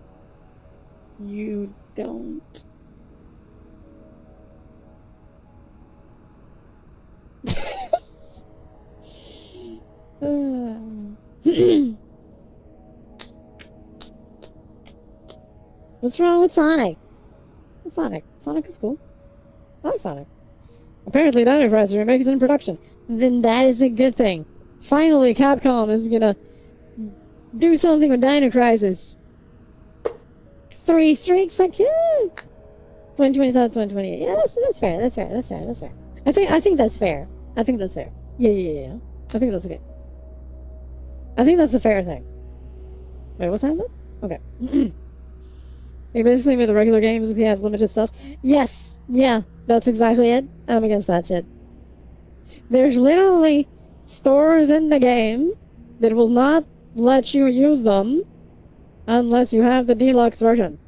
You don't. What's wrong with Sonic? What's Sonic? Sonic is cool. I like Sonic. Apparently, Dino Crisis remake is in production. Then that is a good thing. Finally, Capcom is gonna do something with Dino Crisis. 3 streaks, like, yeah. 2027, 2028. Yeah, that's fair. That's fair. That's fair. That's fair. I think that's fair. I think that's fair. Yeah. I think that's okay. I think that's a fair thing. Wait, what time is it? Okay. They basically made the regular games if you have limited stuff. Yes, yeah, that's exactly it. I'm against that shit. There's literally stores in the game that will not let you use them unless you have the deluxe version.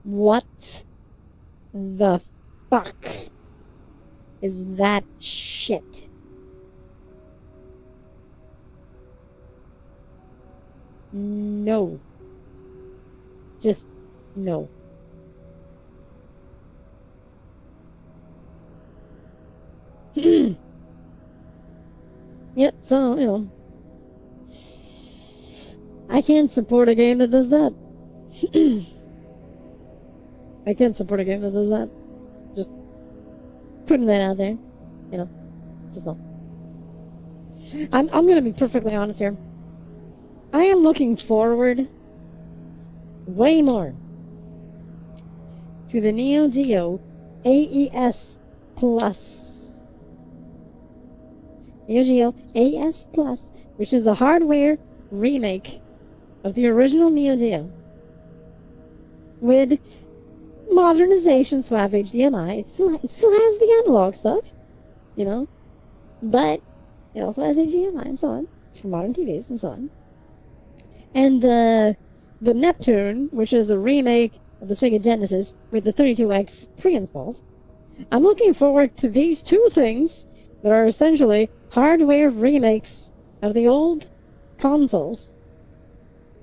What the fuck is that shit? No. Just no. Yep, so, you know. I can't support a game that does that. I can't support a game that does that. Just putting that out there. You know. Just no. I'm gonna be perfectly honest here. I am looking forward way more to the Neo Geo AES Plus. Neo Geo AES Plus, which is a hardware remake of the original Neo Geo with modernizations to have HDMI. It still has the analog stuff, you know, but it also has HDMI and so on for modern TVs and so on. And the Neptune, which is a remake of the Sega Genesis with the 32X pre-installed. I'm looking forward to these two things that are essentially hardware remakes of the old consoles.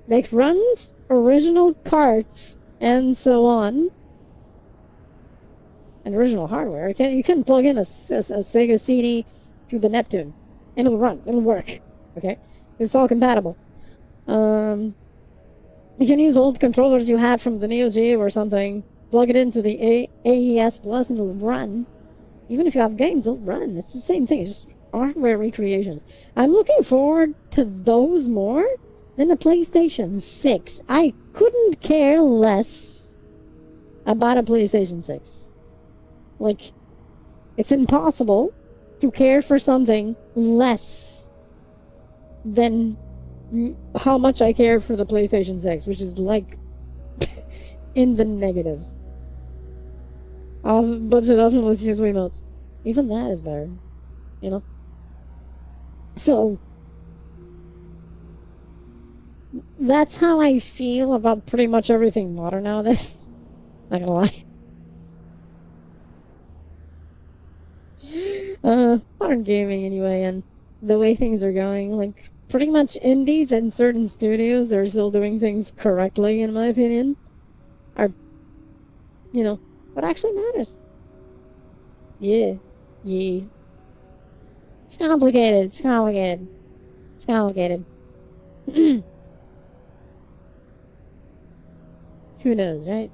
They runs original carts and so on. And original hardware. You can plug in a Sega CD to the Neptune. And it'll run. It'll work. Okay? It's all compatible. You can use old controllers you had from the Neo Geo or something, plug it into the AES Plus and it'll run. Even if you have games, it'll run. It's the same thing. It's just hardware recreations. I'm looking forward to those more than the PlayStation 6. I couldn't care less about a PlayStation 6. Like, it's impossible to care for something less than how much I care for the PlayStation 6, which is like in the negatives. Budget up and let's use Wiimotes. Even that is better, you know? So, that's how I feel about pretty much everything modern nowadays. Not gonna lie. Modern gaming anyway, and the way things are going, like, pretty much indies and certain studios that are still doing things correctly, in my opinion, are, you know, what actually matters. Yeah. It's complicated. Who knows, right?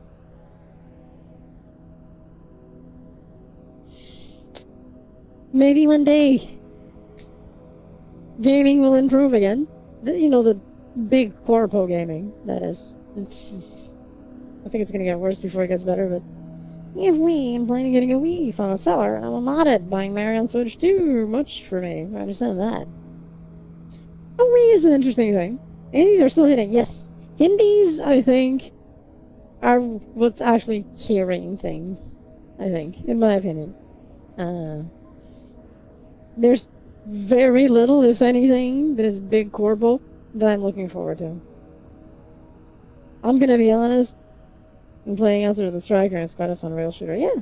Maybe one day gaming will improve again. You know, the big corpo gaming, that is. I think it's gonna get worse before it gets better, but if I'm planning on getting a Wii from a seller, and I'm modded buying Mario on Switch too much for me. I understand that. A Wii is an interesting thing. Indies are still hitting, yes. Indies, I think, are what's actually carrying things. I think, in my opinion. There's very little, if anything, that is big corpo that I'm looking forward to. I'm gonna be honest. I'm playing Enter the Striker, and it's quite a fun rail shooter. Yeah.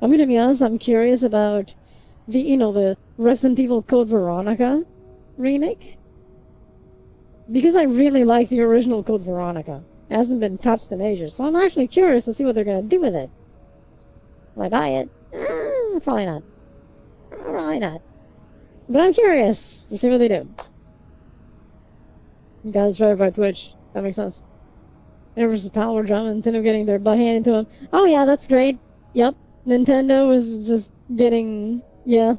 I'm gonna be honest, I'm curious about the Resident Evil Code Veronica remake. Because I really like the original Code Veronica. It hasn't been touched in ages, so I'm actually curious to see what they're gonna do with it. Will I buy it? Probably not. But I'm curious to see what they do. Guys drive by Twitch. That makes sense. Versus Power Drum and Nintendo getting their butt handed to them. Oh yeah, that's great. Yep. Nintendo is just getting... Yeah.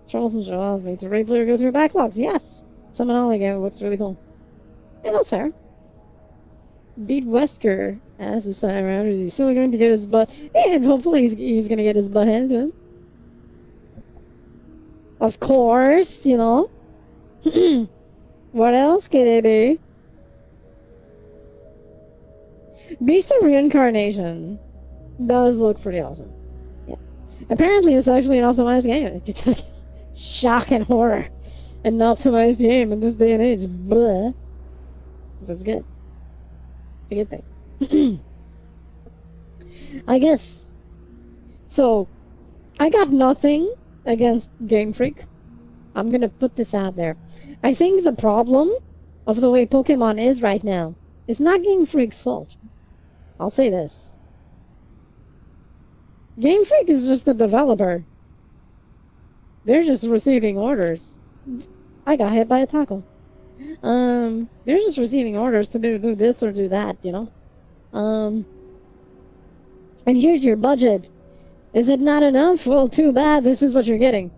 Charles and Jaws makes a raid player go through backlogs. Yes. Summon all again looks really cool. Yeah, that's fair. Beat Wesker as this time around. Is he still going to get his butt? And hopefully he's going to get his butt handed to him. Of course, you know. What else could it be? Beast of Reincarnation does look pretty awesome. Yeah. Apparently it's actually an optimized game. It's like shock and horror. An optimized game in this day and age. Blah. That's good. It's a good thing. I guess. So, I got nothing against Game Freak. I'm gonna put this out there. I think the problem of the way Pokemon is right now is not Game Freak's fault. I'll say this. Game Freak is just the developer. They're just receiving orders. I got hit by a taco. They're just receiving orders to do this or do that, you know? And here's your budget. Is it not enough? Well, too bad. This is what you're getting.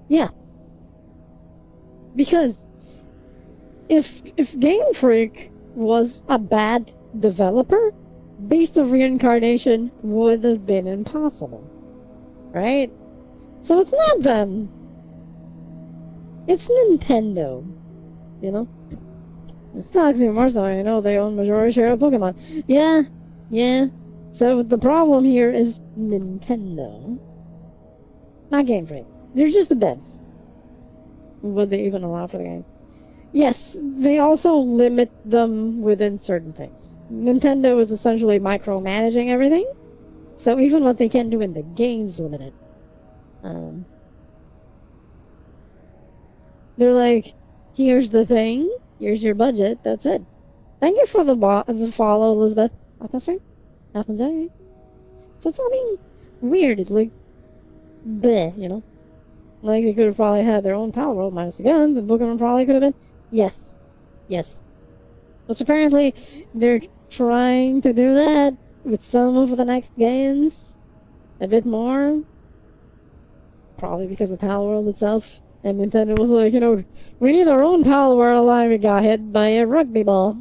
Yeah. Because if Game Freak was a bad developer, Beast of Reincarnation would have been impossible. Right? So it's not them. It's Nintendo. You know? It sucks even more so. You know, they own majority share of Pokemon. Yeah. So the problem here is Nintendo. Not Game Freak. They're just the devs. Would they even allow for the game? Yes, they also limit them within certain things. Nintendo is essentially micromanaging everything, so even what they can do in the game's limited. They're like, here's the thing, here's your budget, that's it. Thank you for the follow, Elizabeth. Oh, that's right. Happens anyway. So it's not being weird. It's like, bleh, you know? Like, they could have probably had their own Power World minus the guns, and Pokemon probably could have been. Yes. Which apparently, they're trying to do that with some of the next games. A bit more. Probably because of Power World itself. And Nintendo was like, you know, we need our own Power World line. We got hit by a rugby ball.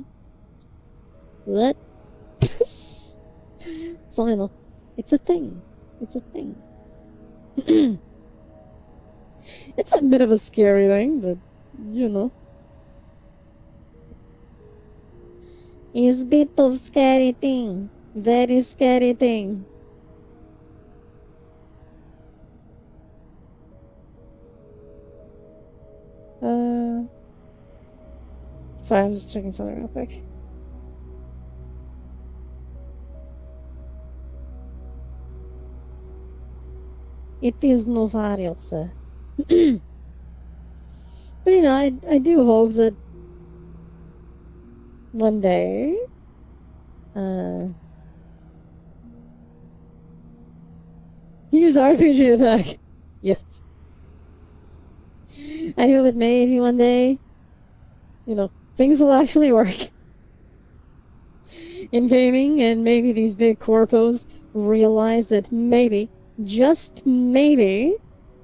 What? So, you know, it's a thing. It's a bit of a scary thing, but, you know. It's a bit of scary thing. Very scary thing. Sorry, I'm just checking something real quick. It is no variance. But you know, I do hope that one day, use RPG attack. Yes. I hope it maybe one day, you know, things will actually work in gaming, and maybe these big corpos realize that maybe, just maybe,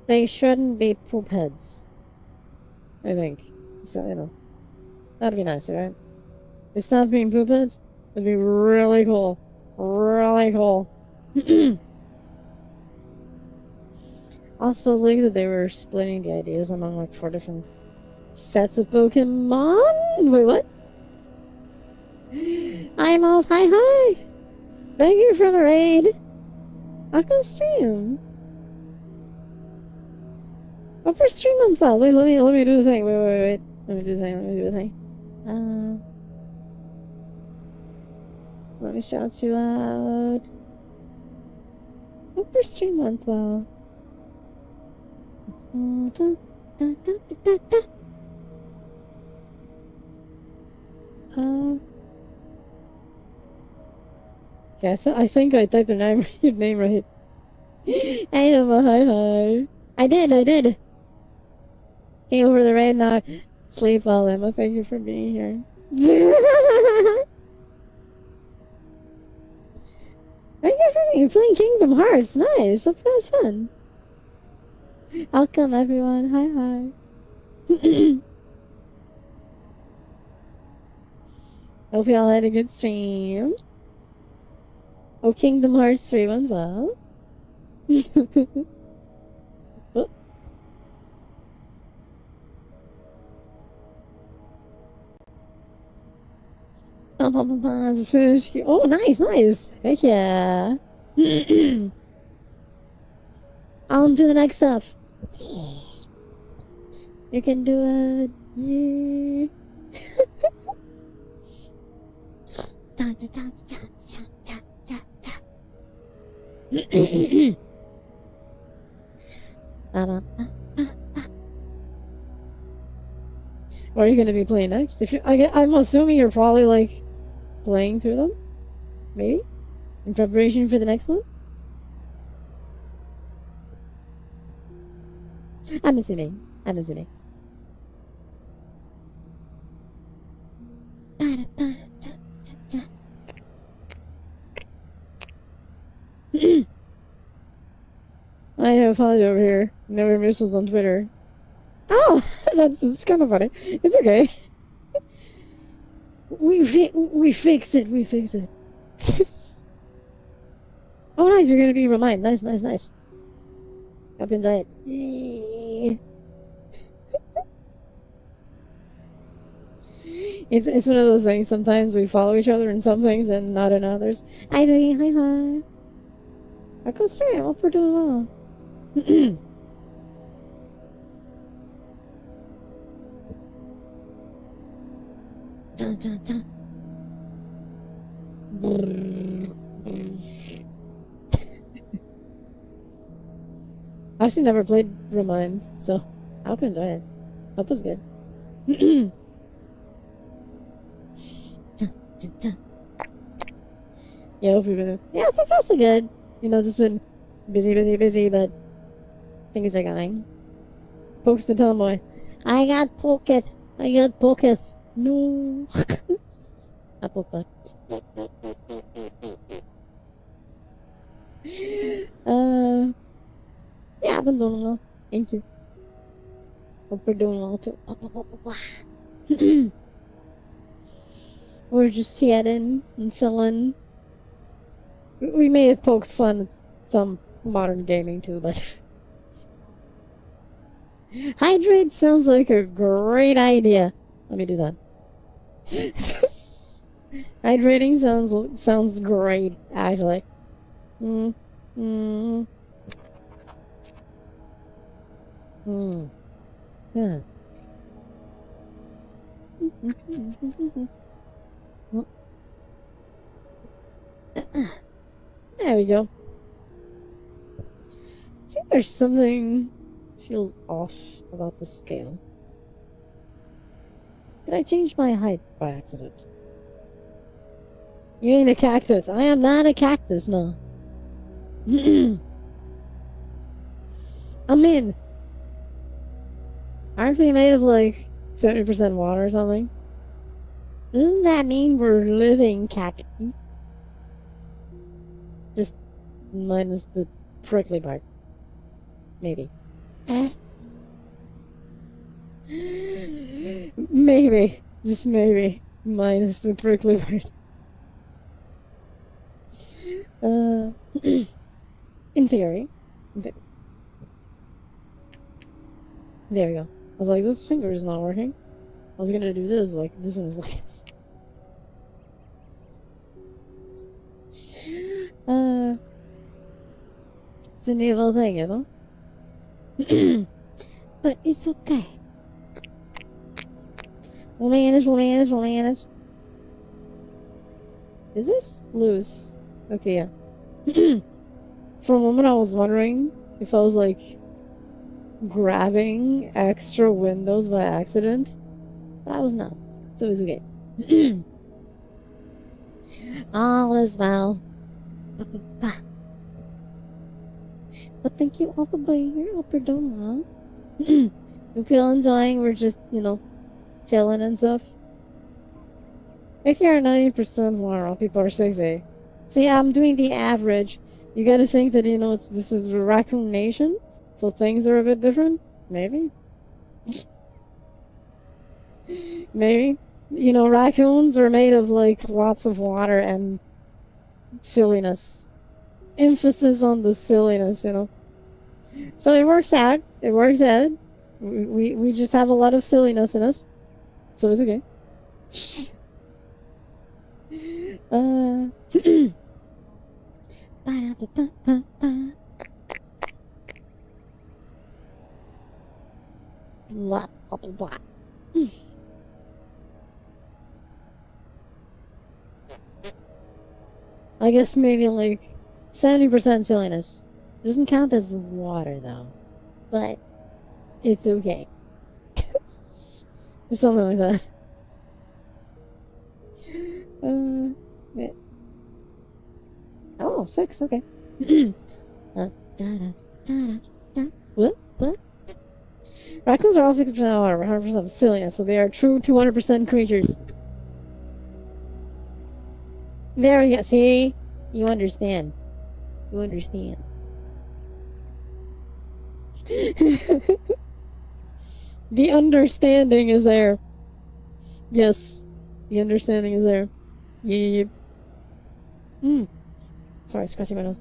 they shouldn't be poop heads. I think. So, you know, that'd be nice, right? They stop being poop heads. It'd be really cool. Really cool. I suppose like that they were splitting the ideas among like 4 different sets of Pokemon. Wait, what? Hi, Mouse. Hi. Thank you for the raid. I can stream. What for stream on 12? Wait, let me do the thing. Wait. Let me do the thing. Let me shout you out. What for stream on 12? Okay, I think I typed your name right. I am a hi. I did. Came over the raid now. Sleep well, Emma. Thank you for being here. Thank you for being playing Kingdom Hearts. Nice. That's really fun. Welcome, everyone. Hi. Hope y'all had a good stream. Oh, Kingdom Hearts 3 went well. Oh. Just finished. Oh, nice, nice. Heck yeah. On to the next stuff. You can do it. Yeah. What are you going to be playing next? I'm assuming you're probably like playing through them, maybe in preparation for the next one. I'm assuming. I have Holly over here. Never missiles on Twitter. Oh, it's kind of funny. It's okay. We fixed it. Oh, nice. You're gonna be remind. Nice. Hope you enjoy it. It's one of those things. Sometimes we follow each other in some things and not in others. Hi, Boogie. Hi. I go straight. I hope we're doing well. Dun, dun, dun. I actually never played Remind, so I hope you enjoy it. Hope it's good. Yeah, hope you've been. Yeah, so far so good. You know, just been busy, but things are going. Pokes to Tomboy. I got poketh. No. I poke back. Yeah, I've been doing well. Thank you. Hope we're doing well too. We're just chatting and chilling. We may have poked fun at some modern gaming too, but hydrate sounds like a great idea. Let me do that. Hydrating sounds great, actually. Yeah. There we go. I think there's something feels off about the scale. Did I change my height by accident? You ain't a cactus. I am not a cactus, no. I'm in. Aren't we made of like 70% water or something? Doesn't that mean we're living cacti? Just minus the prickly part. Maybe. Maybe. Just maybe. Minus the prickly part. In theory. There we go. I was like, this finger is not working. I was gonna do this, like, this one is like this. It's an evil thing, you know? But it's okay. We'll manage. Is this loose? Okay, yeah. For a moment I was wondering if I was like grabbing extra windows by accident, but I was not, so it was okay. All is well. But thank you all for being here. Hope you're doing well. If you're enjoying, we're just, you know, chilling and stuff. If you're 90% more, people are 60. See, I'm doing the average. You gotta think that, you know, this is Raccoon Nation, so things are a bit different. Maybe. Maybe. You know, raccoons are made of like lots of water and silliness. Emphasis on the silliness, you know. So it works out. It works out. We just have a lot of silliness in us. So it's okay. Blah, blah, blah, blah. I guess maybe like 70% silliness. Doesn't count as water though. But it's okay. Or something like that. Yeah. Oh, 6, okay. What? What? Raccoons are all 6% water, 100% silliness, so they are true 200% creatures. There we go. See? You understand. You understand. The understanding is there. Yes. The understanding is there. Yeah. Sorry, scratching my nose.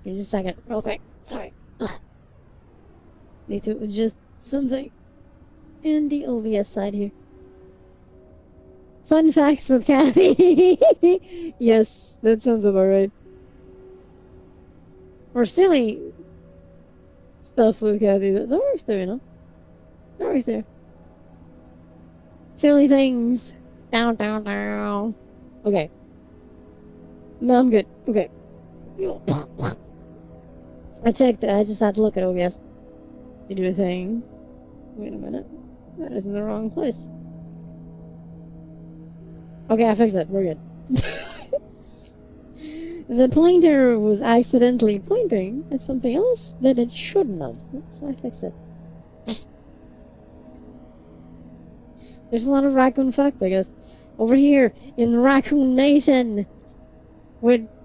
Here's a second, real quick. Sorry. Need to adjust something in the OBS side here. Fun facts with Kathy. Yes, that sounds about right. Or silly stuff with Kathy. That works there, you know? That works there. Silly things. Down. Okay. No, I'm good. Okay. I checked it. I just had to look at OBS to do a thing. Wait a minute. That is in the wrong place. Okay, I fixed it. We're good. The pointer was accidentally pointing at something else that it shouldn't have. So I fixed it. There's a lot of raccoon facts, I guess. Over here in Raccoon Nation.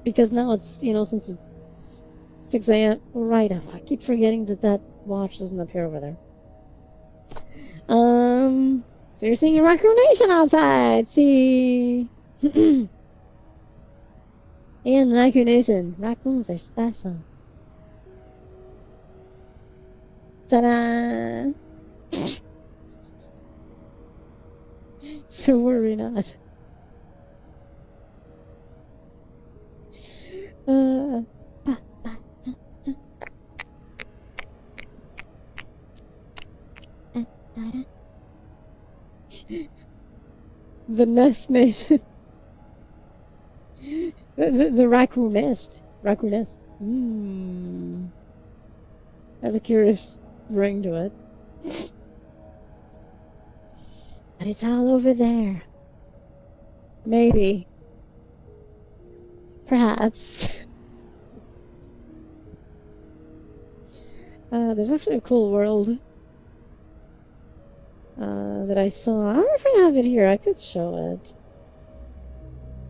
Because now it's, you know, since it's 6 a.m. Right, I keep forgetting that watch doesn't appear over there. So you're seeing Raccoon Nation outside. See? In Raccoon Nation, raccoons are special. Ta-da! So worry not. The Nest Nation. The Raccoon Nest. Raccoon Nest. Has a curious ring to it. But it's all over there. Maybe. Perhaps. There's actually a cool world that I saw. I don't know if I have it here. I could show it.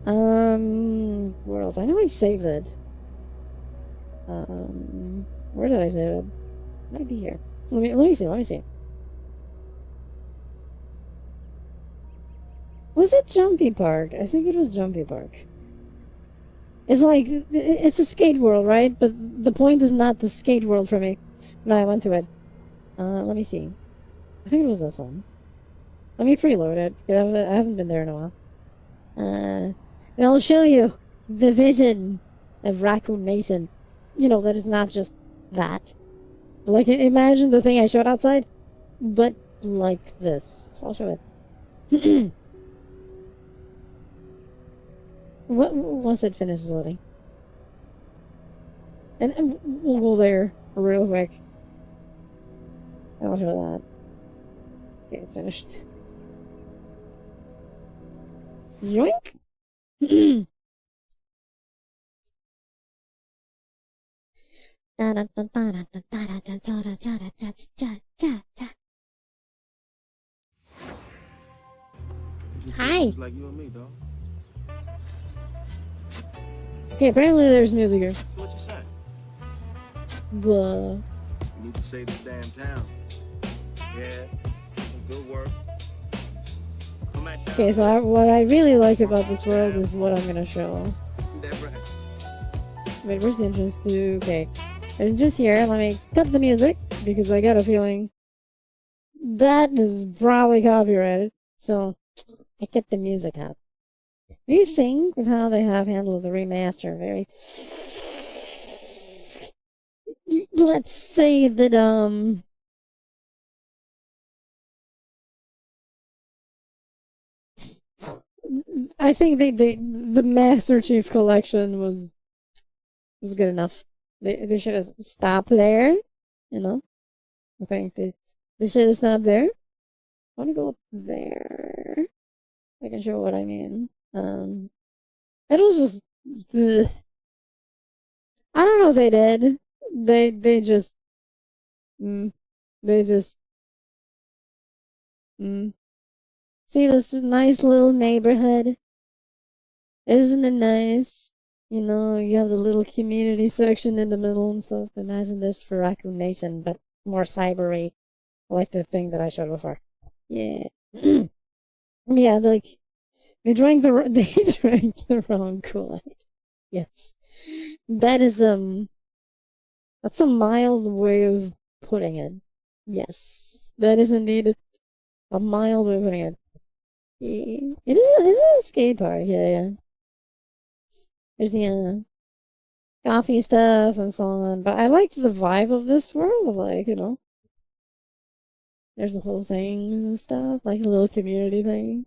World. I know I saved it. Where did I save it? Might be here. Let me see. Was it Jumpy Park? I think it was Jumpy Park. It's like, it's a skate world, right? But the point is not the skate world for me when I went to it. Let me see. I think it was this one. Let me preload it, because I haven't been there in a while. And I'll show you the vision of Raccoon Nation. You know, that is not just that. Like, imagine the thing I showed outside, but like this. So I'll show it. Once it finishes loading. And we'll go there real quick. I'll show that. Okay, it finished. Yoink! Hi! Okay, apparently there's music here. So what you say? Blah. You need to save this damn town. Yeah, some good work. Come back down. Okay, so what I really like about this world is what I'm gonna show. That right. Wait, where's the entrance to? Okay, there's just here. Let me cut the music because I got a feeling that is probably copyrighted. So I cut the music out. Do you think with how they have handled the remaster, very let's say that I think the Master Chief Collection was good enough. They should have stopped there, you know. I think they should have stopped there. I want to go up there. I can show what I mean. It was just I don't know what they did. They just mm, they just mm. See this nice little neighborhood. Isn't it nice? You know, you have the little community section in the middle and stuff. Imagine this for Raccoon Nation, but more cybery, like the thing that I showed before. Yeah. Yeah, like they drank the they drank the wrong Kool-Aid. Yes. That is that's a mild way of putting it. Yes. That is indeed a mild way of putting it. Yeah. It is a skate park, yeah. There's the coffee stuff and so on. But I like the vibe of this world. Like, you know, there's the whole thing and stuff, like a little community thing.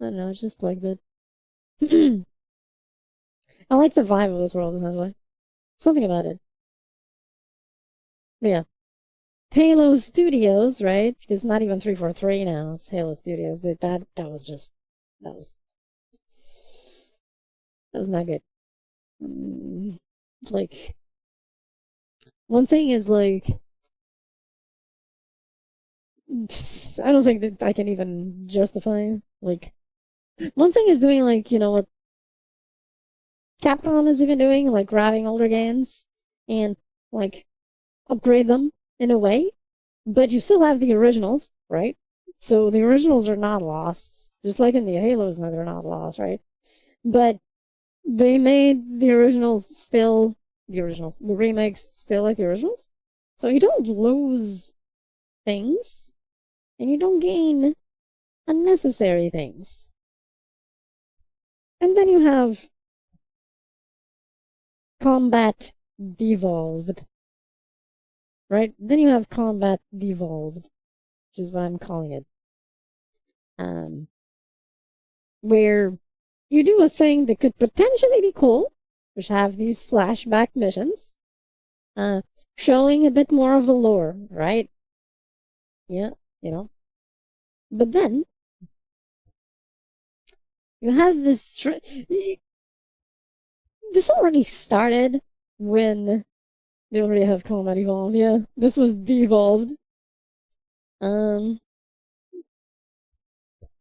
I don't know, it's just like that. I like the vibe of this world, essentially. Something about it. But yeah. Halo Studios, right? It's not even 343 now. It's Halo Studios. That was just that was that was not good. Like one thing is like I don't think that I can even justify like one thing is doing like, you know, what Capcom is even doing, like grabbing older games and like upgrade them in a way, but you still have the originals, right? So the originals are not lost, just like in the Halos, no, they're not lost, right? But they made the originals still the originals, the remakes still like the originals, so you don't lose things and you don't gain unnecessary things. And then you have combat devolved, right? Then you have combat devolved, which is what I'm calling it. Where you do a thing that could potentially be cool, which have these flashback missions, showing a bit more of the lore, right? Yeah, you know. But then you have this. This already started when they already have combat evolved. Yeah, this was devolved. Um,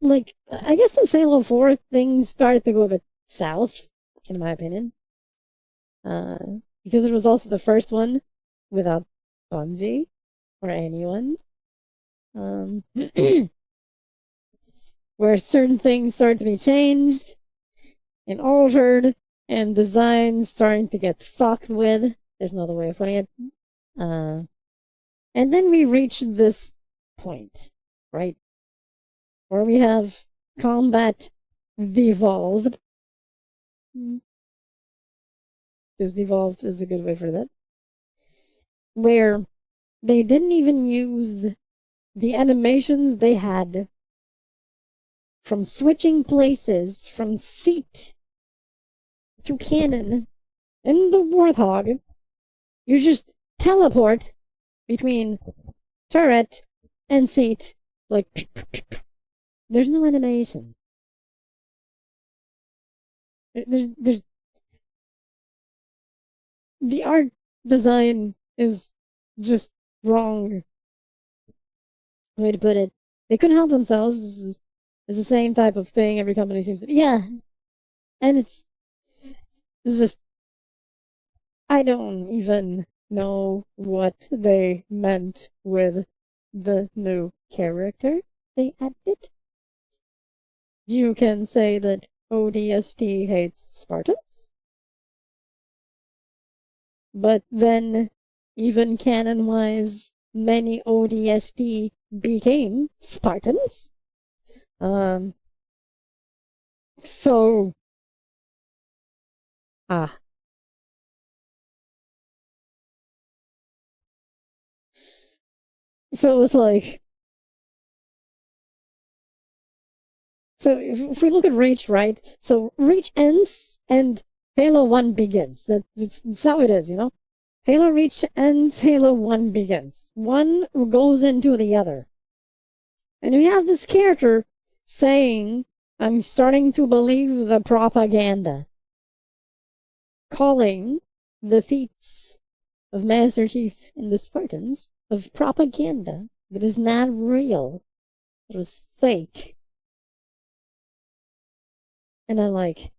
like I guess in Halo 4 things started to go a bit south, in my opinion. Because it was also the first one without Bungie or anyone. Um, where certain things started to be changed and altered, and designs starting to get fucked with. There's no other way of putting it. And then we reach this point, right? Where we have combat devolved. Because devolved is a good way for that. Where they didn't even use the animations they had from switching places from seat to cannon in the Warthog. You just teleport between turret and seat. Like, there's no animation. There's the art design is just wrong. Way to put it. They couldn't help themselves. It's the same type of thing every company seems to. Yeah, and it's It's just, I don't even know what they meant with the new character they added. You can say that ODST hates Spartans, but then, even canon-wise, many ODST became Spartans. Um, so, ah. So it's like, so if we look at Reach, right? So Reach ends and Halo 1 begins. That's how it is, you know? Halo Reach ends, Halo 1 begins. One goes into the other. And we have this character saying, I'm starting to believe the propaganda. Calling the feats of Master Chief and the Spartans of propaganda that is not real. It was fake. And I'm like,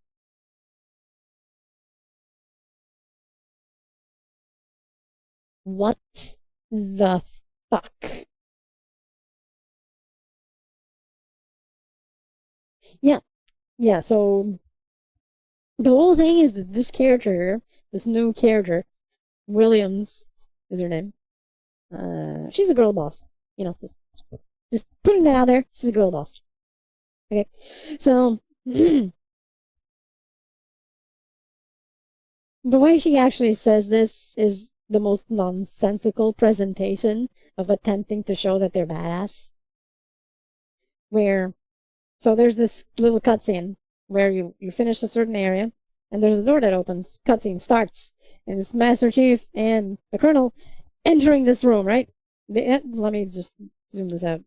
what the fuck? Yeah, yeah, so the whole thing is that this character, this new character, Williams is her name. She's a girl boss. You know, just putting that out there. She's a girl boss. Okay, so the way she actually says this is the most nonsensical presentation of attempting to show that they're badass. Where, so there's this little cutscene where you finish a certain area, and there's a door that opens. Cutscene starts, and it's Master Chief and the Colonel entering this room, right? Let me just zoom this out.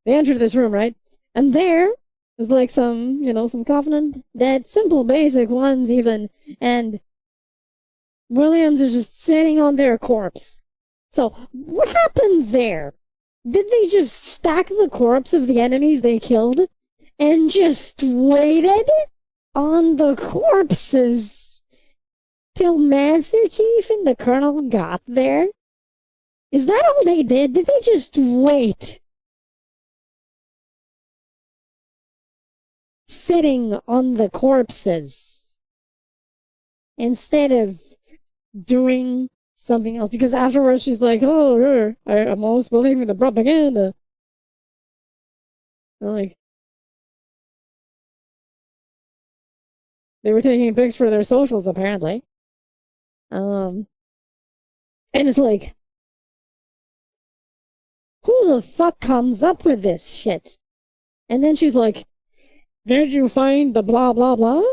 They enter this room, right? And there is like some, you know, some Covenant dead, simple, basic ones even, and Williams is just sitting on their corpse. So, what happened there? Did they just stack the corpse of the enemies they killed and just waited on the corpses till Master Chief and the Colonel got there? Is that all they did? Did they just wait? Sitting on the corpses instead of doing something else? Because afterwards she's like, oh, I'm always believing the propaganda. Like, they were taking pics for their socials, apparently. And it's like, who the fuck comes up with this shit? And then she's like, did you find the blah blah blah?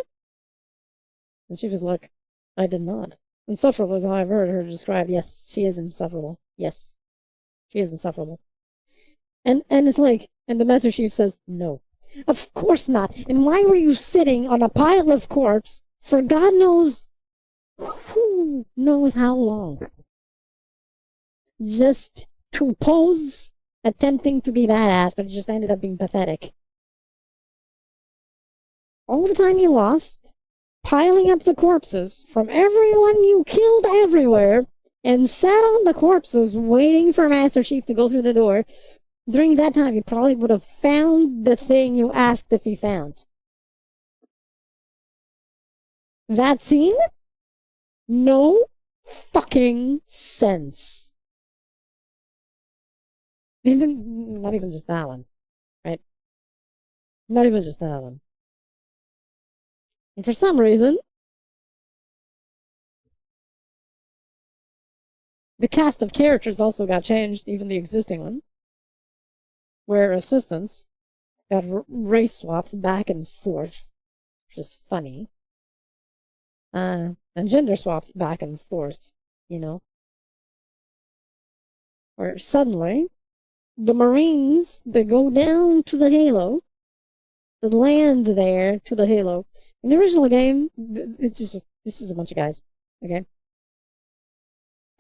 And she was like, I did not. Insufferable is how I've heard her described. Yes, she is insufferable. Yes, she is insufferable. And it's like, and the Master Chief says, no. Of course not. And why were you sitting on a pile of corpse for God knows who knows how long? Just to pose, attempting to be badass, but it just ended up being pathetic. All the time you lost, piling up the corpses from everyone you killed everywhere, and sat on the corpses waiting for Master Chief to go through the door. During that time, you probably would have found the thing you asked if you found. That scene? No fucking sense. Not even just that one, right? Not even just that one. And for some reason, the cast of characters also got changed, even the existing one, where assistants got race swapped back and forth, which is funny. And gender swapped back and forth, you know. Where suddenly, the Marines that go down to the Halo, that land there to the Halo. In the original game, it's just, this is a bunch of guys, okay?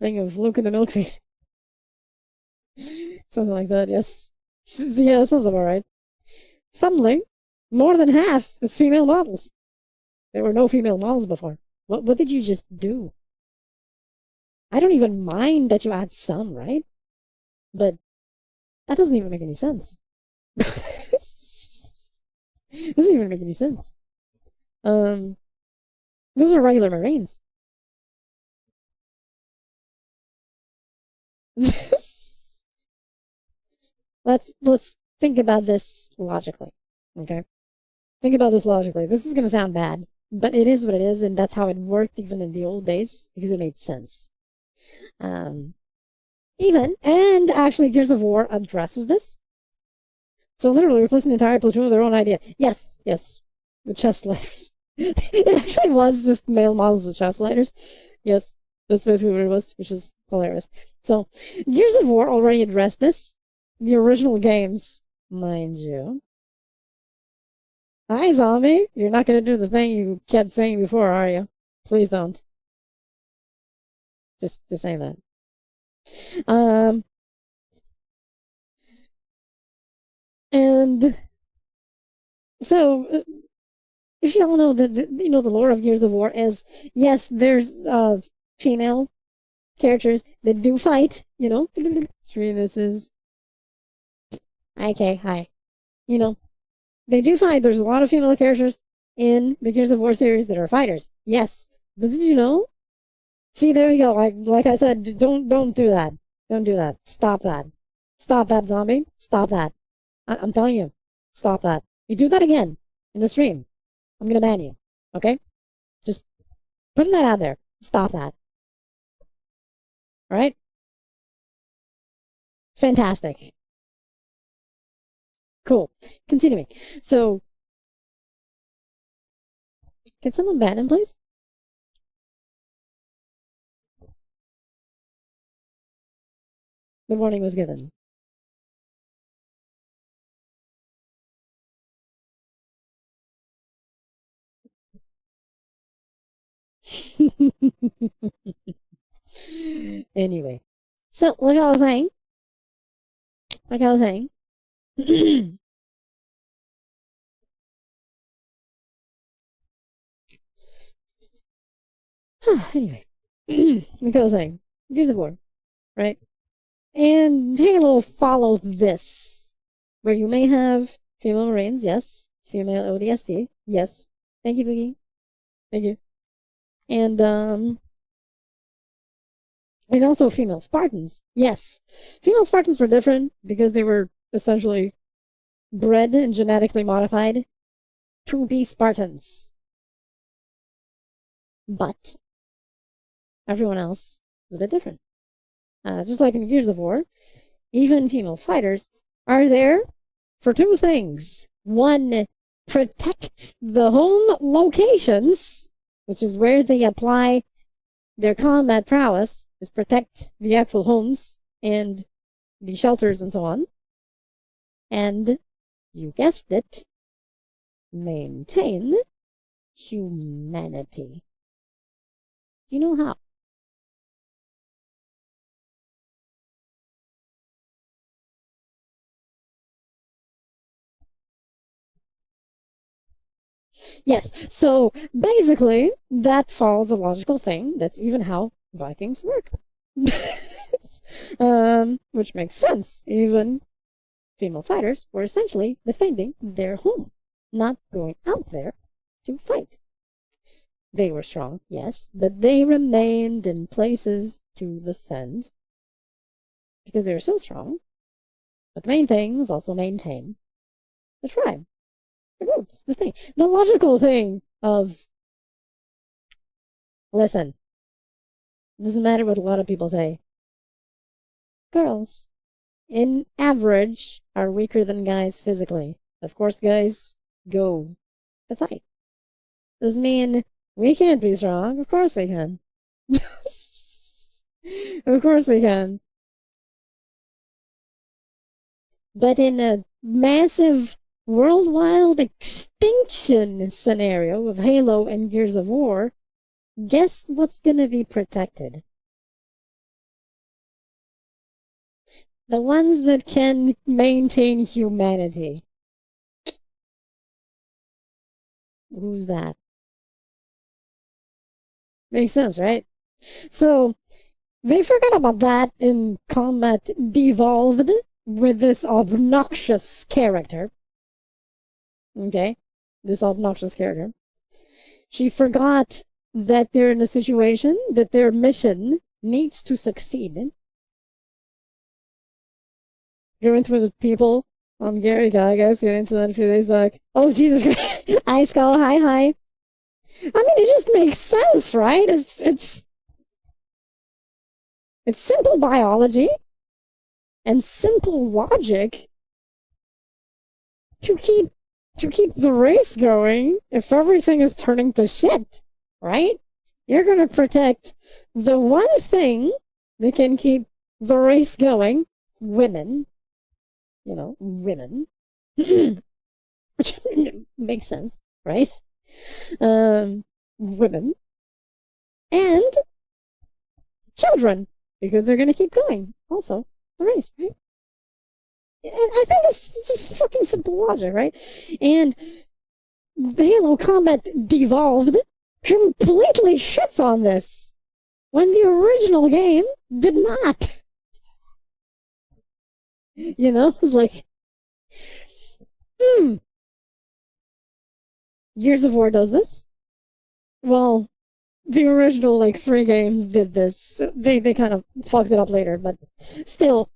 Think of Luke and the Milk Tea. Something like that, yes. Yeah, that sounds about right. Suddenly, more than half is female models. There were no female models before. What did you just do? I don't even mind that you add some, right? But that doesn't even make any sense. Doesn't even make any sense. Those are regular Marines. let's think about this logically. Okay? Think about this logically. This is gonna sound bad, but it is what it is, and that's how it worked even in the old days, because it made sense. Even and actually Gears of War addresses this. So literally replacing the entire platoon with their own idea. Yes, yes. With chest lighters. It actually was just male models with chest lighters. Yes, that's basically what it was, which is hilarious. So, Gears of War already addressed this. The original games, mind you. Hi, zombie. You're not going to do the thing you kept saying before, are you? Please don't. Just say that. And so if y'all know the lore of Gears of War is, yes, there's female characters that do fight, this is okay, hi. They do fight. There's a lot of female characters in the Gears of War series that are fighters. Yes. But did you know? See, there you go. Like I said, don't do that. Don't do that. Stop that. Stop that, zombie. Stop that. I'm telling you. Stop that. You do that again in the stream, I'm gonna ban you. Okay? Just putting that out there. Stop that. Alright? Fantastic. Cool. Continuing. So, can someone ban him, please? The warning was given. Anyway. So, like I was saying. Anyway. Like I was saying. Gears of War. Right? And Halo followed this. Where you may have female Marines, yes. Female ODST, yes. Thank you, Boogie. Thank you. And also female Spartans, yes. Female Spartans were different because they were essentially bred and genetically modified to be Spartans. But everyone else is a bit different. Just like in Gears of War, even female fighters are there for two things. One, protect the home locations, which is where they apply their combat prowess, is protect the actual homes and the shelters and so on. And, you guessed it, maintain humanity. Do you know how? Yes, so basically, that follows the logical thing. That's even how Vikings work. Which makes sense. Even female fighters were essentially defending their home, not going out there to fight. They were strong, yes, but they remained in places to defend because they were so strong. But the main thing was also maintain the tribe, the roots, the thing, the logical thing of listen. It doesn't matter what a lot of people say. Girls, in average, are weaker than guys physically. Of course, guys go to fight. Doesn't mean we can't be strong. Of course we can. Of course we can. But in a massive worldwide extinction scenario of Halo and Gears of War, guess what's gonna be protected? The ones that can maintain humanity. Who's that? Makes sense, right? So they forgot about that in Combat Devolved with this obnoxious character. Okay? This obnoxious character. She forgot that they're in a situation that their mission needs to succeed. Going through the people on Gary Gygax, getting into that a few days back. Oh, Jesus Christ. Ice Skull, hi, hi. I mean, it just makes sense, right? It's simple biology and simple logic to keep the race going if everything is turning to shit, right? You're going to protect the one thing that can keep the race going, women. You know, women. Which makes sense, right? Women. And children, because they're going to keep going, also, the race, right? I think it's just fucking simple logic, right? And the Halo Combat Devolved completely shits on this when the original game did not. You know, it's like, Gears of War does this. Well, the original, like, 3 games did this. They kind of fucked it up later, but still,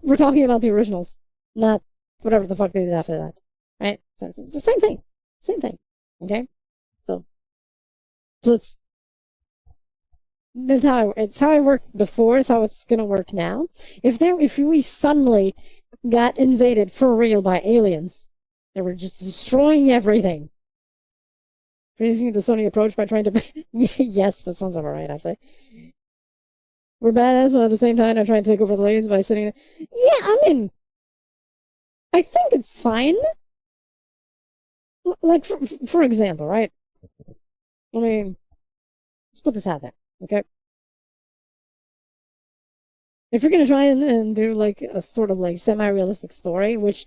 we're talking about the originals, not whatever the fuck they did after that, right? So it's the same thing. Same thing, okay? So that's how it's how it worked before. It's how it's gonna work now. If we suddenly got invaded for real by aliens, they were just destroying everything. Using the Sony approach by trying to yes, that sounds about right, actually. We're badass, but at the same time, I'm trying to take over the lanes by sitting there. Yeah, I mean, I think it's fine. Like, for example, right? I mean, let's put this out there, okay? If you're gonna try and do, like, a sort of, like, semi-realistic story, which,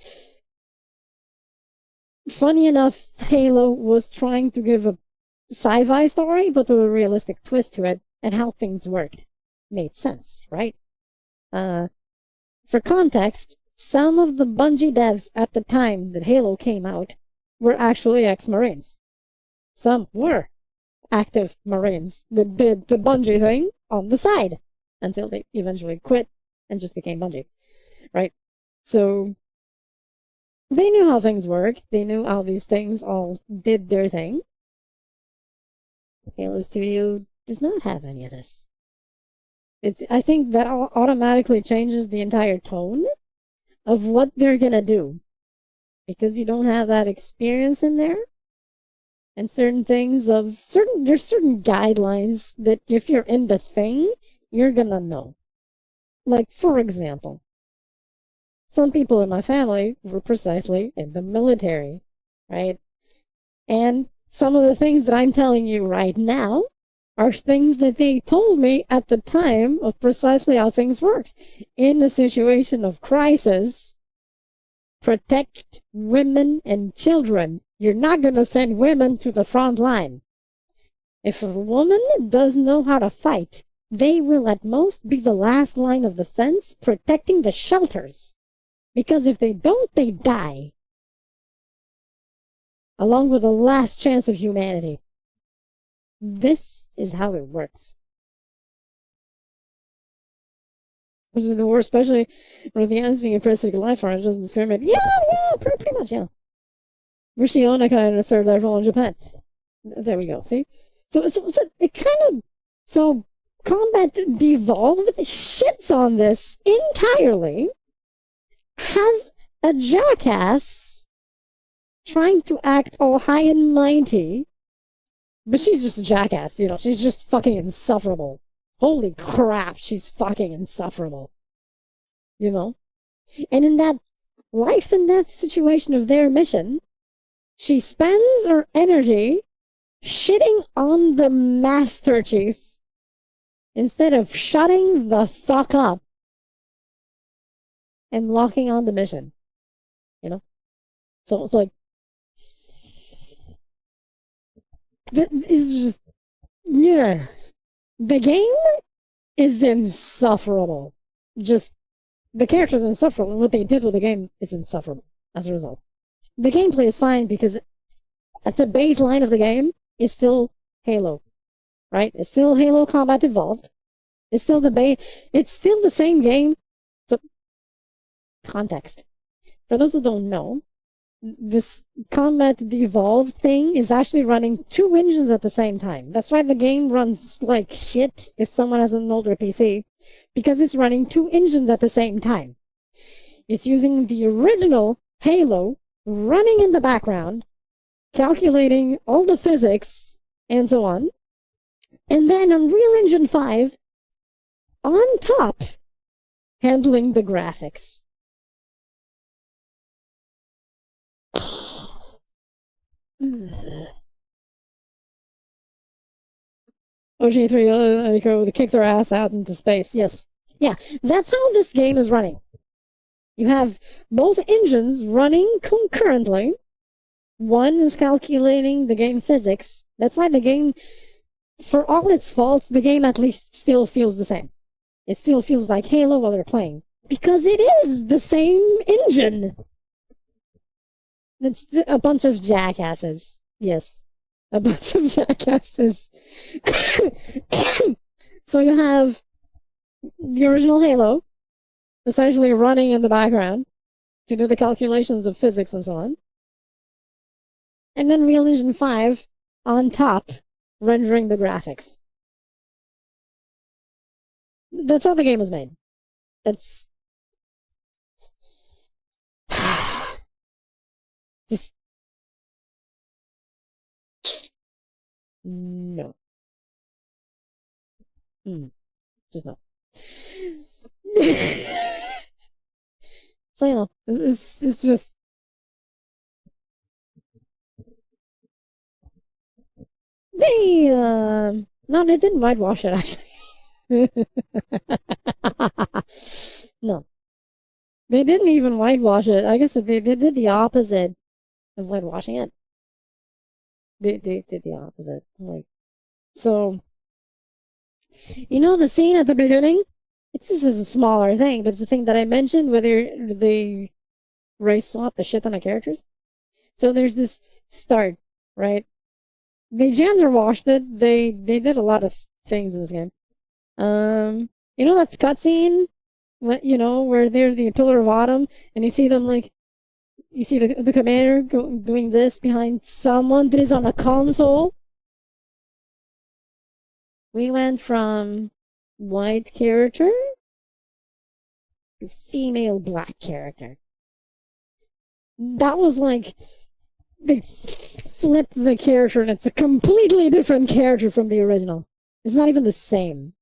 funny enough, Halo was trying to give a sci-fi story, but with a realistic twist to it, and how things worked made sense, right? For context, some of the Bungie devs at the time that Halo came out were actually ex-Marines. Some were active Marines that did the Bungie thing on the side until they eventually quit and just became Bungie, right? So they knew how things worked. They knew how these things all did their thing. Halo Studio does not have any of this. I think that automatically changes the entire tone of what they're gonna do, because you don't have that experience in there, and certain things there's certain guidelines that if you're in the thing, you're gonna know. Like, for example, some people in my family were precisely in the military, right? And some of the things that I'm telling you right now are things that they told me at the time of precisely how things worked. In a situation of crisis, protect women and children. You're not going to send women to the front line. If a woman does know how to fight, they will at most be the last line of defense protecting the shelters. Because if they don't, they die. Along with the last chance of humanity. This is how it works. Which is the worst, especially when the ends being a parasitic life form, it doesn't discriminate. Yeah, pretty much, yeah. Rishi Onaka has served that role in Japan. There we go, see? So it kind of, so Combat Devolved shits on this entirely, has a jackass trying to act all high and mighty, but she's just a jackass, you know, she's just fucking insufferable. Holy crap, she's fucking insufferable. You know? And in that life and death situation of their mission, she spends her energy shitting on the Master Chief instead of shutting the fuck up and locking on the mission. You know? So it's like, this is just Yeah. The game is insufferable. Just the characters are insufferable. What they did with the game is insufferable as a result. The gameplay is fine because at the baseline of the game is still Halo, right? It's still Halo Combat Evolved. It's still the It's still the same game. So, context for those who don't know, this Combat Evolved thing is actually running two engines at the same time. That's why the game runs like shit if someone has an older PC, because it's running two engines at the same time. It's using the original Halo running in the background, calculating all the physics and so on, and then Unreal Engine 5 on top handling the graphics. OG3 they kick their ass out into space. Yes. Yeah, that's how this game is running. You have both engines running concurrently. One is calculating the game physics. That's why the game, for all its faults, the game at least still feels the same. It still feels like Halo while they're playing. Because it is the same engine. It's a bunch of jackasses. Yes. A bunch of jackasses. So you have the original Halo essentially running in the background to do the calculations of physics and so on. And then Real Engine 5 on top rendering the graphics. That's how the game was made. That's just no. Just no. So you know, it's just they no, they didn't whitewash it actually. No, they didn't even whitewash it. I guess they did the opposite of whitewashing it. They did the opposite. Like, so, you know, the scene at the beginning. It's just a smaller thing, but it's the thing that I mentioned where they race swap the shit on the characters. So there's this start, right? They gender washed it. They did a lot of things in this game. You know that cutscene, you know, where they're the Pillar of Autumn, and you see them like, you see the commander doing this behind someone that is on a console. We went from white character to female black character. That was like they flipped the character, and it's a completely different character from the original. It's not even the same.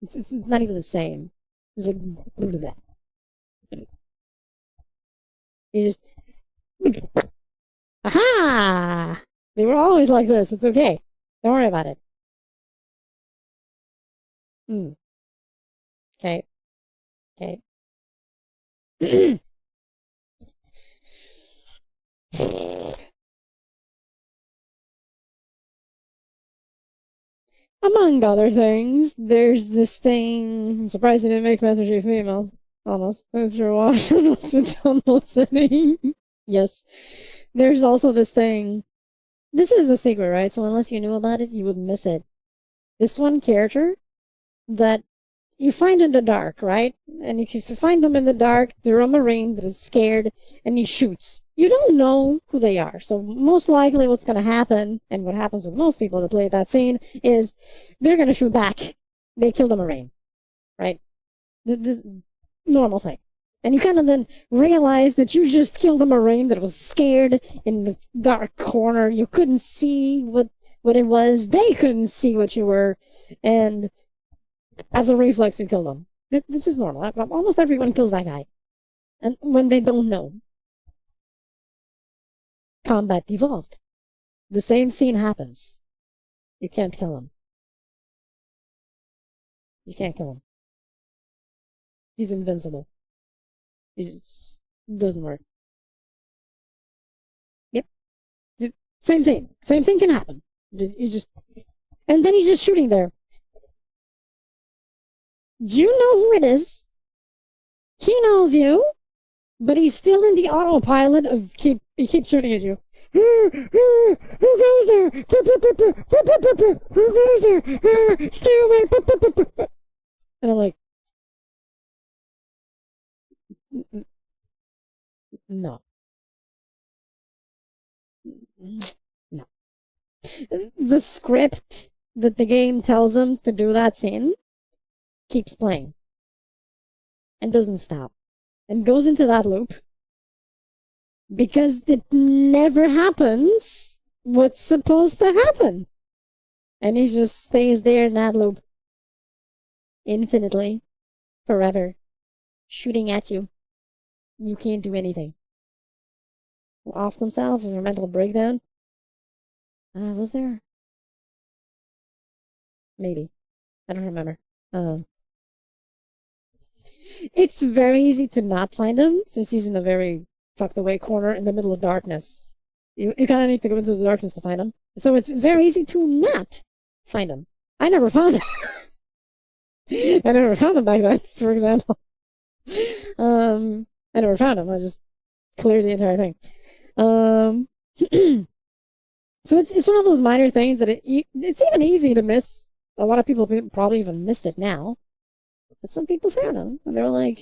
It's not even the same. It's like, look at that. You just, aha! They were always like this. It's okay. Don't worry about it. Okay. Okay. Among other things, there's this thing. I'm surprised they didn't make Master Chief female. Almost. Thanks for watching. It's almost sitting. Yes. There's also this thing. This is a secret, right? So unless you knew about it, you would miss it. This one character that you find in the dark, right? And if you find them in the dark, they're a Marine that is scared and he shoots. You don't know who they are. So most likely what's going to happen, and what happens with most people that play that scene, is they're going to shoot back. They kill the Marine, right? This normal thing. And you kind of then realize that you just killed a Marine that was scared in the dark corner. You couldn't see what it was. They couldn't see what you were. And as a reflex, you kill them. This is normal. Almost everyone kills that guy. And when they don't know. Combat Evolved. The same scene happens. You can't kill him. You can't kill him. He's invincible. It just doesn't work. Yep. Same scene. Same thing can happen. You just, and then he's just shooting there. Do you know who it is? He knows you, but he's still in the autopilot of he keeps shooting at you. Who goes there? Who goes there? Stay away! And I'm like, no, no. The script that the game tells him to do that scene keeps playing and doesn't stop and goes into that loop because it never happens what's supposed to happen. And he just stays there in that loop infinitely, forever, shooting at you. You can't do anything. Off themselves is their mental breakdown. Was there? Maybe. I don't remember. It's very easy to not find him since he's in a very tucked away corner in the middle of darkness. You kind of need to go into the darkness to find him. So it's very easy to not find him. I never found him. I never found him back then, for example. I never found him. I just cleared the entire thing. So it's one of those minor things that it's even easy to miss. A lot of people probably even missed it now, but some people found them and they're like,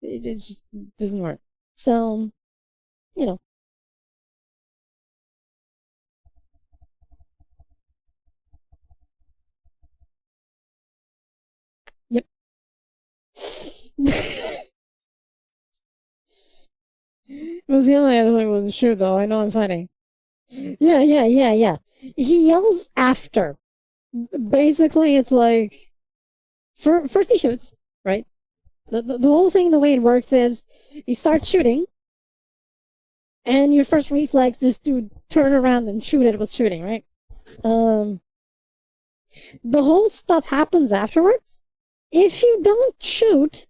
it just doesn't work. So, you know. Yep. It was the only other thing I wasn't sure though. I know I'm fighting. Yeah. He yells after. Basically, it's like first he shoots, right? The whole thing, the way it works is he starts shooting, and your first reflex is to turn around and shoot at what's shooting, right? The whole stuff happens afterwards. If you don't shoot,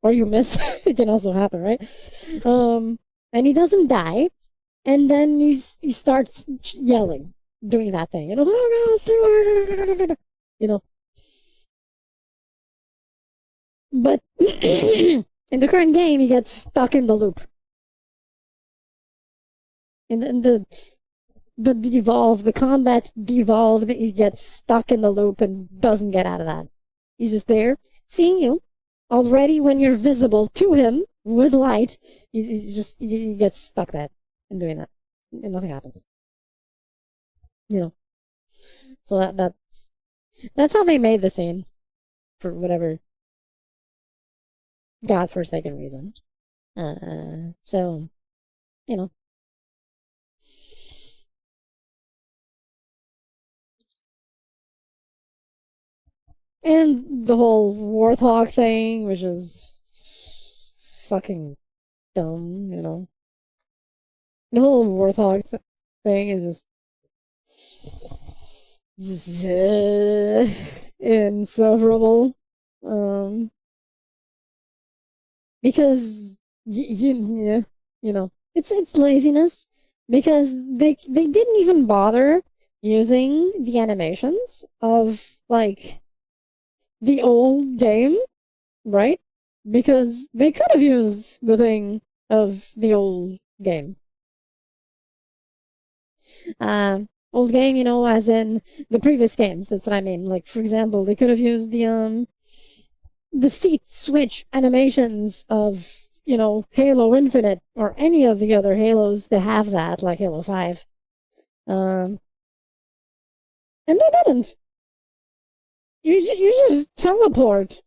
or you miss, it can also happen, right? And he doesn't die, and then he starts yelling, doing that thing, you know, oh no, you know. But in the current game, he gets stuck in the loop. In the combat devolved, he gets stuck in the loop and doesn't get out of that. He's just there, seeing you. Already when you're visible to him with light, you get stuck that in doing that. And nothing happens. You know. So that's how they made the scene. For whatever godforsaken reason. So, you know. And the whole Warthog thing, which is fucking dumb, you know. The whole Warthog thing is just insufferable. Because yeah, you know, it's laziness because they didn't even bother using the animations of like the old game, right? Because they could have used the thing of the old game. Old game, you know, as in the previous games. That's what I mean. Like, for example, they could have used the seat switch animations of, you know, Halo Infinite or any of the other Halos that have that, like Halo 5. And they didn't. You just teleport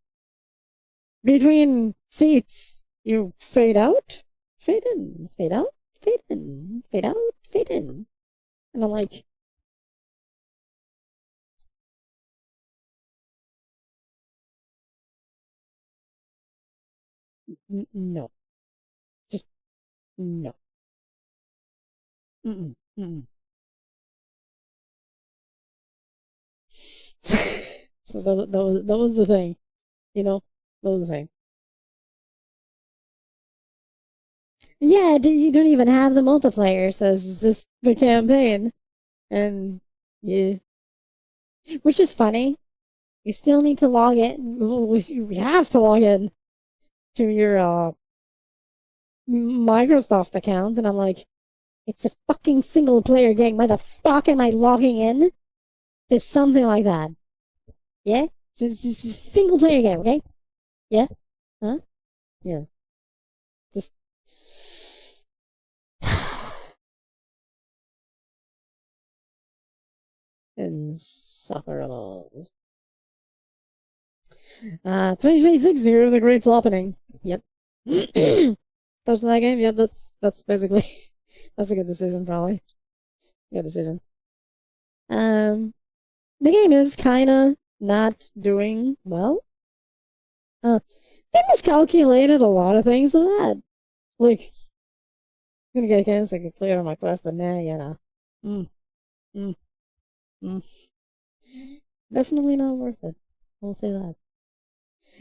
between seats. You fade out, fade in, fade out, fade in, fade out, fade in. And I'm like, no. Just no. Mm-mm, mm-mm. So that was the thing, you know? That was the thing. Yeah, you don't even have the multiplayer, so it's just the campaign. And yeah, which is funny. You still need to log in. You have to log in to your Microsoft account, and I'm like, it's a fucking single player game. Why the fuck am I logging in to something like that? Yeah, it's a single player game. Okay, yeah, huh? Yeah, just insufferable. 2026 year of the Great Floppening. Yep. Touching that game? Yep, that's basically that's a good decision, probably. Good decision. The game is kinda not doing well. They miscalculated a lot of things of that. Like, I'm gonna get games I could clear on my quest, but nah, yeah, nah. Mm, mm, mm. Definitely not worth it. I'll say that.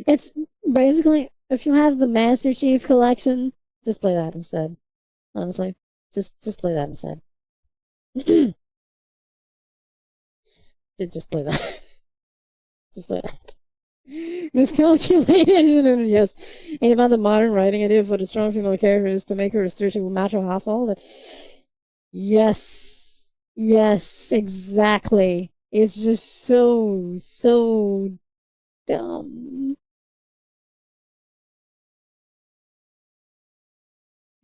It's basically, if you have the Master Chief Collection, just play that instead. Honestly, just play that instead. Just play that. Just play that. Miscalculated, yes. And about the modern writing idea of what a strong female character is to make her a stereotypical macho household. Yes. Yes, exactly. It's just so dumb.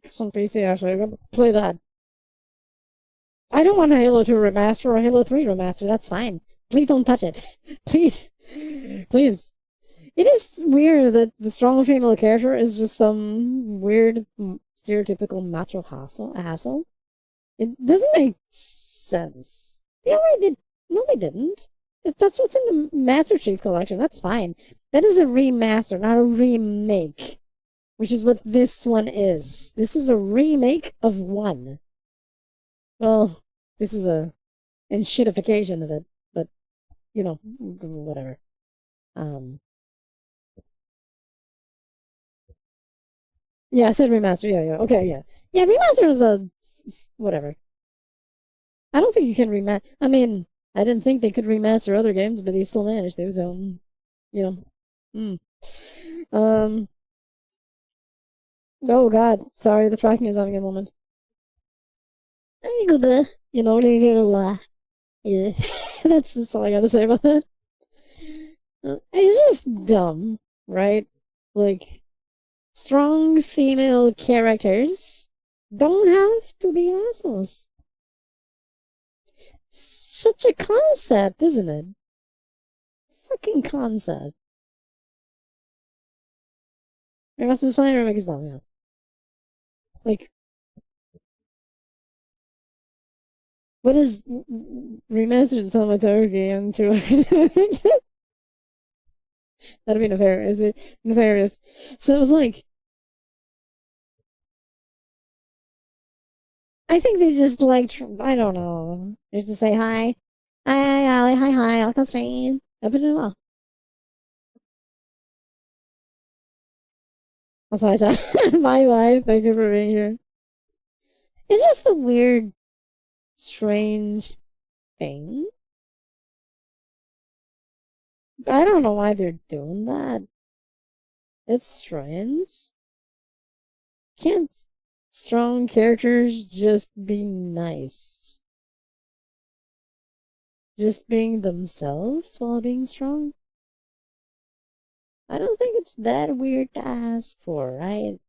It's on PC, actually. I'm gonna play that. I don't want a Halo 2 remaster or a Halo 3 remaster. That's fine. Please don't touch it. Please. Please. It is weird that the strong female character is just some weird, stereotypical macho hassle. It doesn't make sense. They already did. No, they didn't. That's what's in the Master Chief Collection. That's fine. That is a remaster, not a remake, which is what this one is. This is a remake of one. Well, this is a shitification of it, but whatever. Um, yeah, I said remaster. Yeah. Okay, yeah, yeah. Remaster is a whatever. I don't think you can remaster. I mean, I didn't think they could remaster other games, but they still managed to. So, you know. Mm. Um. Oh God, sorry. The tracking is having a moment. Yeah. That's all I gotta say about that. It's just dumb, right? Like, strong female characters don't have to be assholes. Such a concept, isn't it? Fucking concept. I must be playing remix dumb, yeah. Like, what is remasters cinematography into? That'd be nefarious. Nefarious. So it was like, I think they just like, I don't know, just to say hi. Hi, Allie. Hi, I'll come stream. Open it well. I'll say my wife. Thank you for being here. It's just a weird, strange thing. I don't know why they're doing that. It's strange. Can't strong characters just be nice? Just being themselves while being strong? I don't think it's that weird to ask for, right?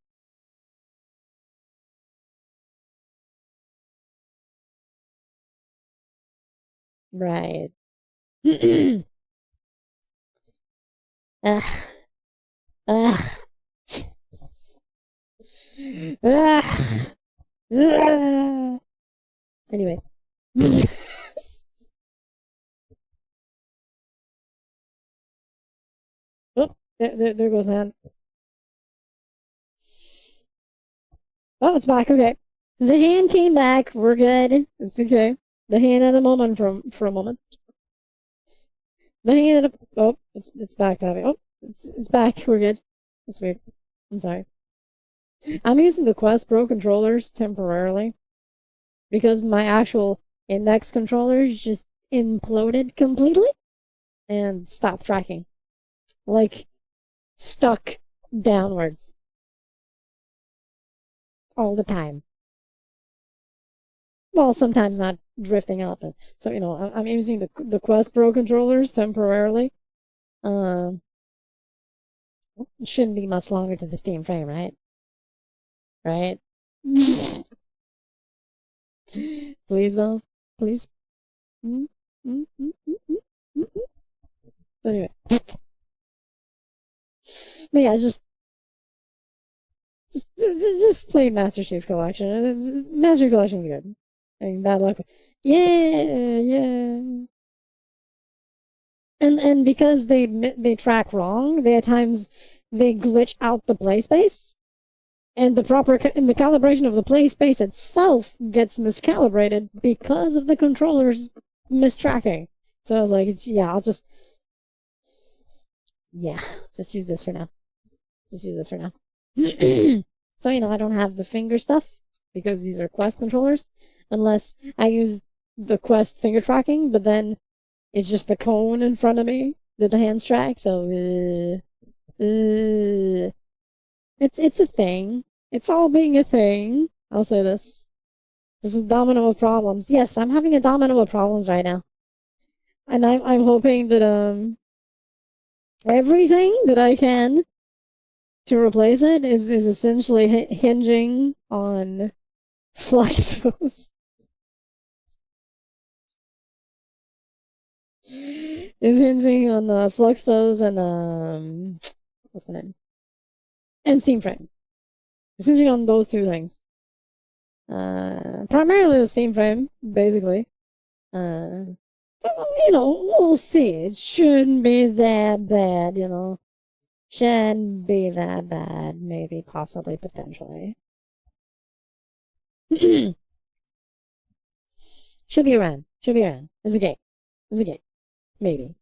Right. Ugh. Ugh. Ugh. Ugh. Anyway. Oh, there goes that. Oh, it's back. Okay. The hand came back. We're good. It's okay. The hand had a moment for a moment. The hand had a it's back to having it's back. We're good. That's weird. I'm sorry. I'm using the Quest Pro controllers temporarily because my actual index controllers just imploded completely and stopped tracking. Like, stuck downwards. All the time. Well, sometimes not drifting up. So, I'm using the Quest Pro controllers temporarily. Um, it shouldn't be much longer to the Steam frame, right? Right? Please, Valve. Please. Mm, mm, mm, mm, mm, mm, mm. But anyway. But yeah, just play Master Chief Collection. Master Chief Collection's good. I mean, bad luck. Yeah, yeah. And because they track wrong, they at times they glitch out the play space, and the calibration of the play space itself gets miscalibrated because of the controller's mistracking. So I was like, yeah, just use this for now. Just use this for now. So I don't have the finger stuff because these are Quest controllers, unless I use the Quest finger tracking, but then it's just the cone in front of me that the hands track. So it's a thing. It's all being a thing. I'll say this. This is a domino of problems. Yes, I'm having a domino of problems right now, and I'm hoping that everything that I can to replace it is essentially hinging on Fluxos. Is hinging on Fluxos and what's the name? And Steam Frame. It's hinging on those two things. Primarily the Steam Frame, basically. But, we'll see. It shouldn't be that bad, Shouldn't be that bad. Maybe, possibly, potentially. Should be around. Should be around. It's a game. It's a game. Maybe.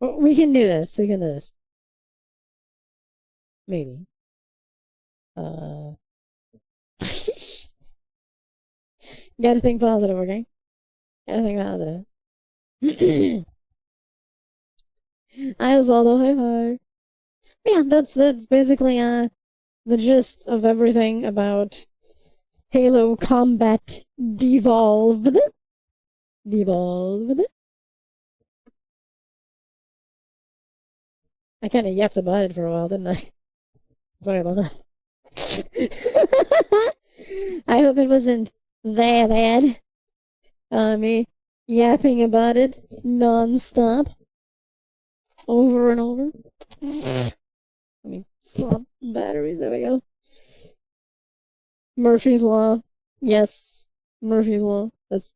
We can do this. We can do this. Maybe. Gotta think positive, okay? Gotta think positive. Hi, Osvaldo. Hi, hi. Yeah, that's basically the gist of everything about Halo Combat Devolved. Devolved. I kind of yapped about it for a while, didn't I? Sorry about that. I hope it wasn't that bad. Me yapping about it non-stop. Over and over. Let me swap batteries. There we go. Murphy's Law. Yes. Murphy's Law. That's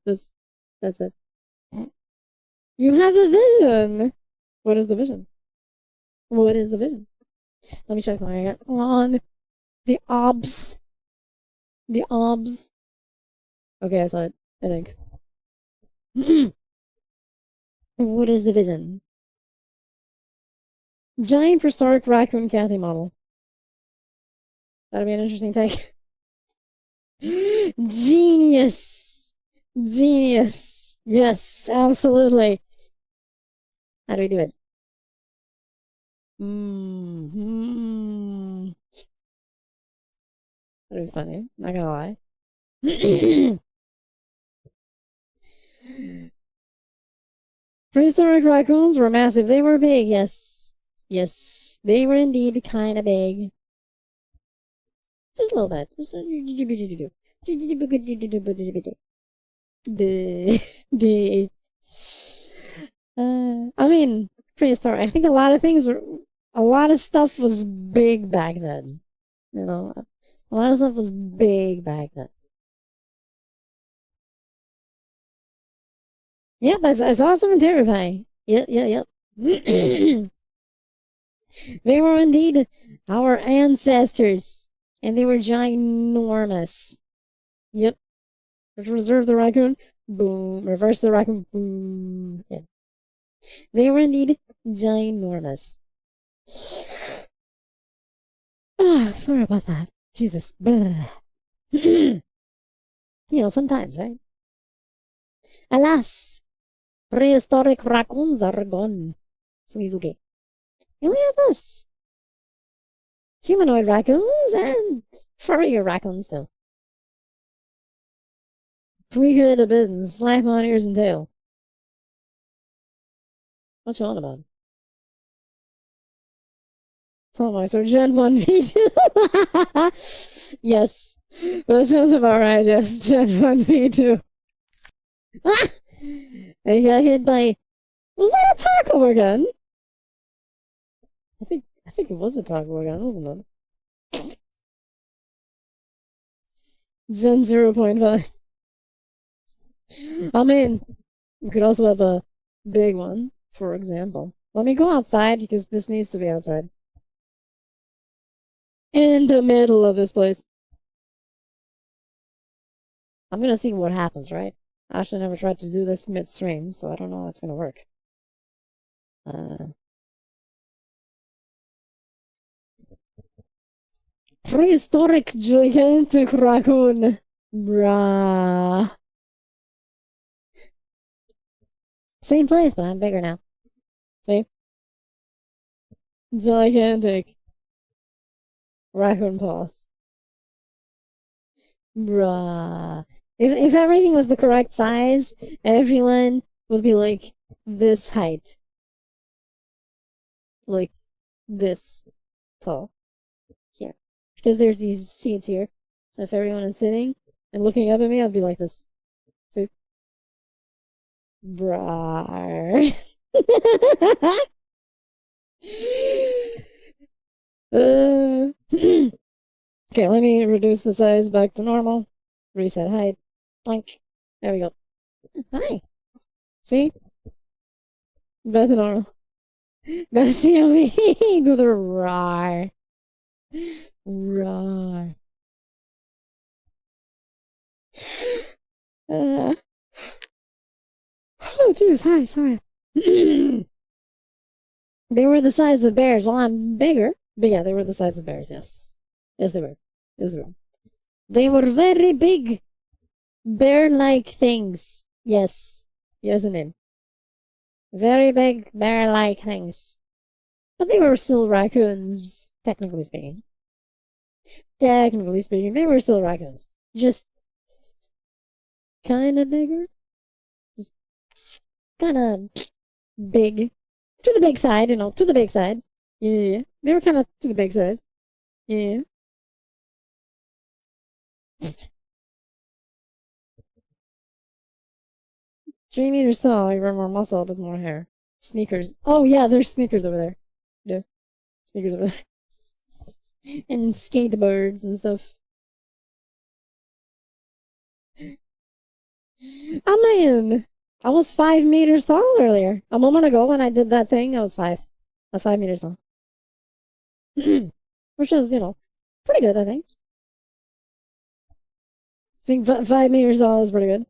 it. You have a vision. What is the vision? What is the vision? Let me check my on the obs. The obs. Okay, I saw it. I think. What is the vision? Giant prehistoric raccoon Cathy model. That'd be an interesting take. Genius. Genius. Yes, absolutely. How do we do it? Mm-hmm. That'd be funny. Not gonna lie. Prehistoric raccoons were massive. They were big, yes. Yes. They were indeed kind of big. Just a little bit. Just I mean, prehistoric. I think a lot of stuff was big back then. A lot of stuff was big back then. Yep, it's awesome and terrifying. Yep. They were indeed our ancestors, and they were ginormous. Yep. Reserve the raccoon. Boom. Reverse the raccoon. Boom. Yeah. They were indeed ginormous. Sorry about that. Jesus. Fun times, right? Alas, prehistoric raccoons are gone. Sumizuki. You only have us. Humanoid raccoons and furrier raccoons, too. We could have been slap on ears and tail. What you on about? Tomboy, so Gen 1 V2. Yes. That sounds about right, yes. Gen 1 V2. Ah! I got hit by. Was that a taco gun? I think it was a taco gun, wasn't it? Gen 0.5. I mean, we could also have a big one, for example. Let me go outside because this needs to be outside. In the middle of this place. I'm gonna see what happens, right? I actually never tried to do this midstream, so I don't know how it's gonna work. Prehistoric gigantic raccoon. Bruh. Same place, but I'm bigger now. See? Gigantic raccoon paws. Bruh. If everything was the correct size, everyone would be like this height. Like this tall. Here. Because there's these seats here. So if everyone is sitting and looking up at me, I'd be like this. See? Bruh. Okay, let me reduce the size back to normal. Reset height. Blank. There we go. Hi. See? Back to normal. Gotta see me do the roar. Roar. Oh, jeez. Hi. Sorry. They were the size of bears. Well, I'm bigger. But yeah, they were the size of bears. Yes. Yes, they were. Yes, they were. They were very big. Bear-like things. Yes. Yes, indeed. Very big bear-like things. But they were still raccoons, technically speaking. Technically speaking, they were still raccoons. Just kind of bigger. Just kind of big. To the big side, to the big side. Yeah. They were kind of to the big size. Yeah. 3 meters tall, you wear more muscle, but more hair. Sneakers. Oh, yeah, there's sneakers over there. Yeah. Sneakers over there. And skateboards and stuff. I mean, I was 5 meters tall earlier. A moment ago when I did that thing, I was 5. I was 5 meters tall. Which is, pretty good, I think. I think 5 meters tall is pretty good.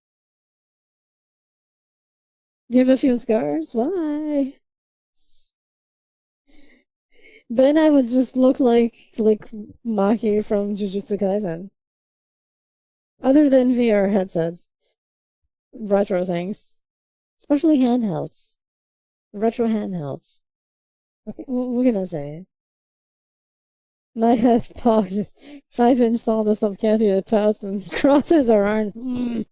You have a few scars? Why? Then I would just look like Maki from Jujutsu Kaisen. Other than VR headsets. Retro things. Especially handhelds. Retro handhelds. Okay, what can I say? I have paused. 5-inch tall to stop Kathy that pass and crosses her arm.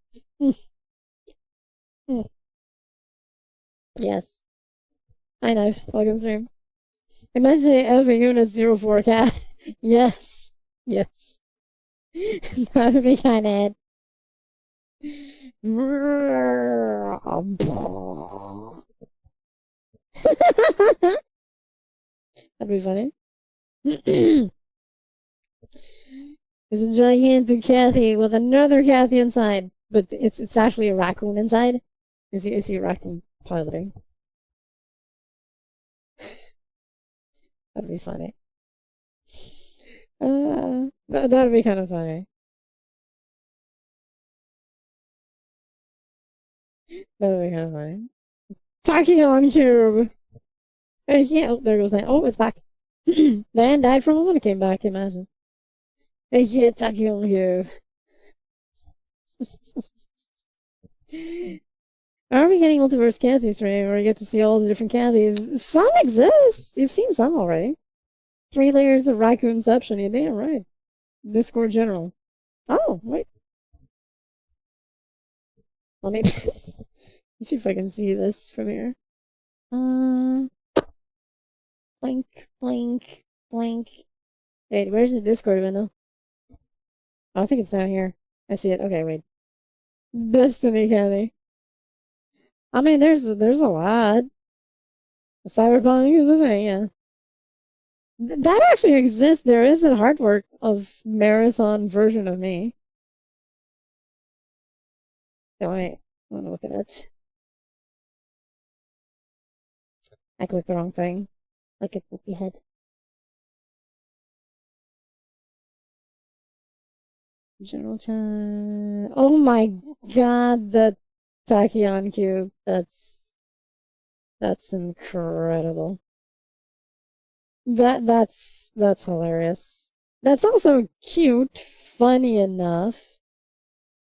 Yes. I know, fucking stream. Imagine every unit 04 cat. Yes. Yes. That would be kind of That'd be funny. It's a gigantic Kathy with another Kathy inside, but it's actually a raccoon inside. Is he a raccoon piloting? That'd be funny. That'd be kind of funny. That'd be kind of funny. Tachyon Cube! Hey, yeah, oh, there goes that. Oh, it's back. The hand died for a moment, it came back, imagine. Hey, yeah, Tachyon Cube. Are we getting multiverse Kathy stream where you get to see all the different Kathys? Some exist. You've seen some already. 3 layers of raccoonception. You're damn right. Discord general. Oh, wait. Let me see if I can see this from here. Blank, blank, blank. Wait, where's the Discord window? Oh, I think it's down here. I see it. Okay, wait. Destiny Kathy. I mean, there's a lot. Cyberpunk is a thing, yeah. That actually exists. There is a hard work of marathon version of me. So wait, I want to look at it. I clicked the wrong thing. Like a poopy head. General chat. Oh my god, the Tachyon cube. That's incredible. That's hilarious. That's also cute, funny enough.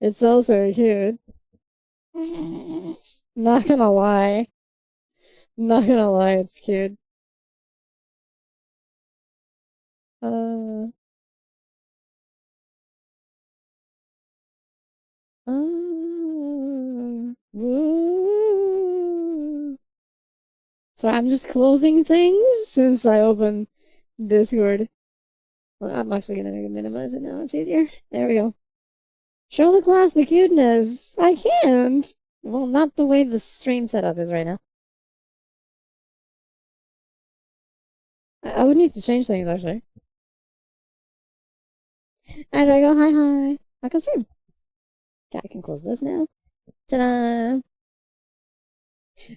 It's also cute. Not gonna lie. Not gonna lie, it's cute. Uh, woo. So I'm just closing things since I opened Discord. Well, I'm actually gonna minimize it now. It's easier. There we go. Show the class the cuteness. I can't. Well, not the way the stream setup is right now. I would need to change things actually. How do I go? Hi. I can stream. Okay, I can close this now. Ta-da!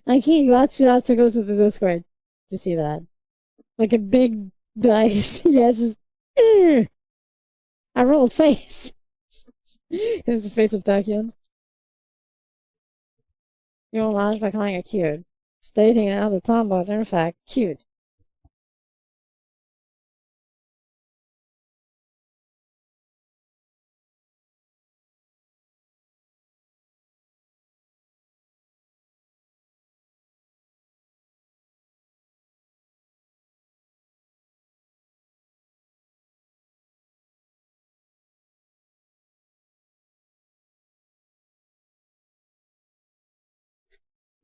I can't. You actually have to go to the Discord to see that. Like a big dice. Yeah, it's just. I rolled face. Here's the face of Tachyon. You homage by calling her cute, stating how the tomboys are in fact cute.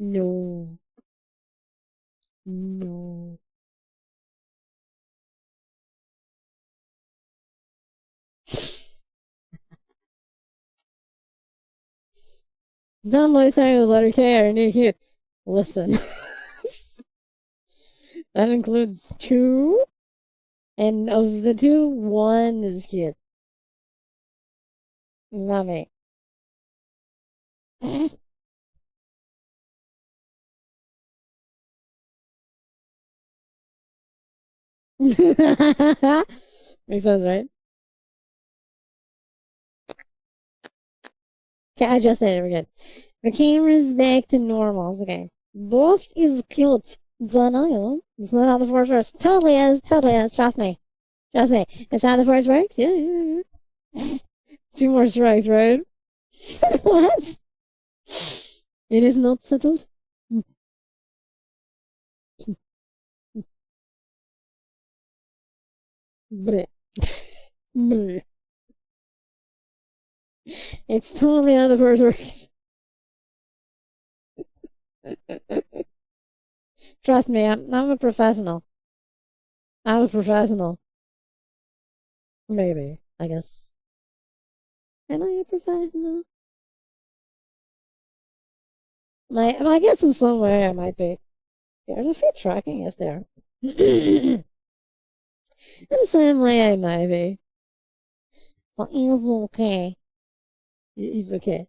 No. No. Tomboy starting with the letter K are new cute. Listen. That includes 2. And of the 2, 1 is cute. It's not me. Makes sense, right? Okay, I just said it. We're good. The camera's back to normal. Okay. Both is cute. Don't know. It's not how the force works. Totally is. Trust me. It's how the force works. Yeah. 2 more strikes, right? What? It is not settled. Bleh. Bleh. It's totally how the force works. Trust me, I'm a professional. I'm a professional. Maybe, I guess. Am I a professional? I guess in some way I might be. There's a feet tracking, yes there. In some way I might be. Well, he's okay. He's okay.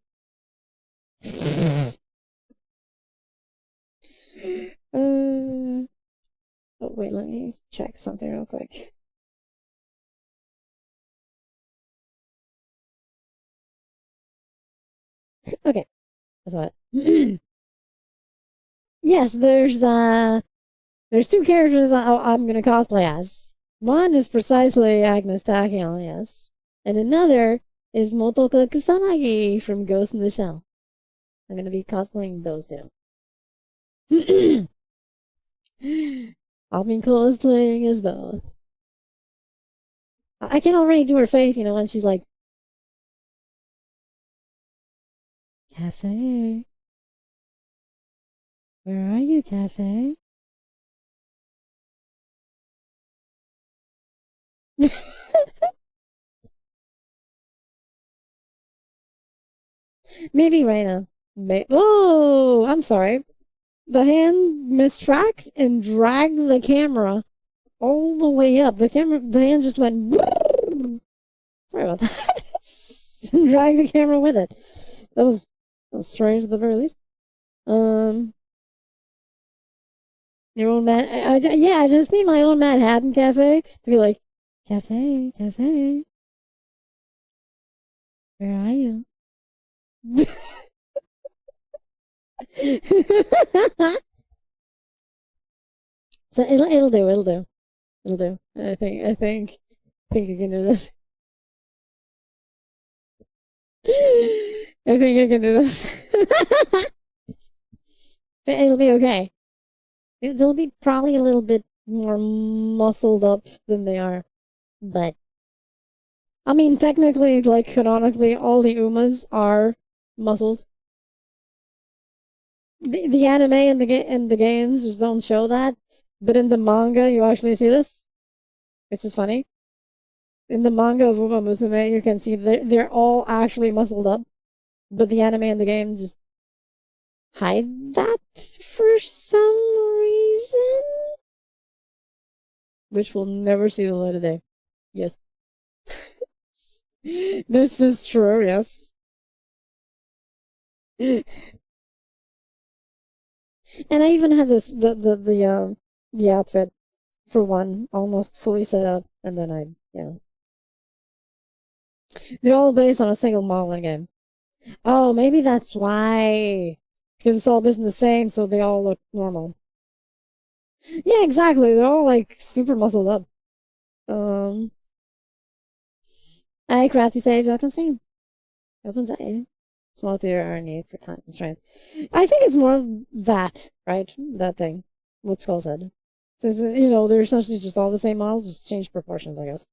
Oh wait, let me check something real quick. Okay, that's what. Yes, there's 2 characters I'm gonna cosplay as. One is precisely Agnes Tachyon, yes, and another is Motoko Kusanagi from Ghost in the Shell. I'm gonna be cosplaying those two. I'll be cosplaying as both. I can already do her face, you know, when she's like, Cafe. Where are you, Cafe? Maybe right now. Oh, I'm sorry. The hand mistracked and dragged the camera all the way up. The hand just went. Sorry about that. Drag the camera with it. That was strange at the very least. Um, your own Mad. Yeah, I just need my own Manhattan cafe to be like, cafe, cafe. Where are you? So it'll do. I think you can do this. I think I can do this. It'll be okay. They'll be probably a little bit more muscled up than they are, but I mean, technically, like canonically, all the Umas are muscled. The anime and the games just don't show that, but in the manga, you actually see this. It's just funny. In the manga of Uma Musume, you can see they're all actually muscled up, but the anime and the game just hide that for some reason, which will never see the light of day. Yes. This is true, yes. And I even had the outfit for one almost fully set up, and then they're all based on a single model in the game. Oh, maybe that's why, because it's all based on the same, so they all look normal. Yeah, exactly. They're all like super muscled up. I crafty sage, welcome stream. Open say. Small theory are need for time constraints. I think it's more that, right? That thing. What Skull said. Since, they're essentially just all the same models, just change proportions, I guess.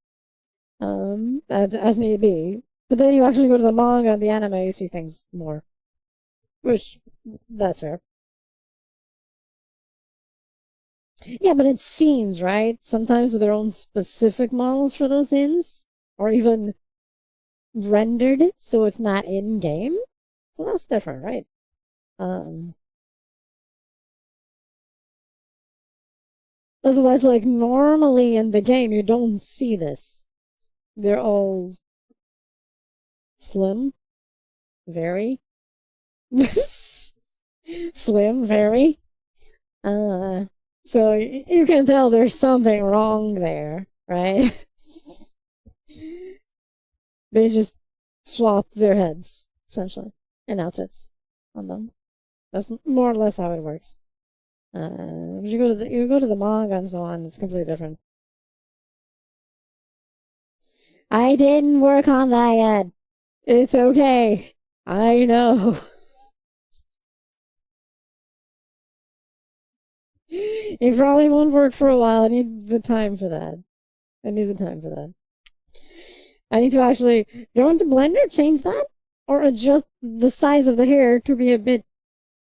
As need be. But then you actually go to the manga and the anime, you see things more. Which, that's fair. Yeah, but it's scenes, right? Sometimes with their own specific models for those scenes. Or even rendered, so it's not in game. So that's different, right? Otherwise, like normally in the game, you don't see this. They're all slim, very slim, very. So you can tell there's something wrong there, right? They just swapped their heads essentially and outfits on them. That's more or less how it works. You go to the manga and so on, it's completely different. I didn't work on that yet. It's okay. I know. It probably won't work for a while. I need the time for that. I need the time for that. I need to actually go into Blender, change that, or adjust the size of the hair to be a bit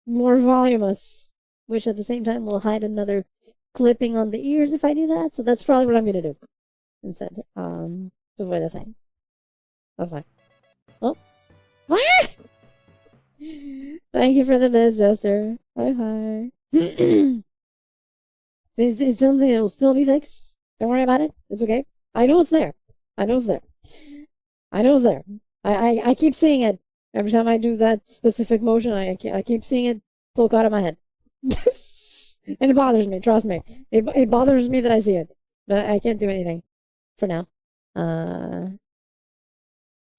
more voluminous, which at the same time will hide another clipping on the ears if I do that. So that's probably what I'm gonna do instead. To avoid a thing. That's fine. Oh, what? Thank you for the biz, Jester. Hi. It's something that will still be fixed. Don't worry about it. It's okay. I know it's there. I know it's there. I know it's there. I keep seeing it. Every time I do that specific motion, I keep seeing it poke out of my head. And it bothers me, trust me. It bothers me that I see it. But I can't do anything for now.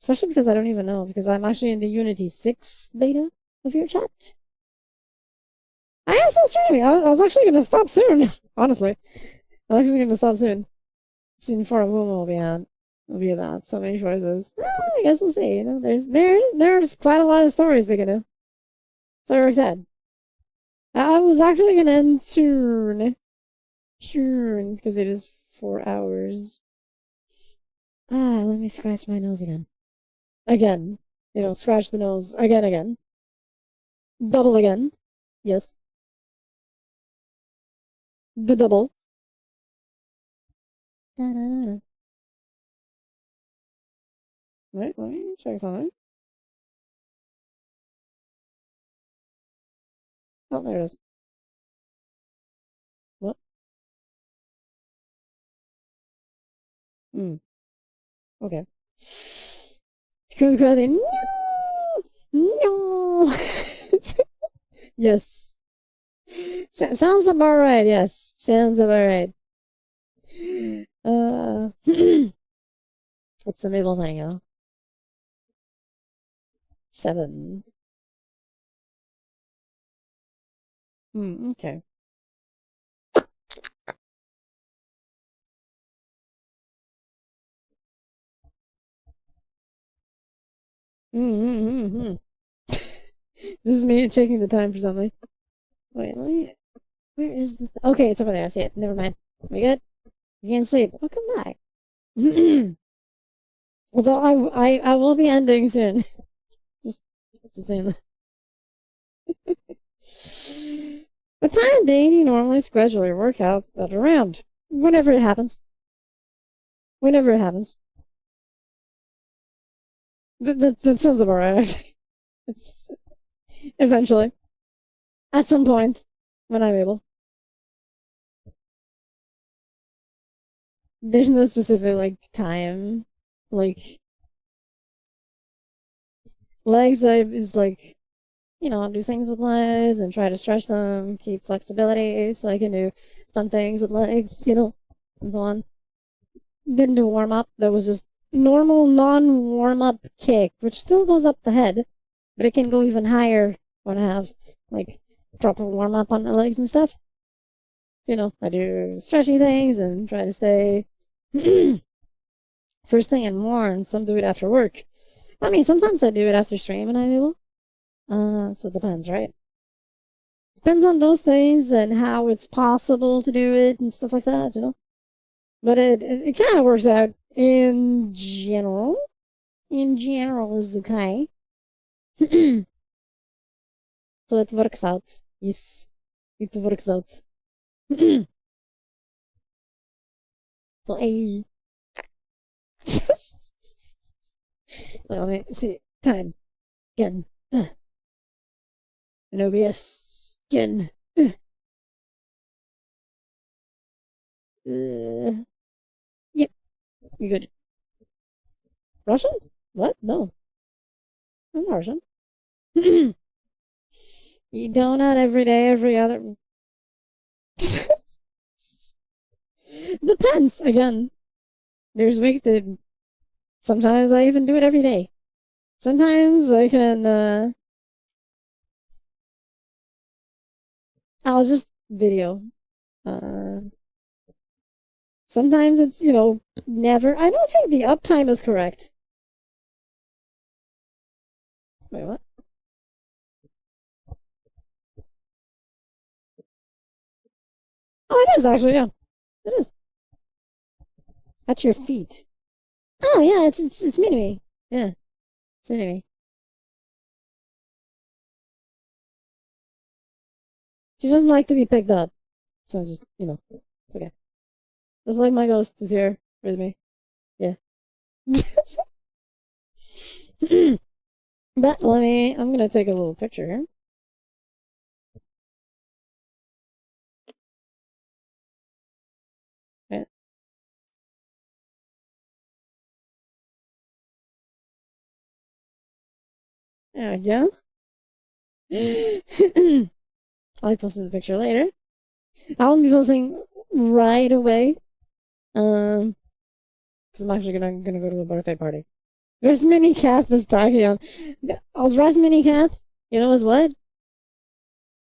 Especially because I don't even know, because I'm actually in the Unity 6 beta of your chat. I am still streaming. I was actually going to stop soon, honestly. I'm actually going to stop soon. Season 4 of Momo will be on. It'll be about so many choices. I guess we'll see. You know, there's quite a lot of stories they can do. So we're excited. I was actually gonna end soon, because it is 4 hours. Let me scratch my nose again. Again. You know, scratch the nose again. Double again. Yes. The double. Da-da-da-da. Wait, let me check something. Oh, there it is. What? Hmm. Okay. No! No! Yes. Sounds about right, yes. Sounds about right. What's the middle thing, huh? 7. Okay. Mm-hmm. This is me checking the time for something. Wait, let me. Where is the. Okay, it's over there. I see it. Never mind. We good? You can't sleep. Welcome back. Although I will be ending soon. Just saying that. What time of day do you normally schedule your workouts that are around? Whenever it happens. Whenever it happens. That sounds about right. It's eventually. At some point. When I'm able. There's no specific, like, time. Like, legs is like, you know, do things with legs and try to stretch them, keep flexibility so I can do fun things with legs, you know, and so on. Didn't do warm up. That was just normal non warm up kick, which still goes up the head, but it can go even higher when I have like proper warm up on my legs and stuff. You know, I do stretchy things and try to stay first thing in the morning. Some do it after work. I mean, sometimes I do it after stream and I'm able. So it depends, right? Depends on those things and how it's possible to do it and stuff like that, you know? But it kind of works out in general. In general is okay. So it works out. Yes, it works out. So I. Let me see. Time. Again. An OBS. Again. Yep. You good. Russian? What? No. I'm Russian. You donut every day, every other. Depends. Again, there's weeks that sometimes I even do it every day. Sometimes I can. I'll just video. Uh, Sometimes it's never. I don't think the uptime is correct. Wait, what? Oh, it is actually. Yeah, it is. At your feet. Oh yeah, it's me to me. Yeah, it's me to me. She doesn't like to be picked up, so just it's okay. Just like my ghost is here with me. Yeah. But I'm gonna take a little picture here. Right. There we go. I'll post the picture later. I won't be posting right away. Because I'm actually gonna go to a birthday party. There's Mini Cat that's talking on. I'll dress Mini Cat. You know as what?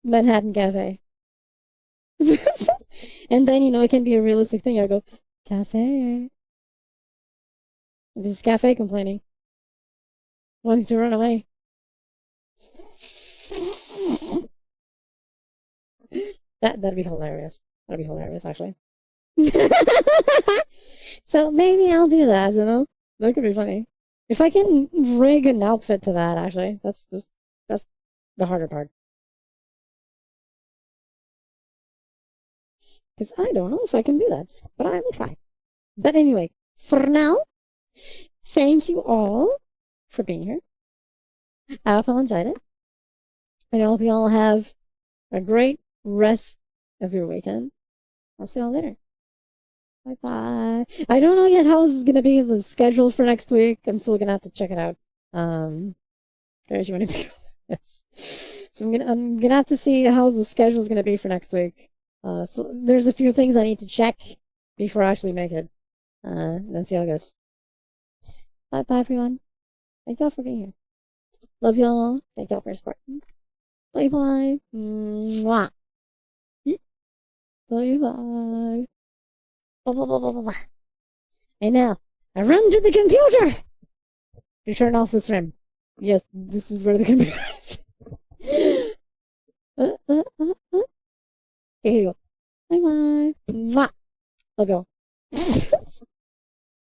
Manhattan Cafe. And then it can be a realistic thing. I go cafe. This is Cafe complaining. Wanting to run away. That'd be hilarious. That'd be hilarious, actually. So maybe I'll do that, you know? That could be funny. If I can rig an outfit to that, actually, that's the harder part. Because I don't know if I can do that, but I will try. But anyway, for now, thank you all for being here. I hope you all enjoyed it. And I hope you all have a great rest of your weekend. I'll see you all later. Bye bye. I don't know yet how this is gonna be the schedule for next week. I'm still gonna have to check it out. There's you So I'm gonna have to see how the schedule is gonna be for next week. So there's a few things I need to check before I actually make it. Then see how it goes. Bye bye everyone. Thank y'all for being here. Love y'all. Thank y'all for your support. Bye bye. Mwah. Bye bye. Blah, blah, blah, blah, blah. And now, I run to the computer to turn off this room. Yes, this is where the computer is. Here you go. Bye bye. Mwah. Love y'all.